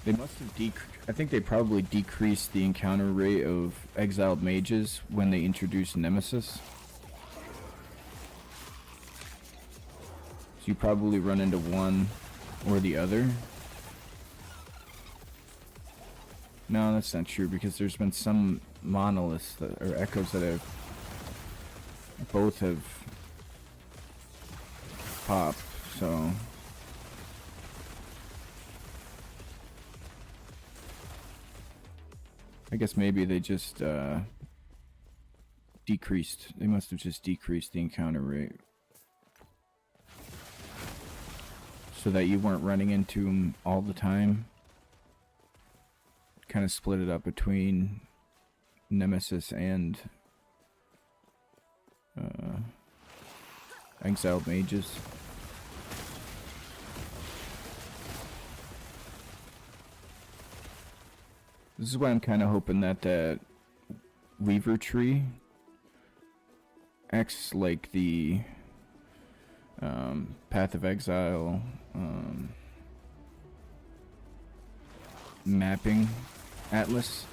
B: They must have I think they probably decreased the encounter rate of exiled mages when they introduced Nemesis. So you probably run into one or the other. No, that's not true, because there's been some monoliths that, or echoes that have both have popped, so I guess maybe they just decreased. They must have just decreased the encounter rate so that you weren't running into them all the time. Kind of split it up between Nemesis and exiled mages. This is why I'm kind of hoping that that Weaver tree acts like the Path of Exile mapping atlas,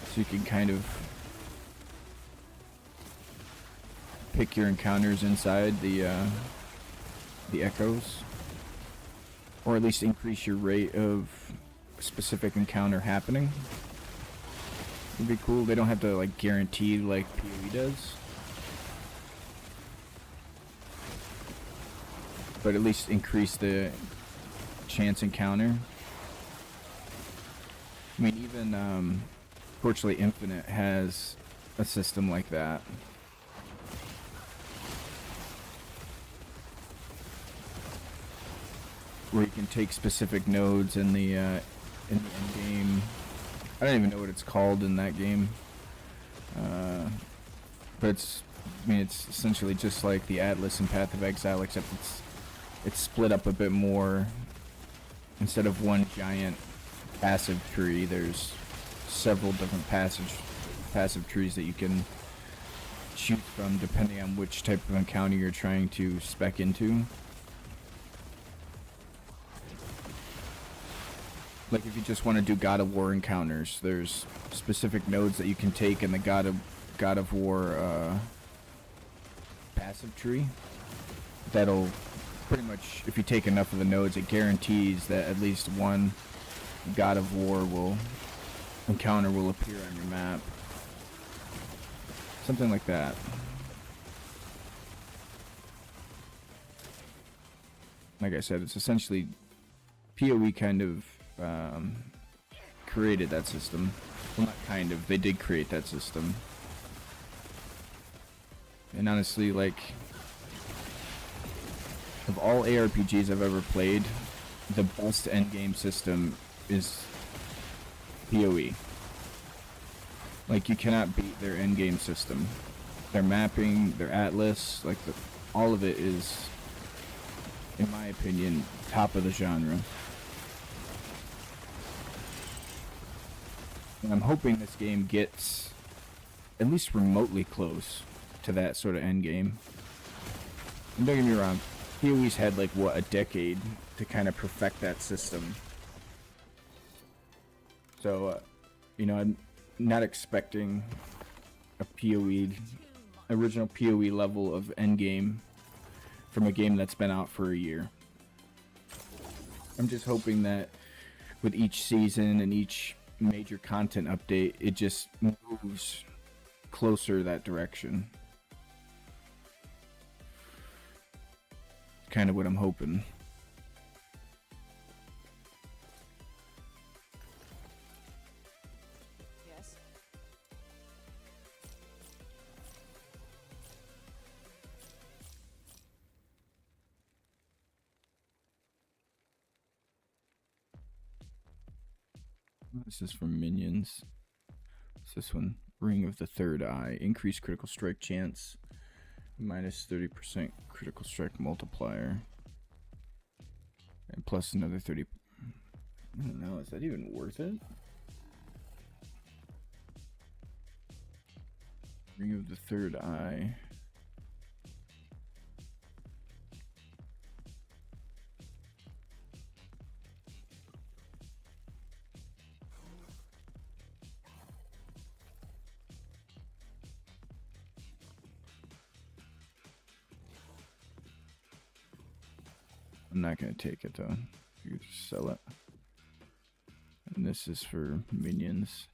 B: so you can kind of pick your encounters inside the echoes, or at least increase your rate of specific encounter happening. It'd be cool. They don't have to like guarantee like PoE does, but at least increase the chance encounter. I mean, even Fortunately Infinite has a system like that. Where you can take specific nodes in the end game. I don't even know what it's called in that game. But it's, I mean, it's essentially just like the Atlas and Path of Exile, except it's split up a bit more. Instead of one giant passive tree, there's several different passive trees that you can choose from depending on which type of encounter you're trying to spec into. Like if you just want to do God of War encounters, there's specific nodes that you can take in the God of War passive tree. That'll pretty much, if you take enough of the nodes, it guarantees that at least one God of War encounter will appear on your map. Something like that. Like I said, it's essentially PoE kind of created that system. Well, not kind of. They did create that system. And honestly, like, of all ARPGs I've ever played, the best endgame system is PoE. Like, you cannot beat their endgame system. Their mapping, their atlas, like, all of it is, in my opinion, top of the genre. And I'm hoping this game gets at least remotely close to that sort of endgame. And don't get me wrong, PoE's had like, what, a decade to kind of perfect that system. So, you know, I'm not expecting a original PoE level of endgame from a game that's been out for a year. I'm just hoping that with each season and each major content update, it just moves closer that direction. Kind of what I'm hoping.
C: Yes.
B: This is from minions. What's this one? Ring of the Third Eye. Increased critical strike chance. Minus 30% critical strike multiplier. And plus another 30. I don't know, is that even worth it? Ring of the Third Eye. I'm not gonna take it though. You can just sell it. And this is for minions.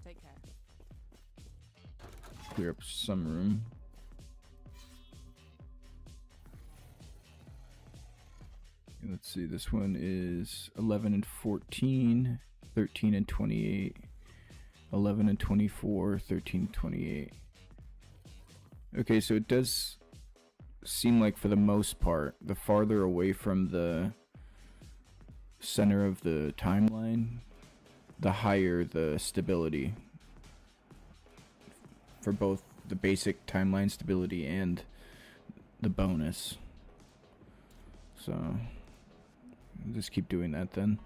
C: Take care.
B: Clear up some room. Let's see, this one is 11 and 14, 13 and 28, 11 and 24, 13 and 28. Okay, so it does seem like for the most part, the farther away from the center of the timeline, the higher the stability for both the basic timeline stability and the bonus. So just keep doing that then.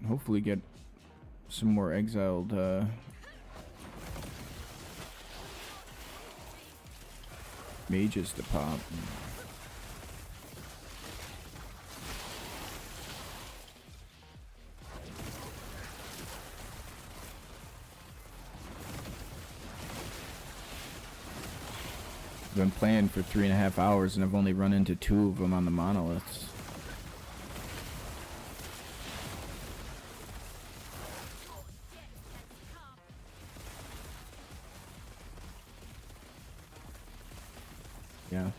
B: Hopefully get some more exiled mages to pop. I've been playing for 3.5 hours and I've only run into 2 of them on the monoliths. Yeah.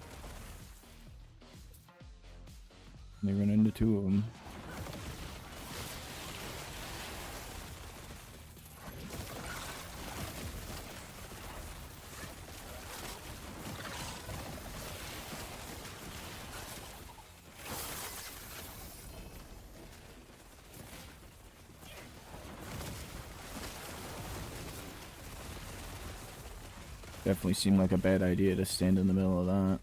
B: Only run into 2 of them. Definitely seemed like a bad idea to stand in the middle of that.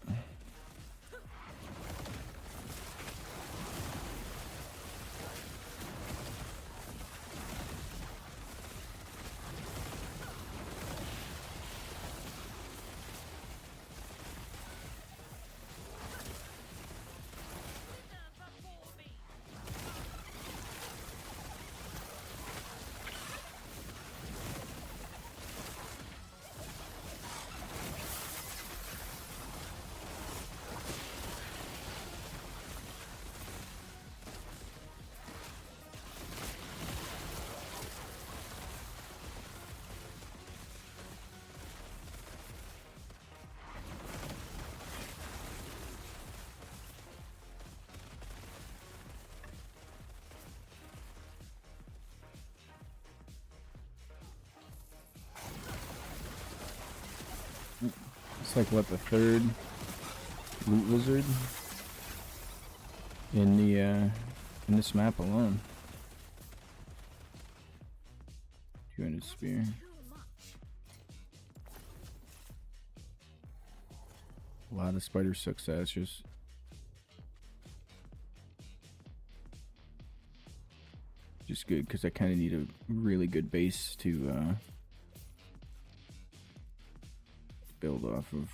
B: It's like what, the 3rd loot wizard in this map alone. 200 spear. A lot of spider successes. Just good because I kind of need a really good base to build off of.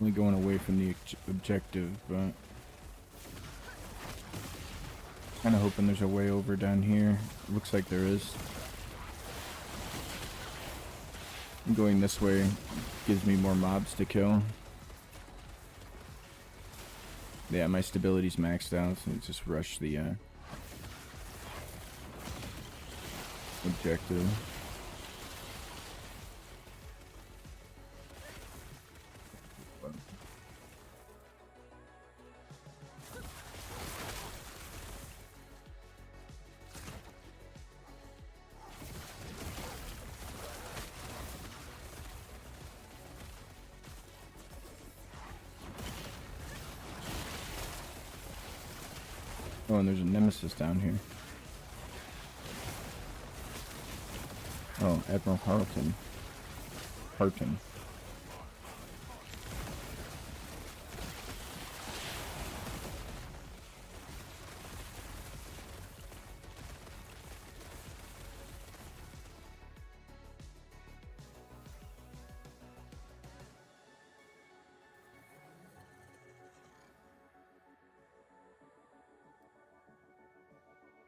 B: Only going away from the objective, but kind of hoping there's a way over down here. Looks like there is. Going this way gives me more mobs to kill. Yeah, my stability's maxed out, so just rush the objective. Oh, and there's a nemesis down here. Oh, Admiral Harleton. Harton.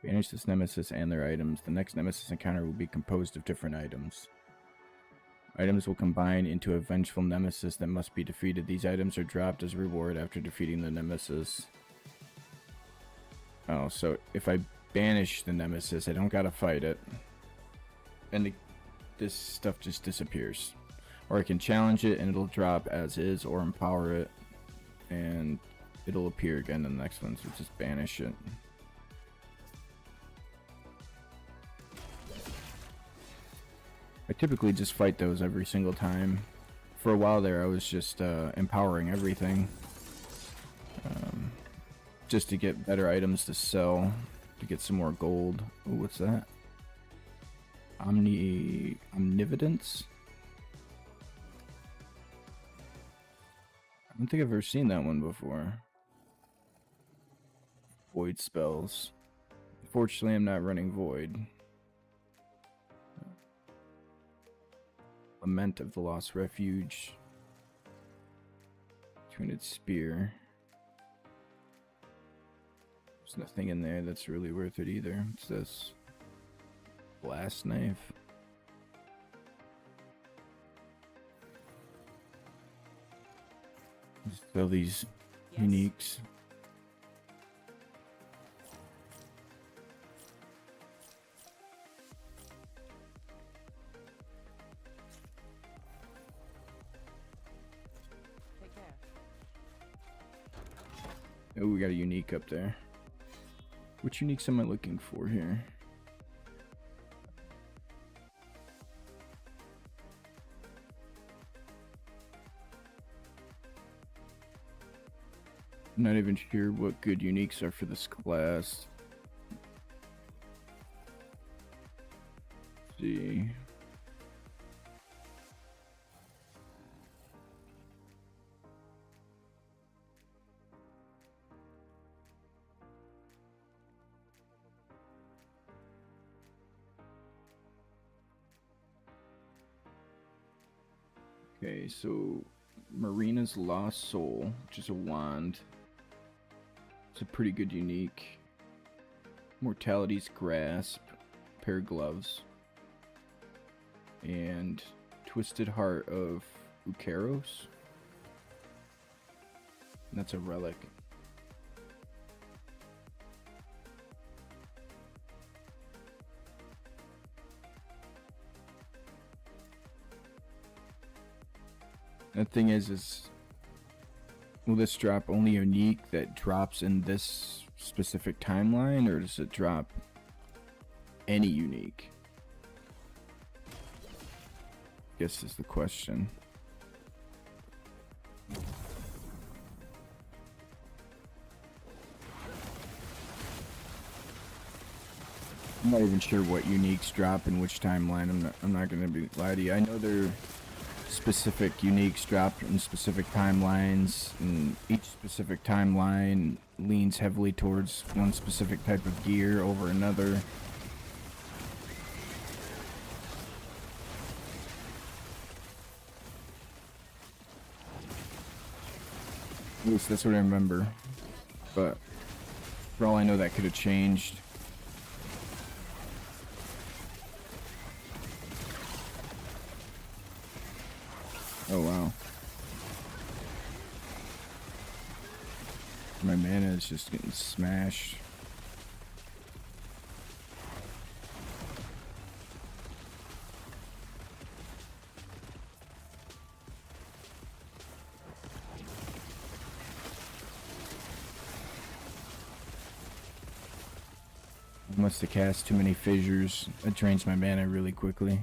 B: Banish this nemesis and their items. The next nemesis encounter will be composed of different items. Items will combine into a vengeful nemesis that must be defeated. These items are dropped as a reward after defeating the nemesis. Oh, so if I banish the nemesis, I don't gotta fight it. And this stuff just disappears. Or I can challenge it and it'll drop as is, or empower it and it'll appear again in the next one, so just banish it. I typically just fight those every single time. For a while there, I was just empowering everything. Just to get better items to sell, to get some more gold. Oh, what's that? Omnividence? I don't think I've ever seen that one before. Void spells. Unfortunately, I'm not running Void. Lament of the Lost Refuge. Trinid Spear. There's nothing in there that's really worth it either. What's this? Blast Knife. Sell these uniques. Oh, we got a unique up there. Which uniques am I looking for here? I'm not even sure what good uniques are for this class. Let's see. Okay, so Marina's Lost Soul, which is a wand. It's a pretty good unique. Mortality's Grasp, pair of gloves. And Twisted Heart of Ukaros. And that's a relic. The thing is will this drop only unique that drops in this specific timeline, or does it drop any unique? Guess is the question. I'm not even sure what uniques drop in which timeline. I'm not gonna lie to you. I know they're specific uniques dropped in specific timelines, and each specific timeline leans heavily towards one specific type of gear over another. At least that's what I remember. But for all I know, that could have changed. Oh wow. My mana is just getting smashed. I must have cast too many fissures. It drains my mana really quickly.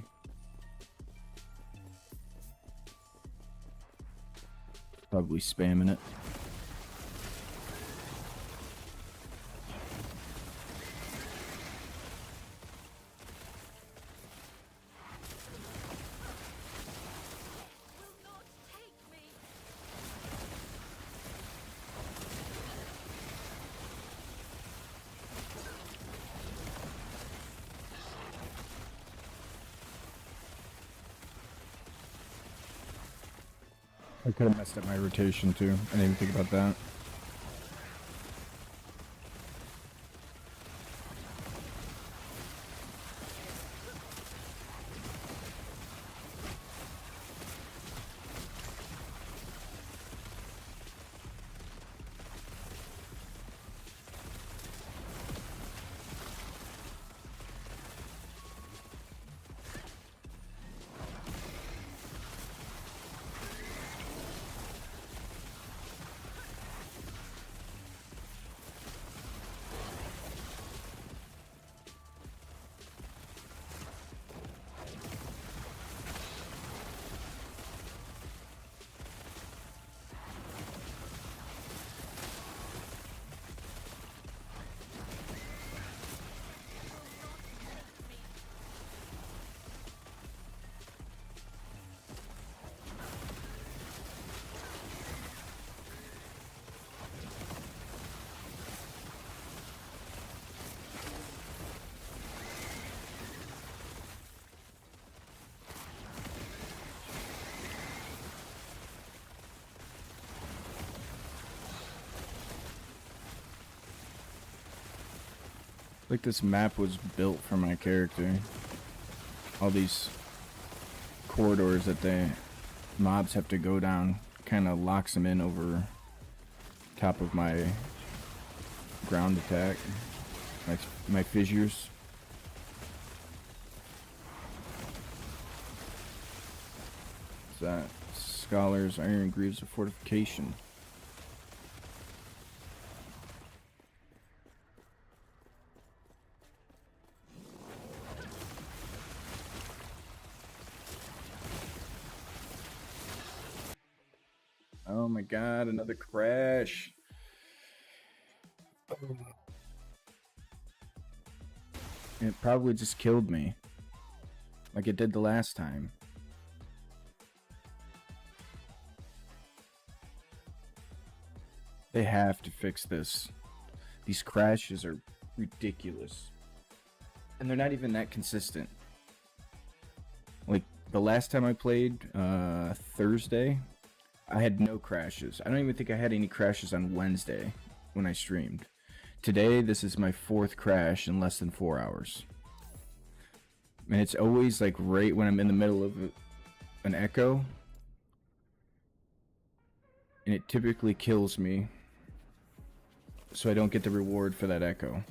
B: Probably spamming it. I could have messed up my rotation too. I didn't even think about that. Like this map was built for my character. All these corridors that the mobs have to go down kind of locks them in over top of my ground attack. My fissures. What's that? Scholars, Iron Greaves of Fortification. Oh my god, another crash. It probably just killed me. Like it did the last time. They have to fix this. These crashes are ridiculous. And they're not even that consistent. Like the last time I played, Thursday, I had no crashes. I don't even think I had any crashes on Wednesday when I streamed. Today, this is my 4th crash in less than 4 hours. And it's always like right when I'm in the middle of an echo. And it typically kills me. So I don't get the reward for that echo.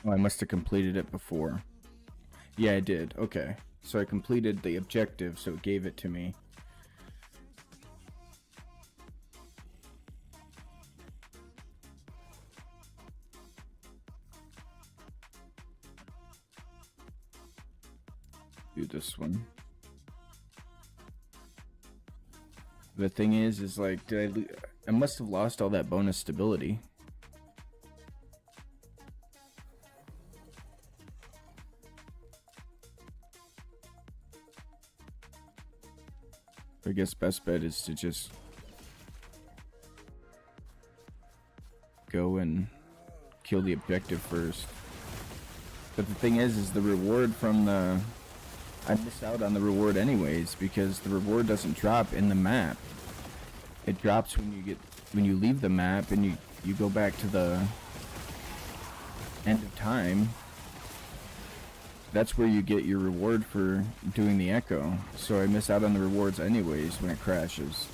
B: Oh, I must have completed it before. Yeah, I did. Okay. So I completed the objective, so it gave it to me. Do this one. The thing is like, I must have lost all that bonus stability. I guess best bet is to just go and kill the objective first. But the thing is the reward from the... I miss out on the reward anyways, because the reward doesn't drop in the map. It drops when you leave the map and you go back to the end of time. That's where you get your reward for doing the echo. So I miss out on the rewards anyways when it crashes.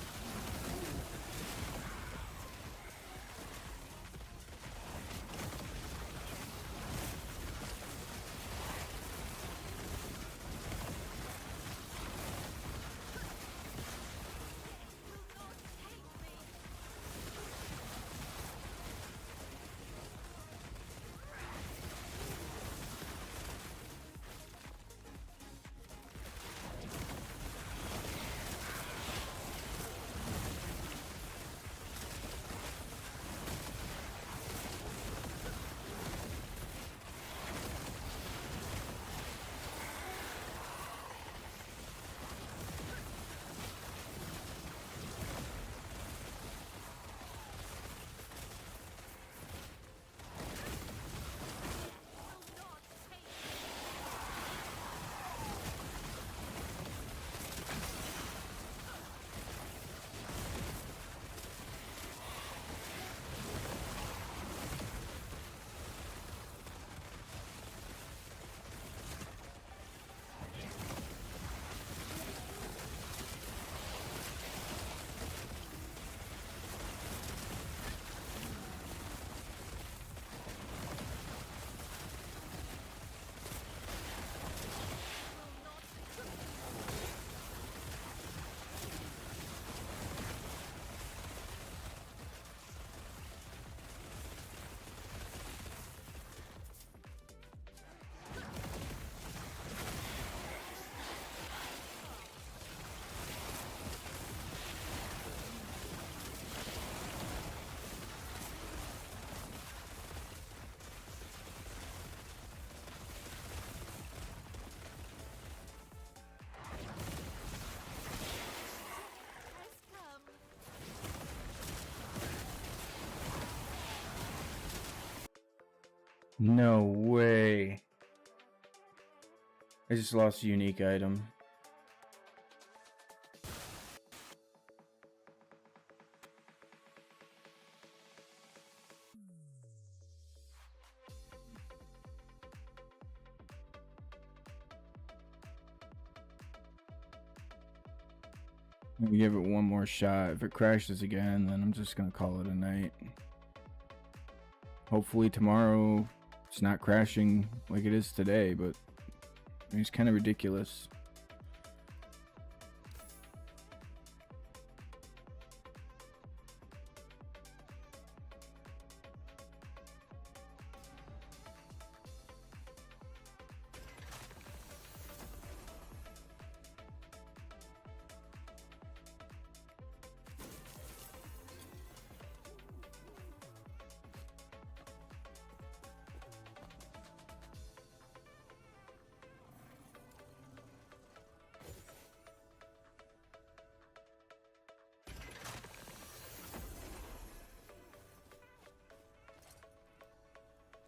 B: No way. I just lost a unique item. I'm gonna give it one more shot. If it crashes again, then I'm just gonna call it a night. Hopefully tomorrow it's not crashing like it is today, but I mean, it's kind of ridiculous.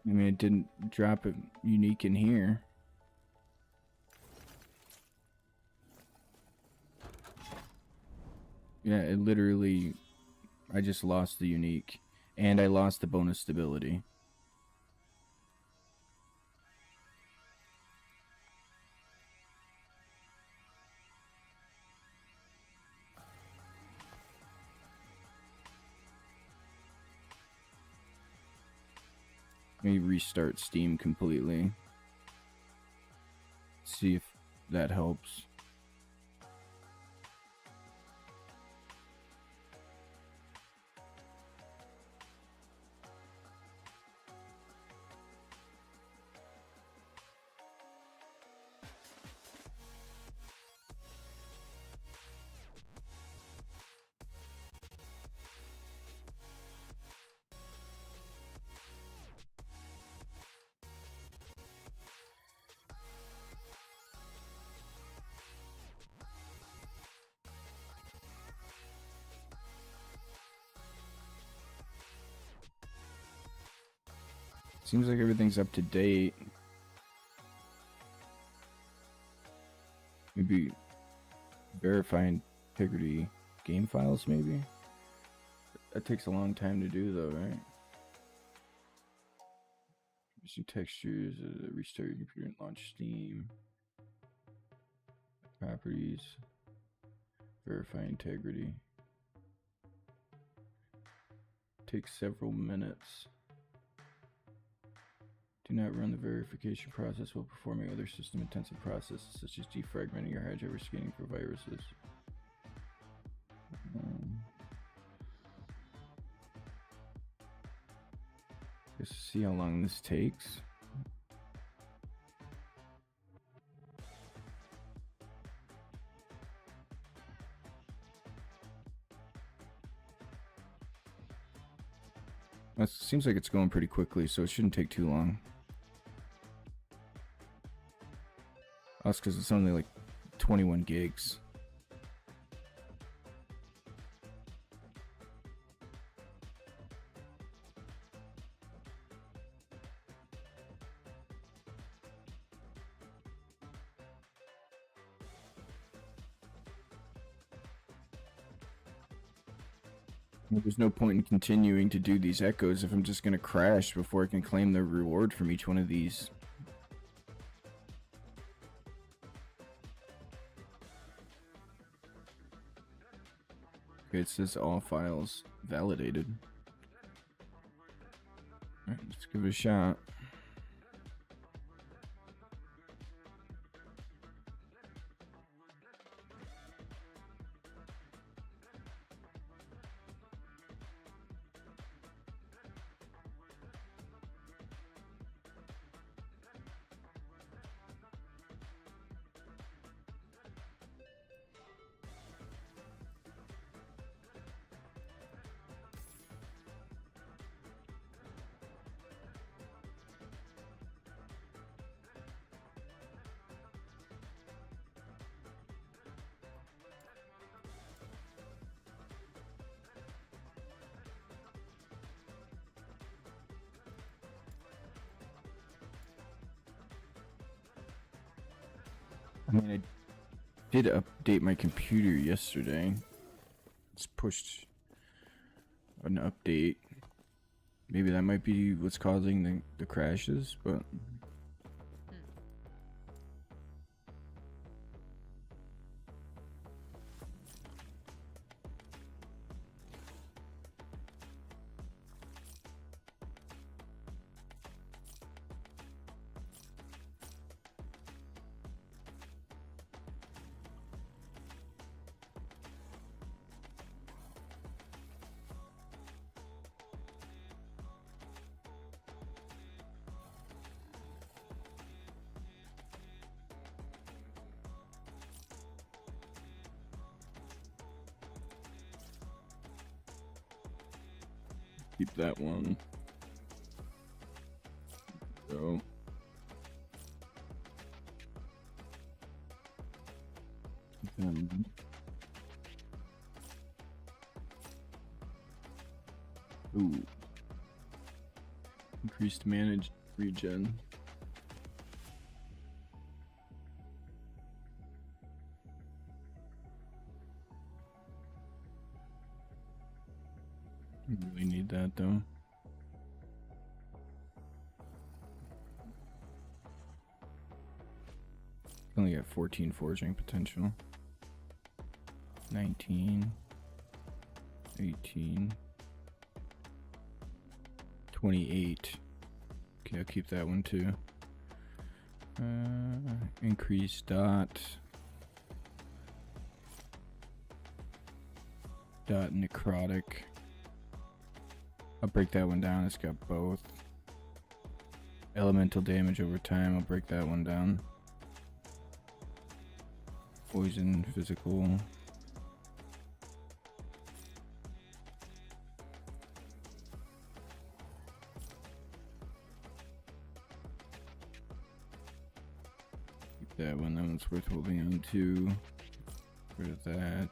B: I mean, it didn't drop a unique in here. Yeah, it literally... I just lost the unique. And I lost the bonus stability. Let me restart Steam completely. See if that helps. Seems like everything's up to date. Maybe verify integrity game files, maybe? That takes a long time to do, though, right? Some textures, restart your computer and launch Steam. Properties. Verify integrity. Takes several minutes. Do not run the verification process while performing other system-intensive processes, such as defragmenting your hard drive or scanning for viruses. Let's see how long this takes. It seems like it's going pretty quickly, so it shouldn't take too long. That's because it's only like 21 gigs. There's no point in continuing to do these echoes if I'm just going to crash before I can claim the reward from each one of these. Okay, it says all files validated. Alright, let's give it a shot. I mean, I did update my computer yesterday. It's pushed an update. Maybe that might be what's causing the crashes, but... keep that one. So. Ooh. Increased managed regen. Really need that though. Only got 14 forging potential. 19, 18, 28. Okay, I'll keep that one too. Increase dot necrotic. I'll break that one down. It's got both. Elemental damage over time. I'll break that one down. Poison, physical. Keep that one. That one's worth holding on to. Rid of that.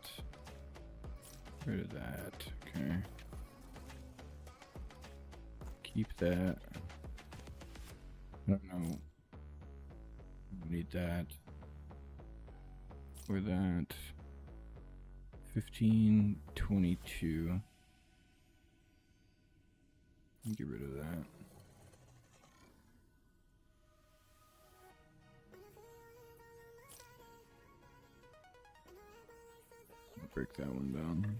B: Rid of that. Okay. Keep that. don't know. Need that. For that. 1522. Get rid of that. Break that one down.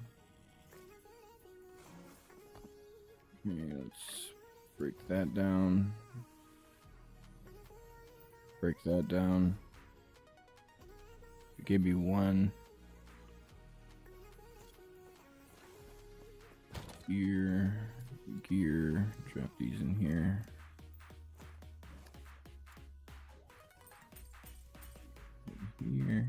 B: Okay, let's break that down. Break that down. It gave me one. Gear. Drop these in here. Here.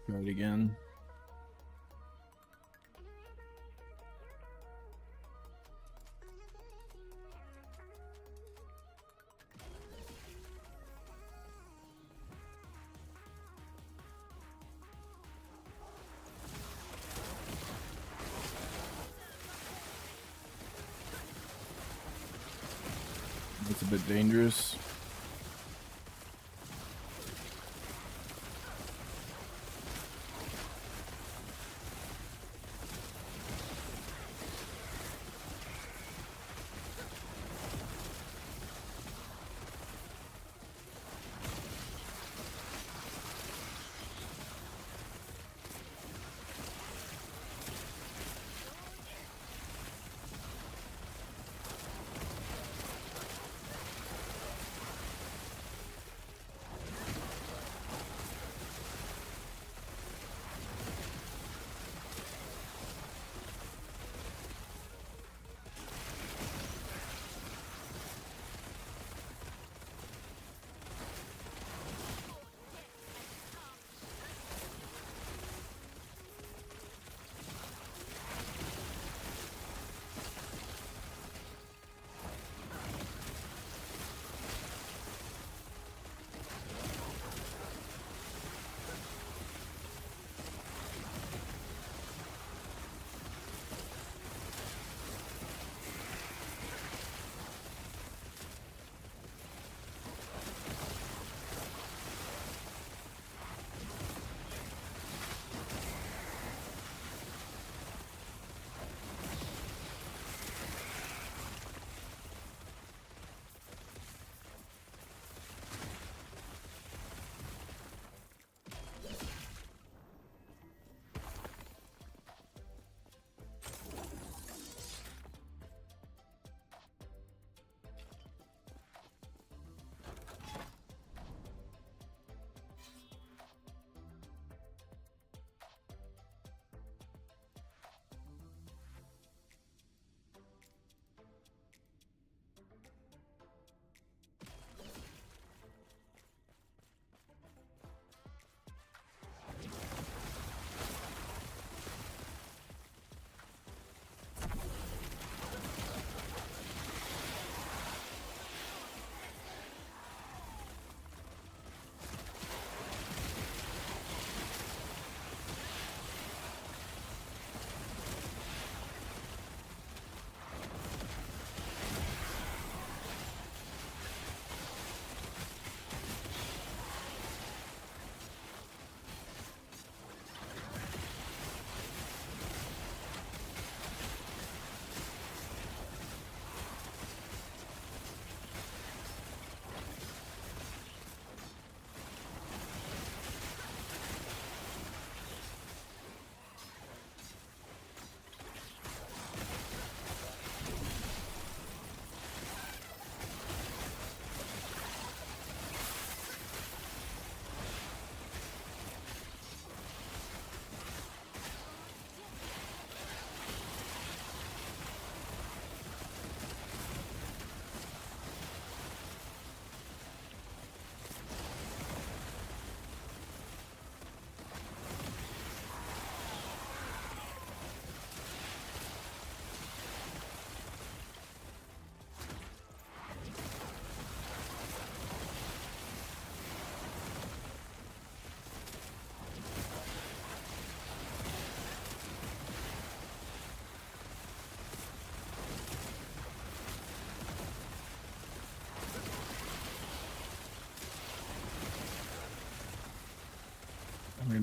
B: Try it again. It's a bit dangerous.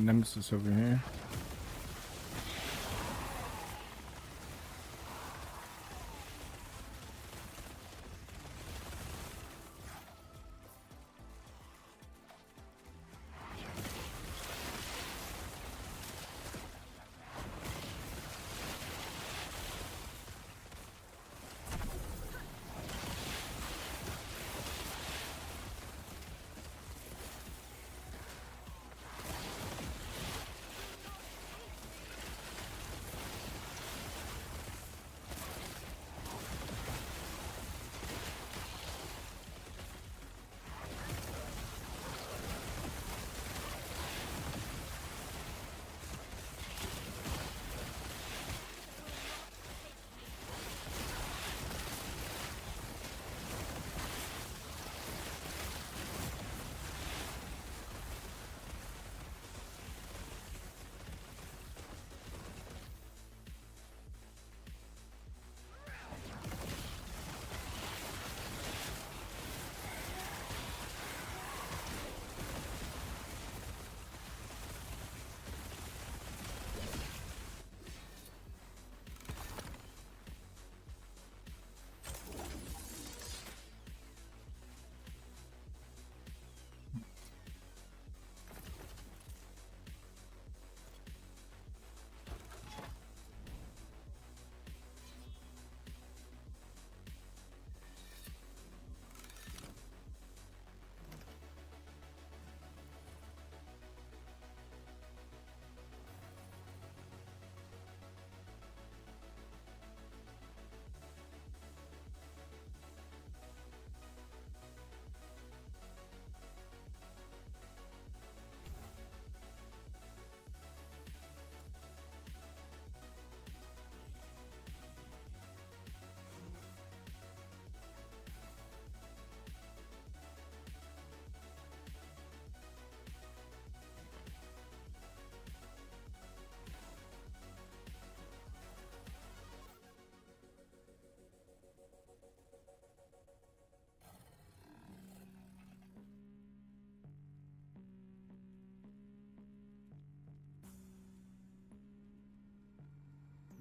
B: nemesis over here.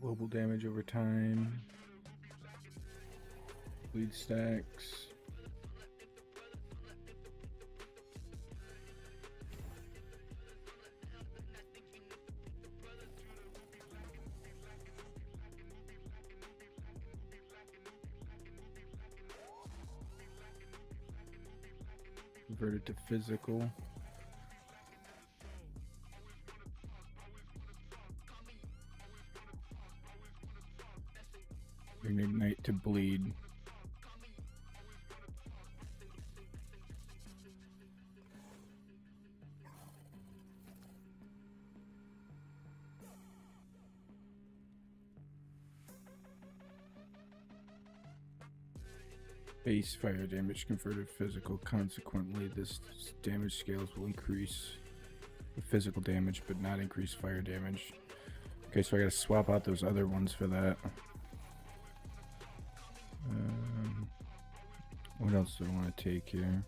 B: Global damage over time. Bleed stacks. Converted to physical. Ignite to bleed. Base fire damage converted physical. Consequently, this damage scales will increase the physical damage, but not increase fire damage. Okay, so I gotta swap out those other ones for that. What else do I want to take here?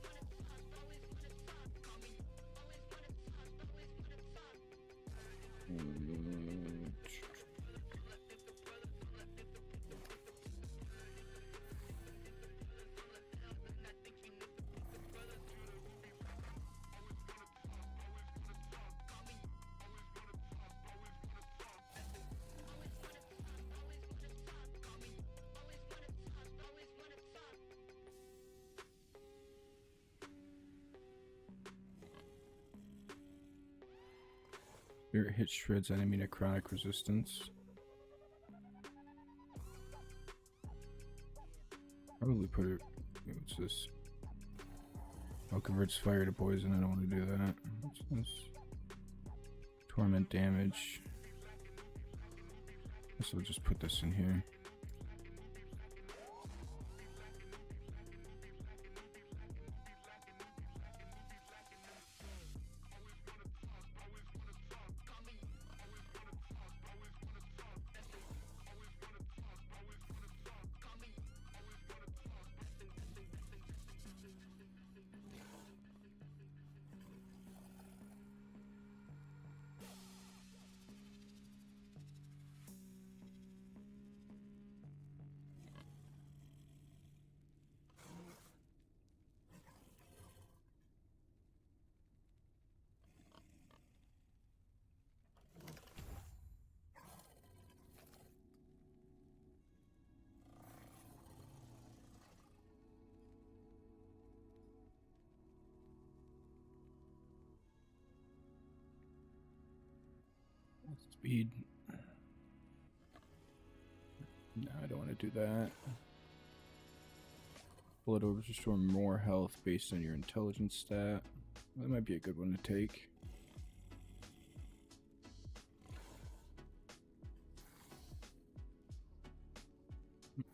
B: Spirit hit shreds enemy necrotic resistance. Probably put it. What's this? Oh, converts fire to poison. I don't want to do that. What's this? Torment damage. So we'll just put this in here. Speed. No, I don't want to do that. Blood orbs restore more health based on your intelligence stat. That might be a good one to take.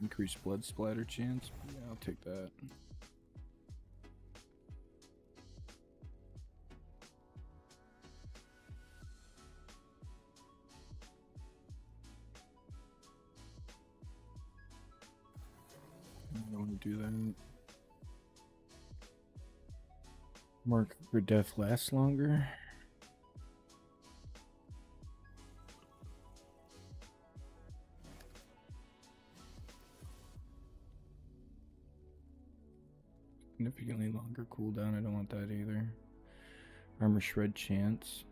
B: Increased blood splatter chance. Yeah, I'll take that. I don't want to do that. Mark for death lasts longer. Significantly longer cooldown. I don't want that either. Armor shred chance.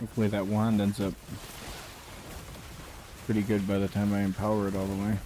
B: Hopefully that wand ends up pretty good by the time I empower it all the way.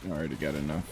B: I already got enough.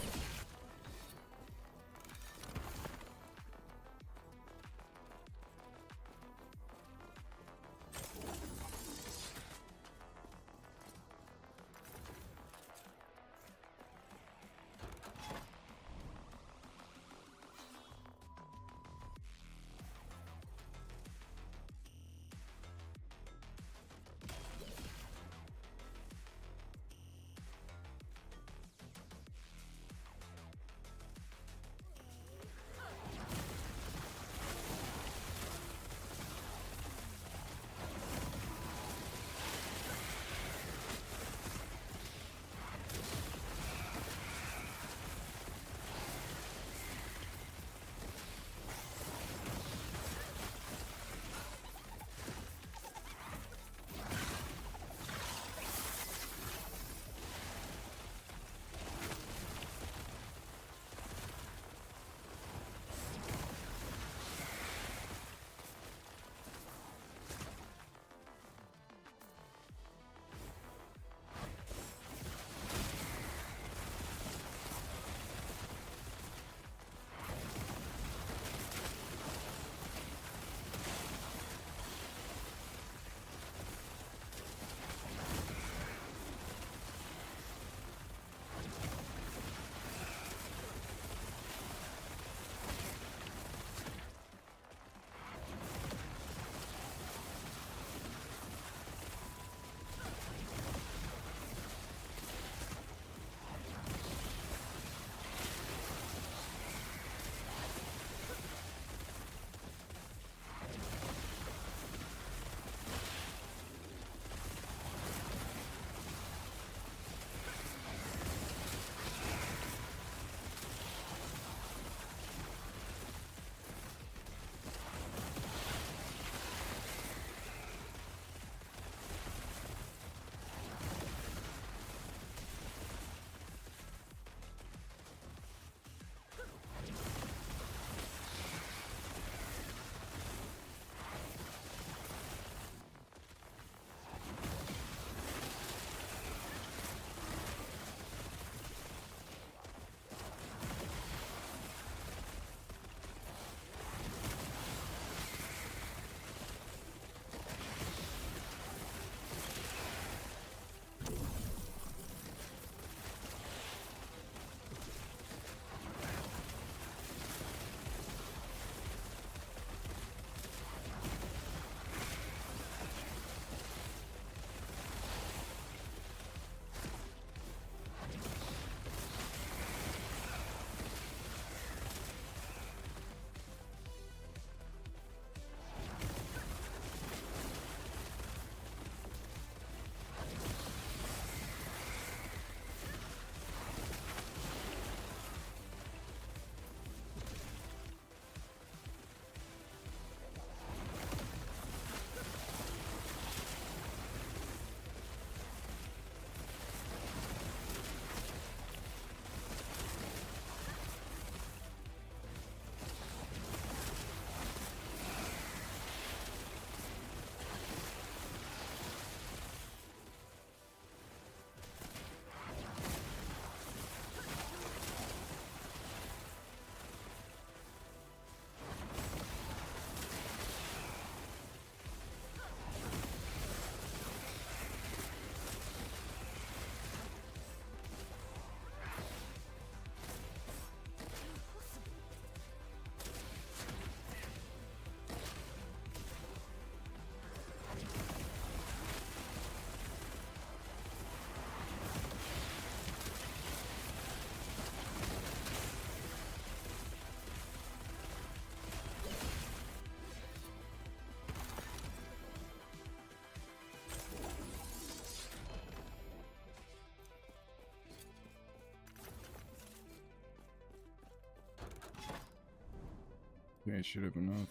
B: Okay, I should have enough.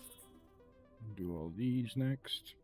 B: Do all these next.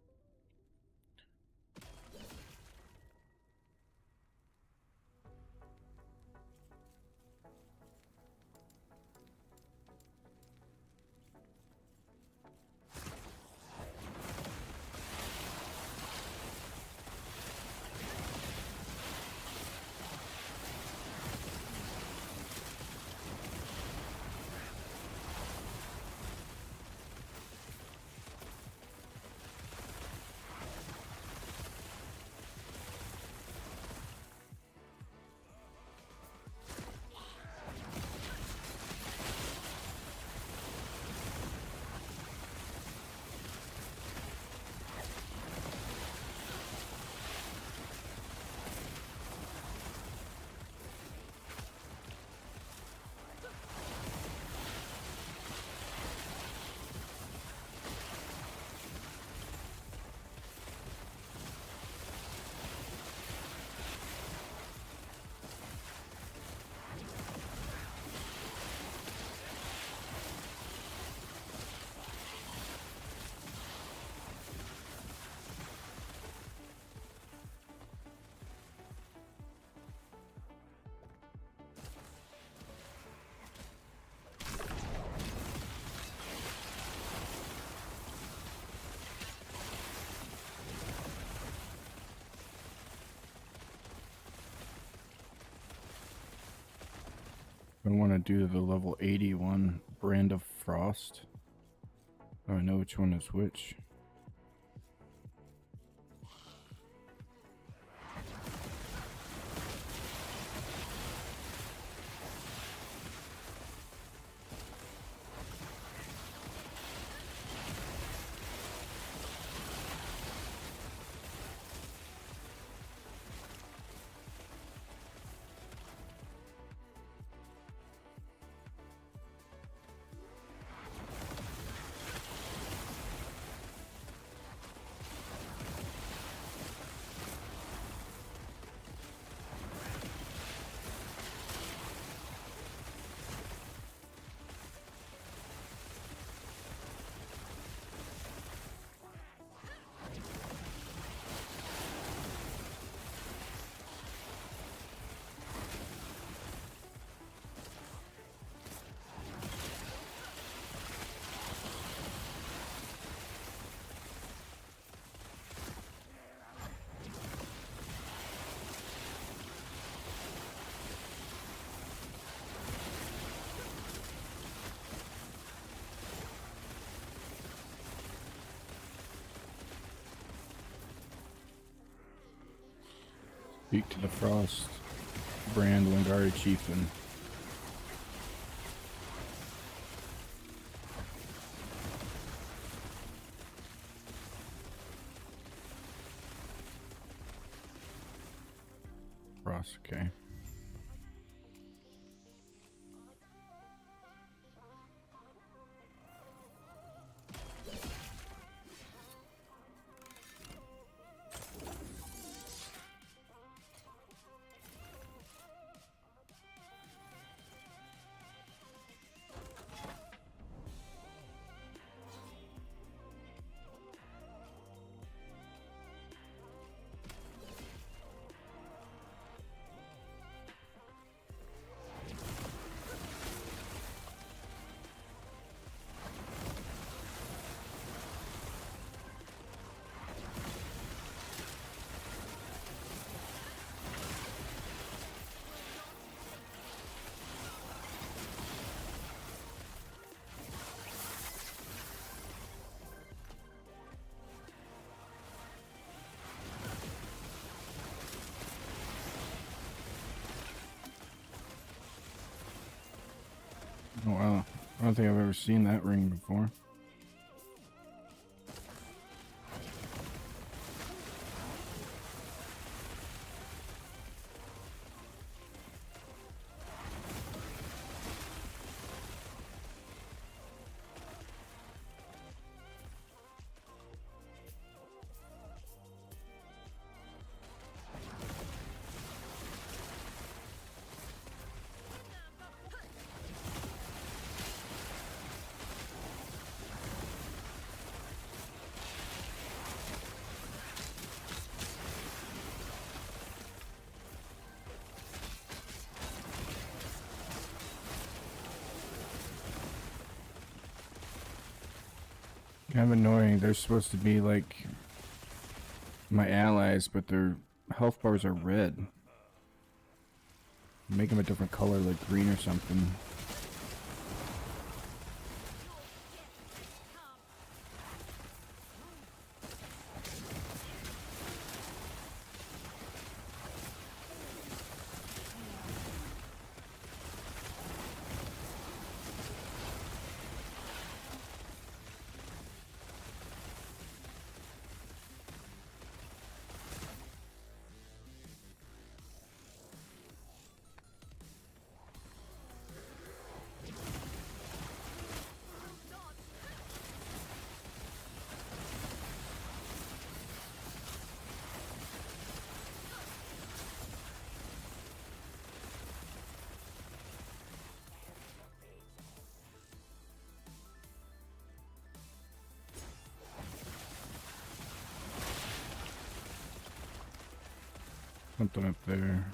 B: I want to do the level 81 Brand of Frost. Oh, I know which one is which. Speak to the Frost Brand Wingari Chieftain. Frost, okay. Oh wow, I don't think I've ever seen that ring before. Kind of annoying. They're supposed to be like my allies, but their health bars are red. Make them a different color, like green or something. Something up there.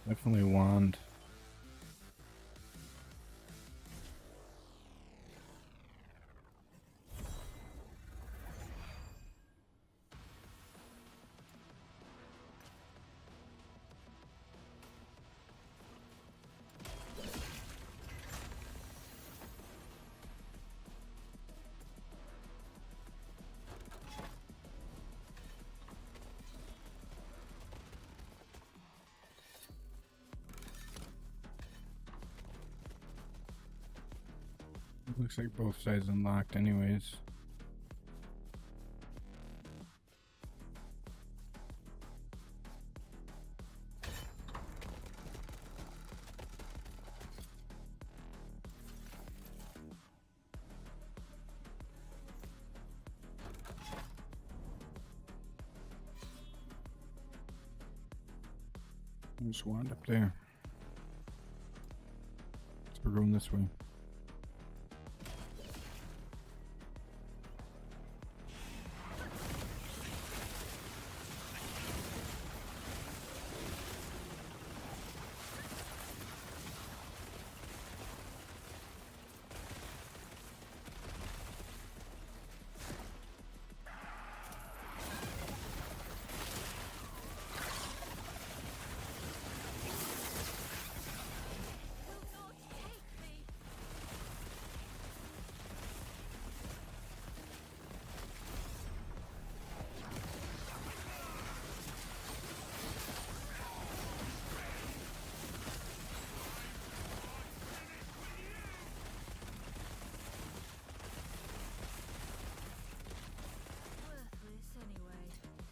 B: Definitely wand. Looks like both sides unlocked anyways. There's wand up there. So we're going this way.
A: Worthless anyway.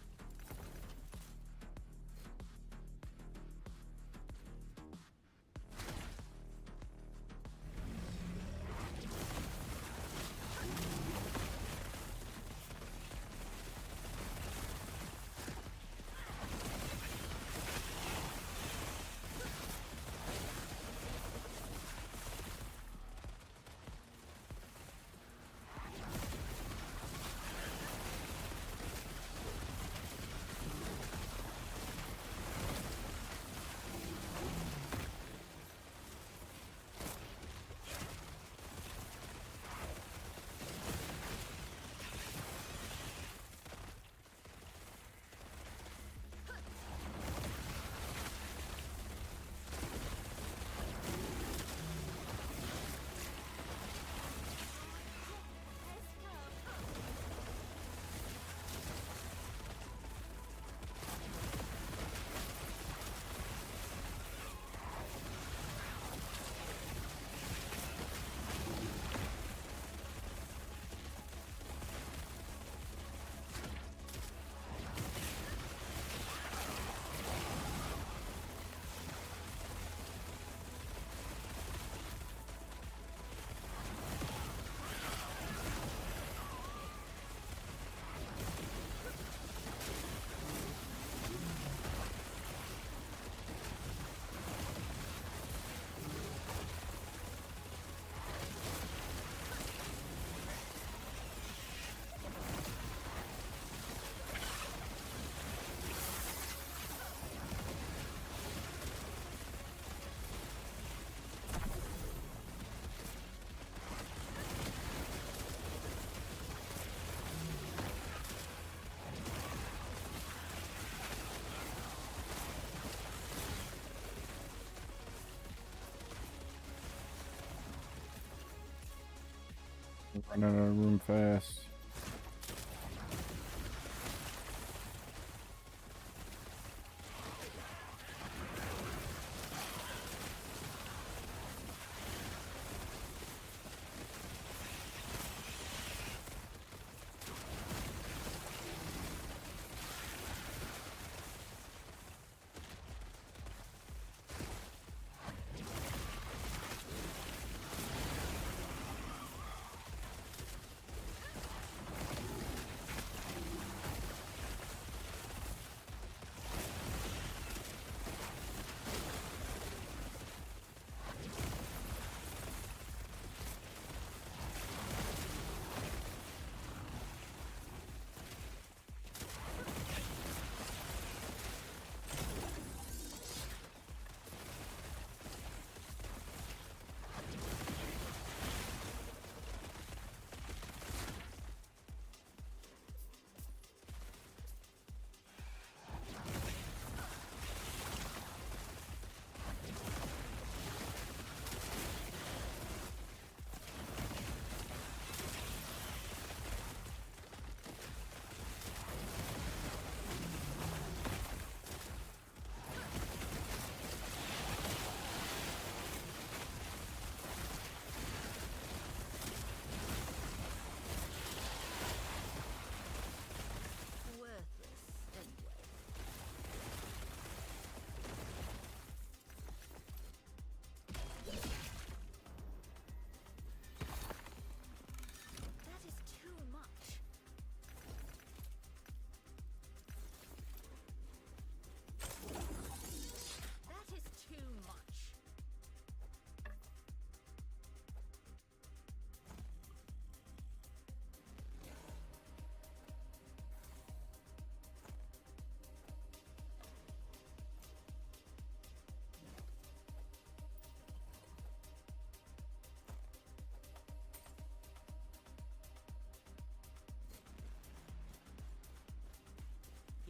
B: Running out of room fast.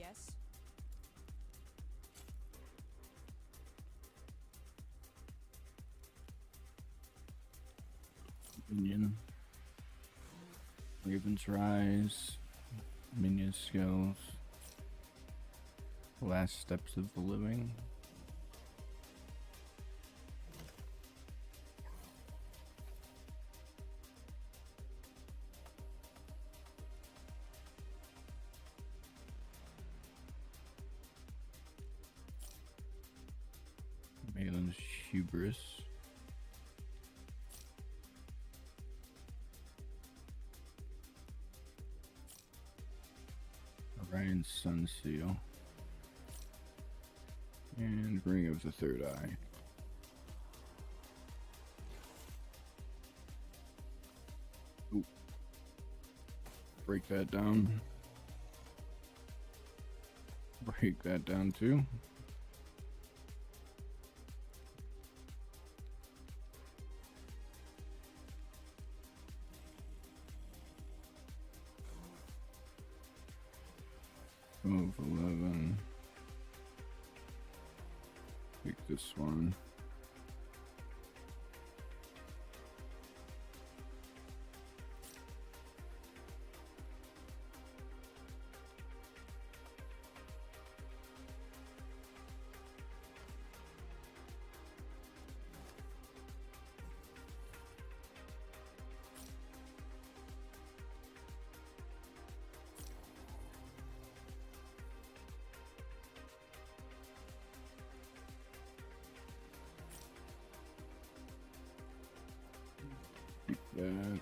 C: Yes?
B: Minion. Raven's Rise. Minion skills. Last steps of the living. Malin's Hubris. Orion's Sunseal. And Ring of the Third Eye. Ooh. Break that down. Break that down too. Of 11. Pick this one. That.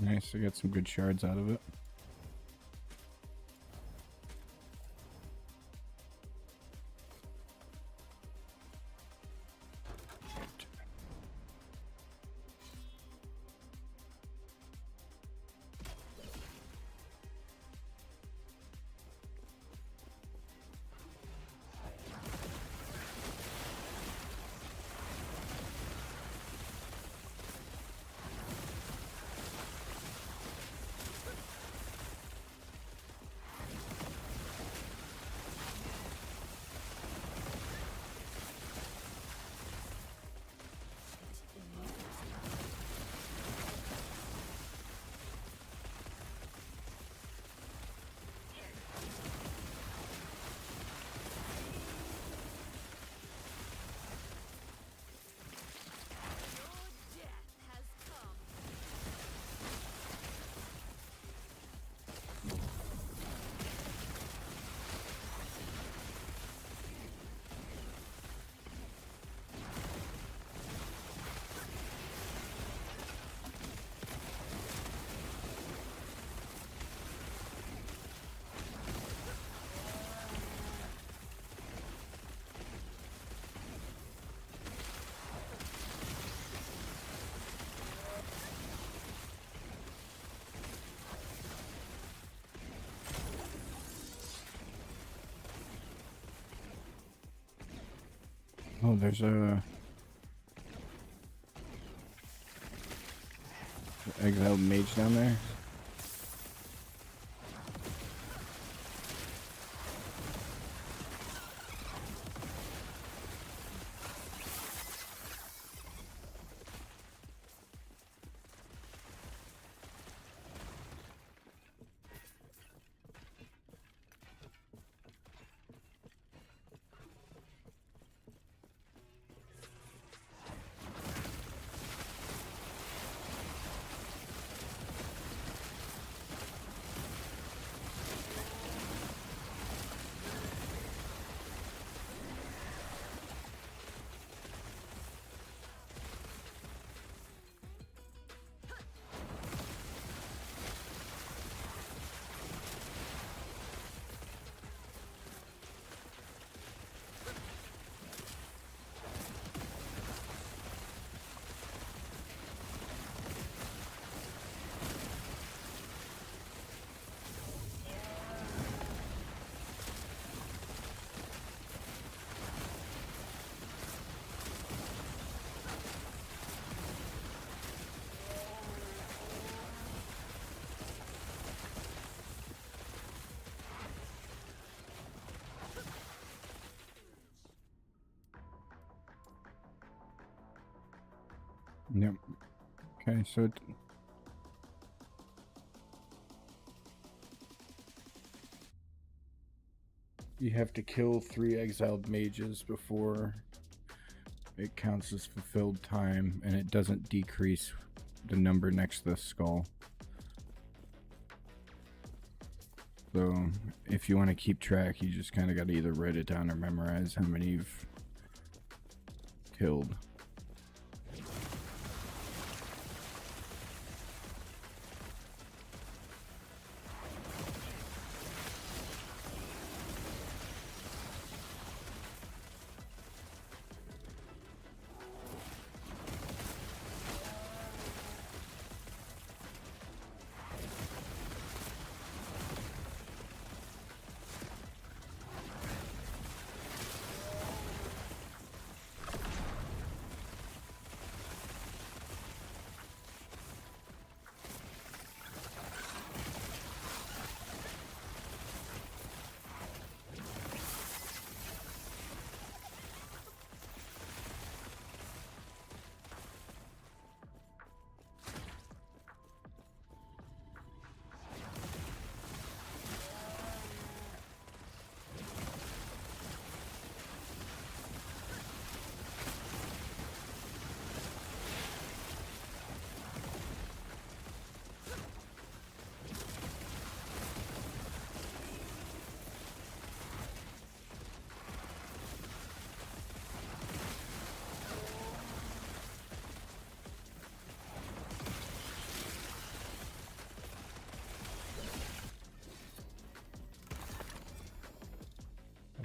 B: Nice, I got some good shards out of it. Oh, there's a exiled mage down there. Yep. Okay, so you have to kill 3 exiled mages before it counts as fulfilled time, and it doesn't decrease the number next to the skull. So if you want to keep track, you just kind of got to either write it down or memorize how many you've killed.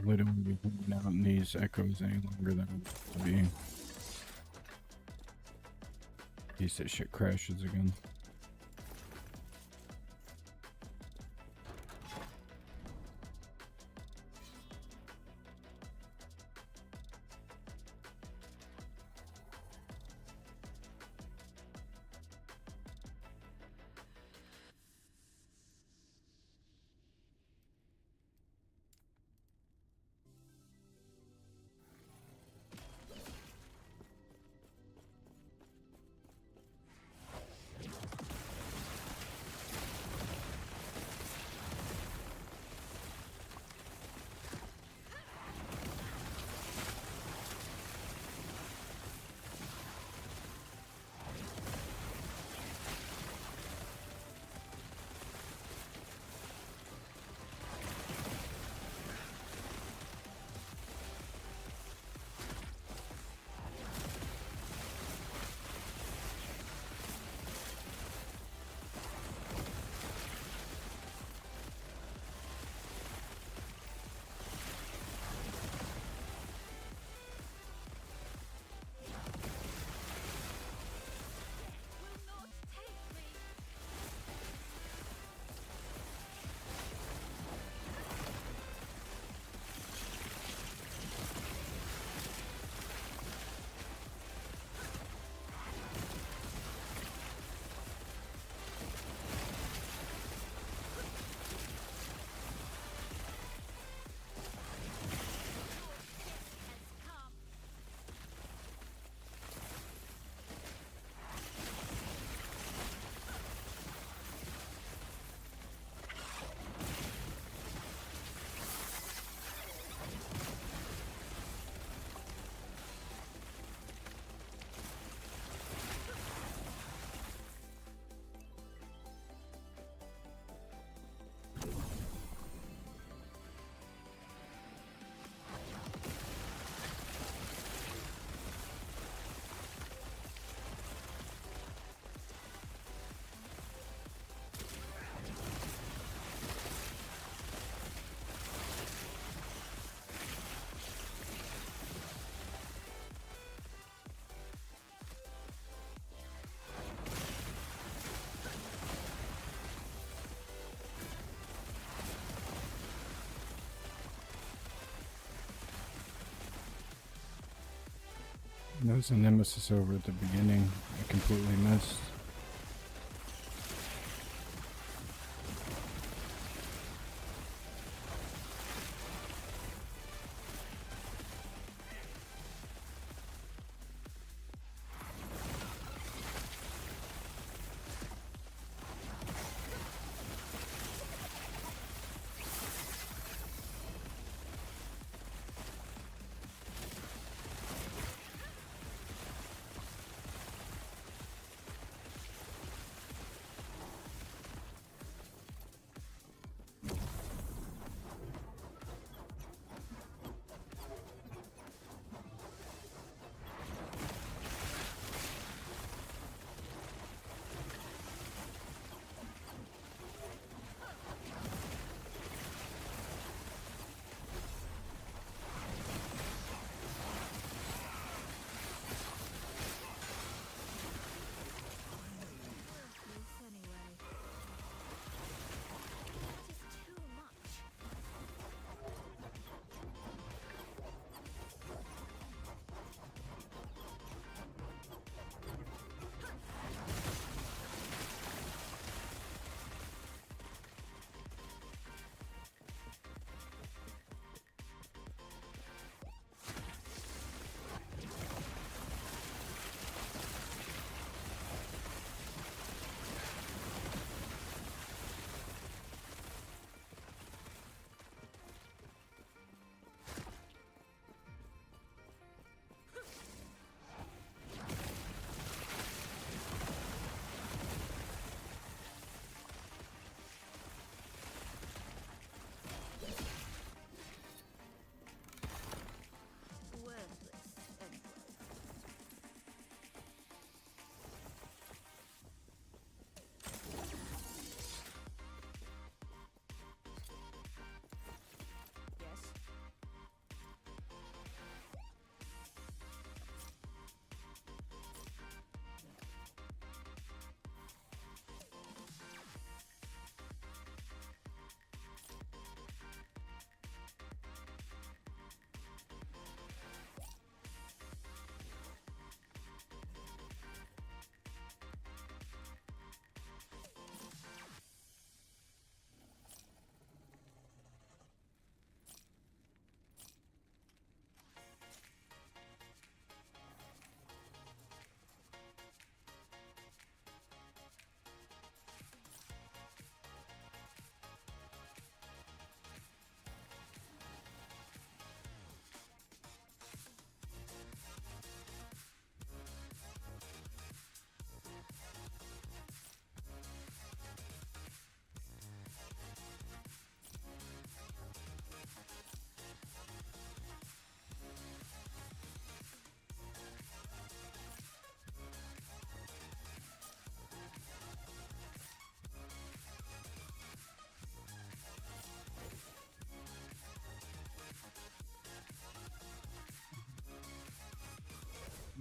B: Literally be hanging out in these echoes any longer than it used to be. Piece of shit crashes again. There's a nemesis over at the beginning. I completely missed.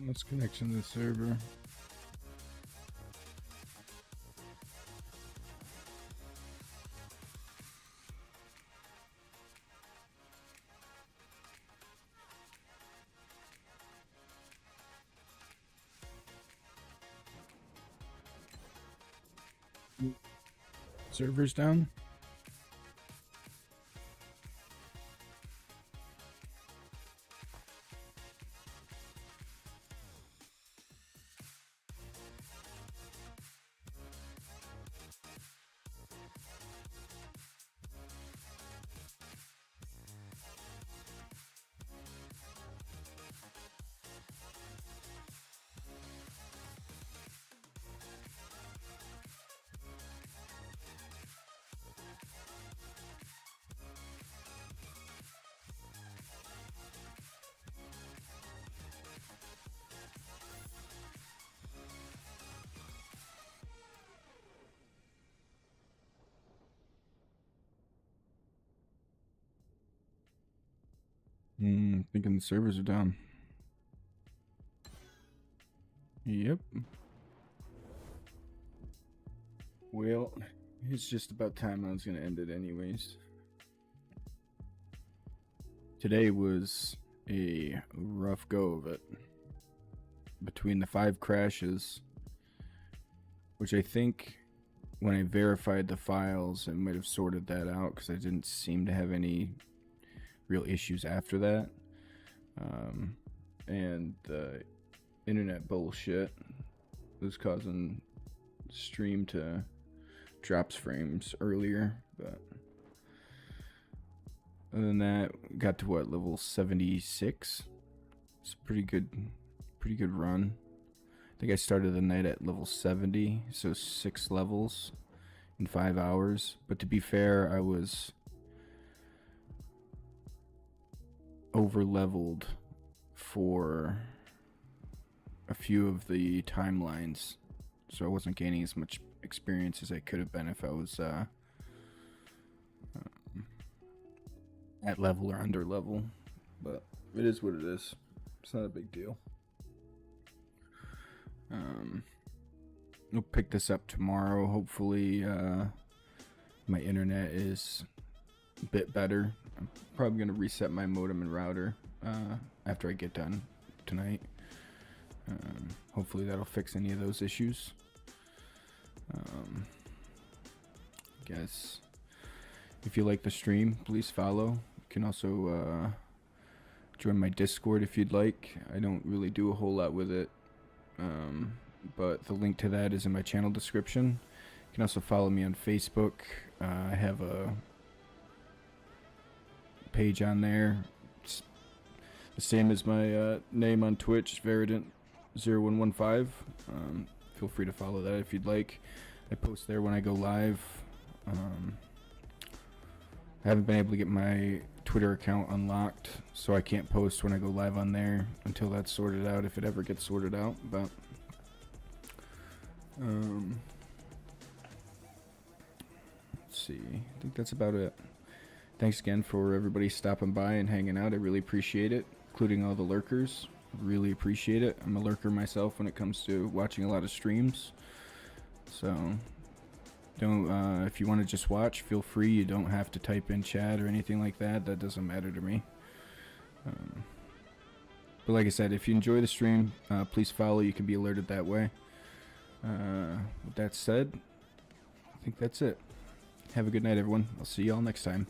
B: Let's connection to the server. Server's down. Thinking the servers are down. Yep. Well, it's just about time I was going to end it anyways. Today was a rough go of it. between the 5 crashes, which I think when I verified the files, it might have sorted that out because I didn't seem to have any real issues after that. And the internet bullshit was causing stream to drops frames earlier, but other than that, got to what, level 76? It's a pretty good run. I think I started the night at level 70, so 6 levels in 5 hours. But to be fair, I was over leveled for a few of the timelines, so I wasn't gaining as much experience as I could have been if I was at level or under level. But it is what it is. It's not a big deal. We'll pick this up tomorrow. Hopefully my internet is a bit better. I'm probably going to reset my modem and router after I get done tonight. Hopefully that'll fix any of those issues. Guess if you like the stream, please follow. You can also join my Discord if you'd like. I don't really do a whole lot with it, but the link to that is in my channel description. You can also follow me on Facebook. I have a page on there. It's the same as my name on Twitch, Veridant0115. Feel free to follow that if you'd like. I post there when I go live. I haven't been able to get my Twitter account unlocked, so I can't post when I go live on there until that's sorted out, if it ever gets sorted out. But let's see, I think that's about it. Thanks again for everybody stopping by and hanging out. I really appreciate it, including all the lurkers. Really appreciate it. I'm a lurker myself when it comes to watching a lot of streams, so don't if you want to just watch, feel free. You don't have to type in chat or anything like that. That doesn't matter to me. But like I said, if you enjoy the stream, please follow. You can be alerted that way. With that said, I think that's it. Have a good night, everyone. I'll see you all next time.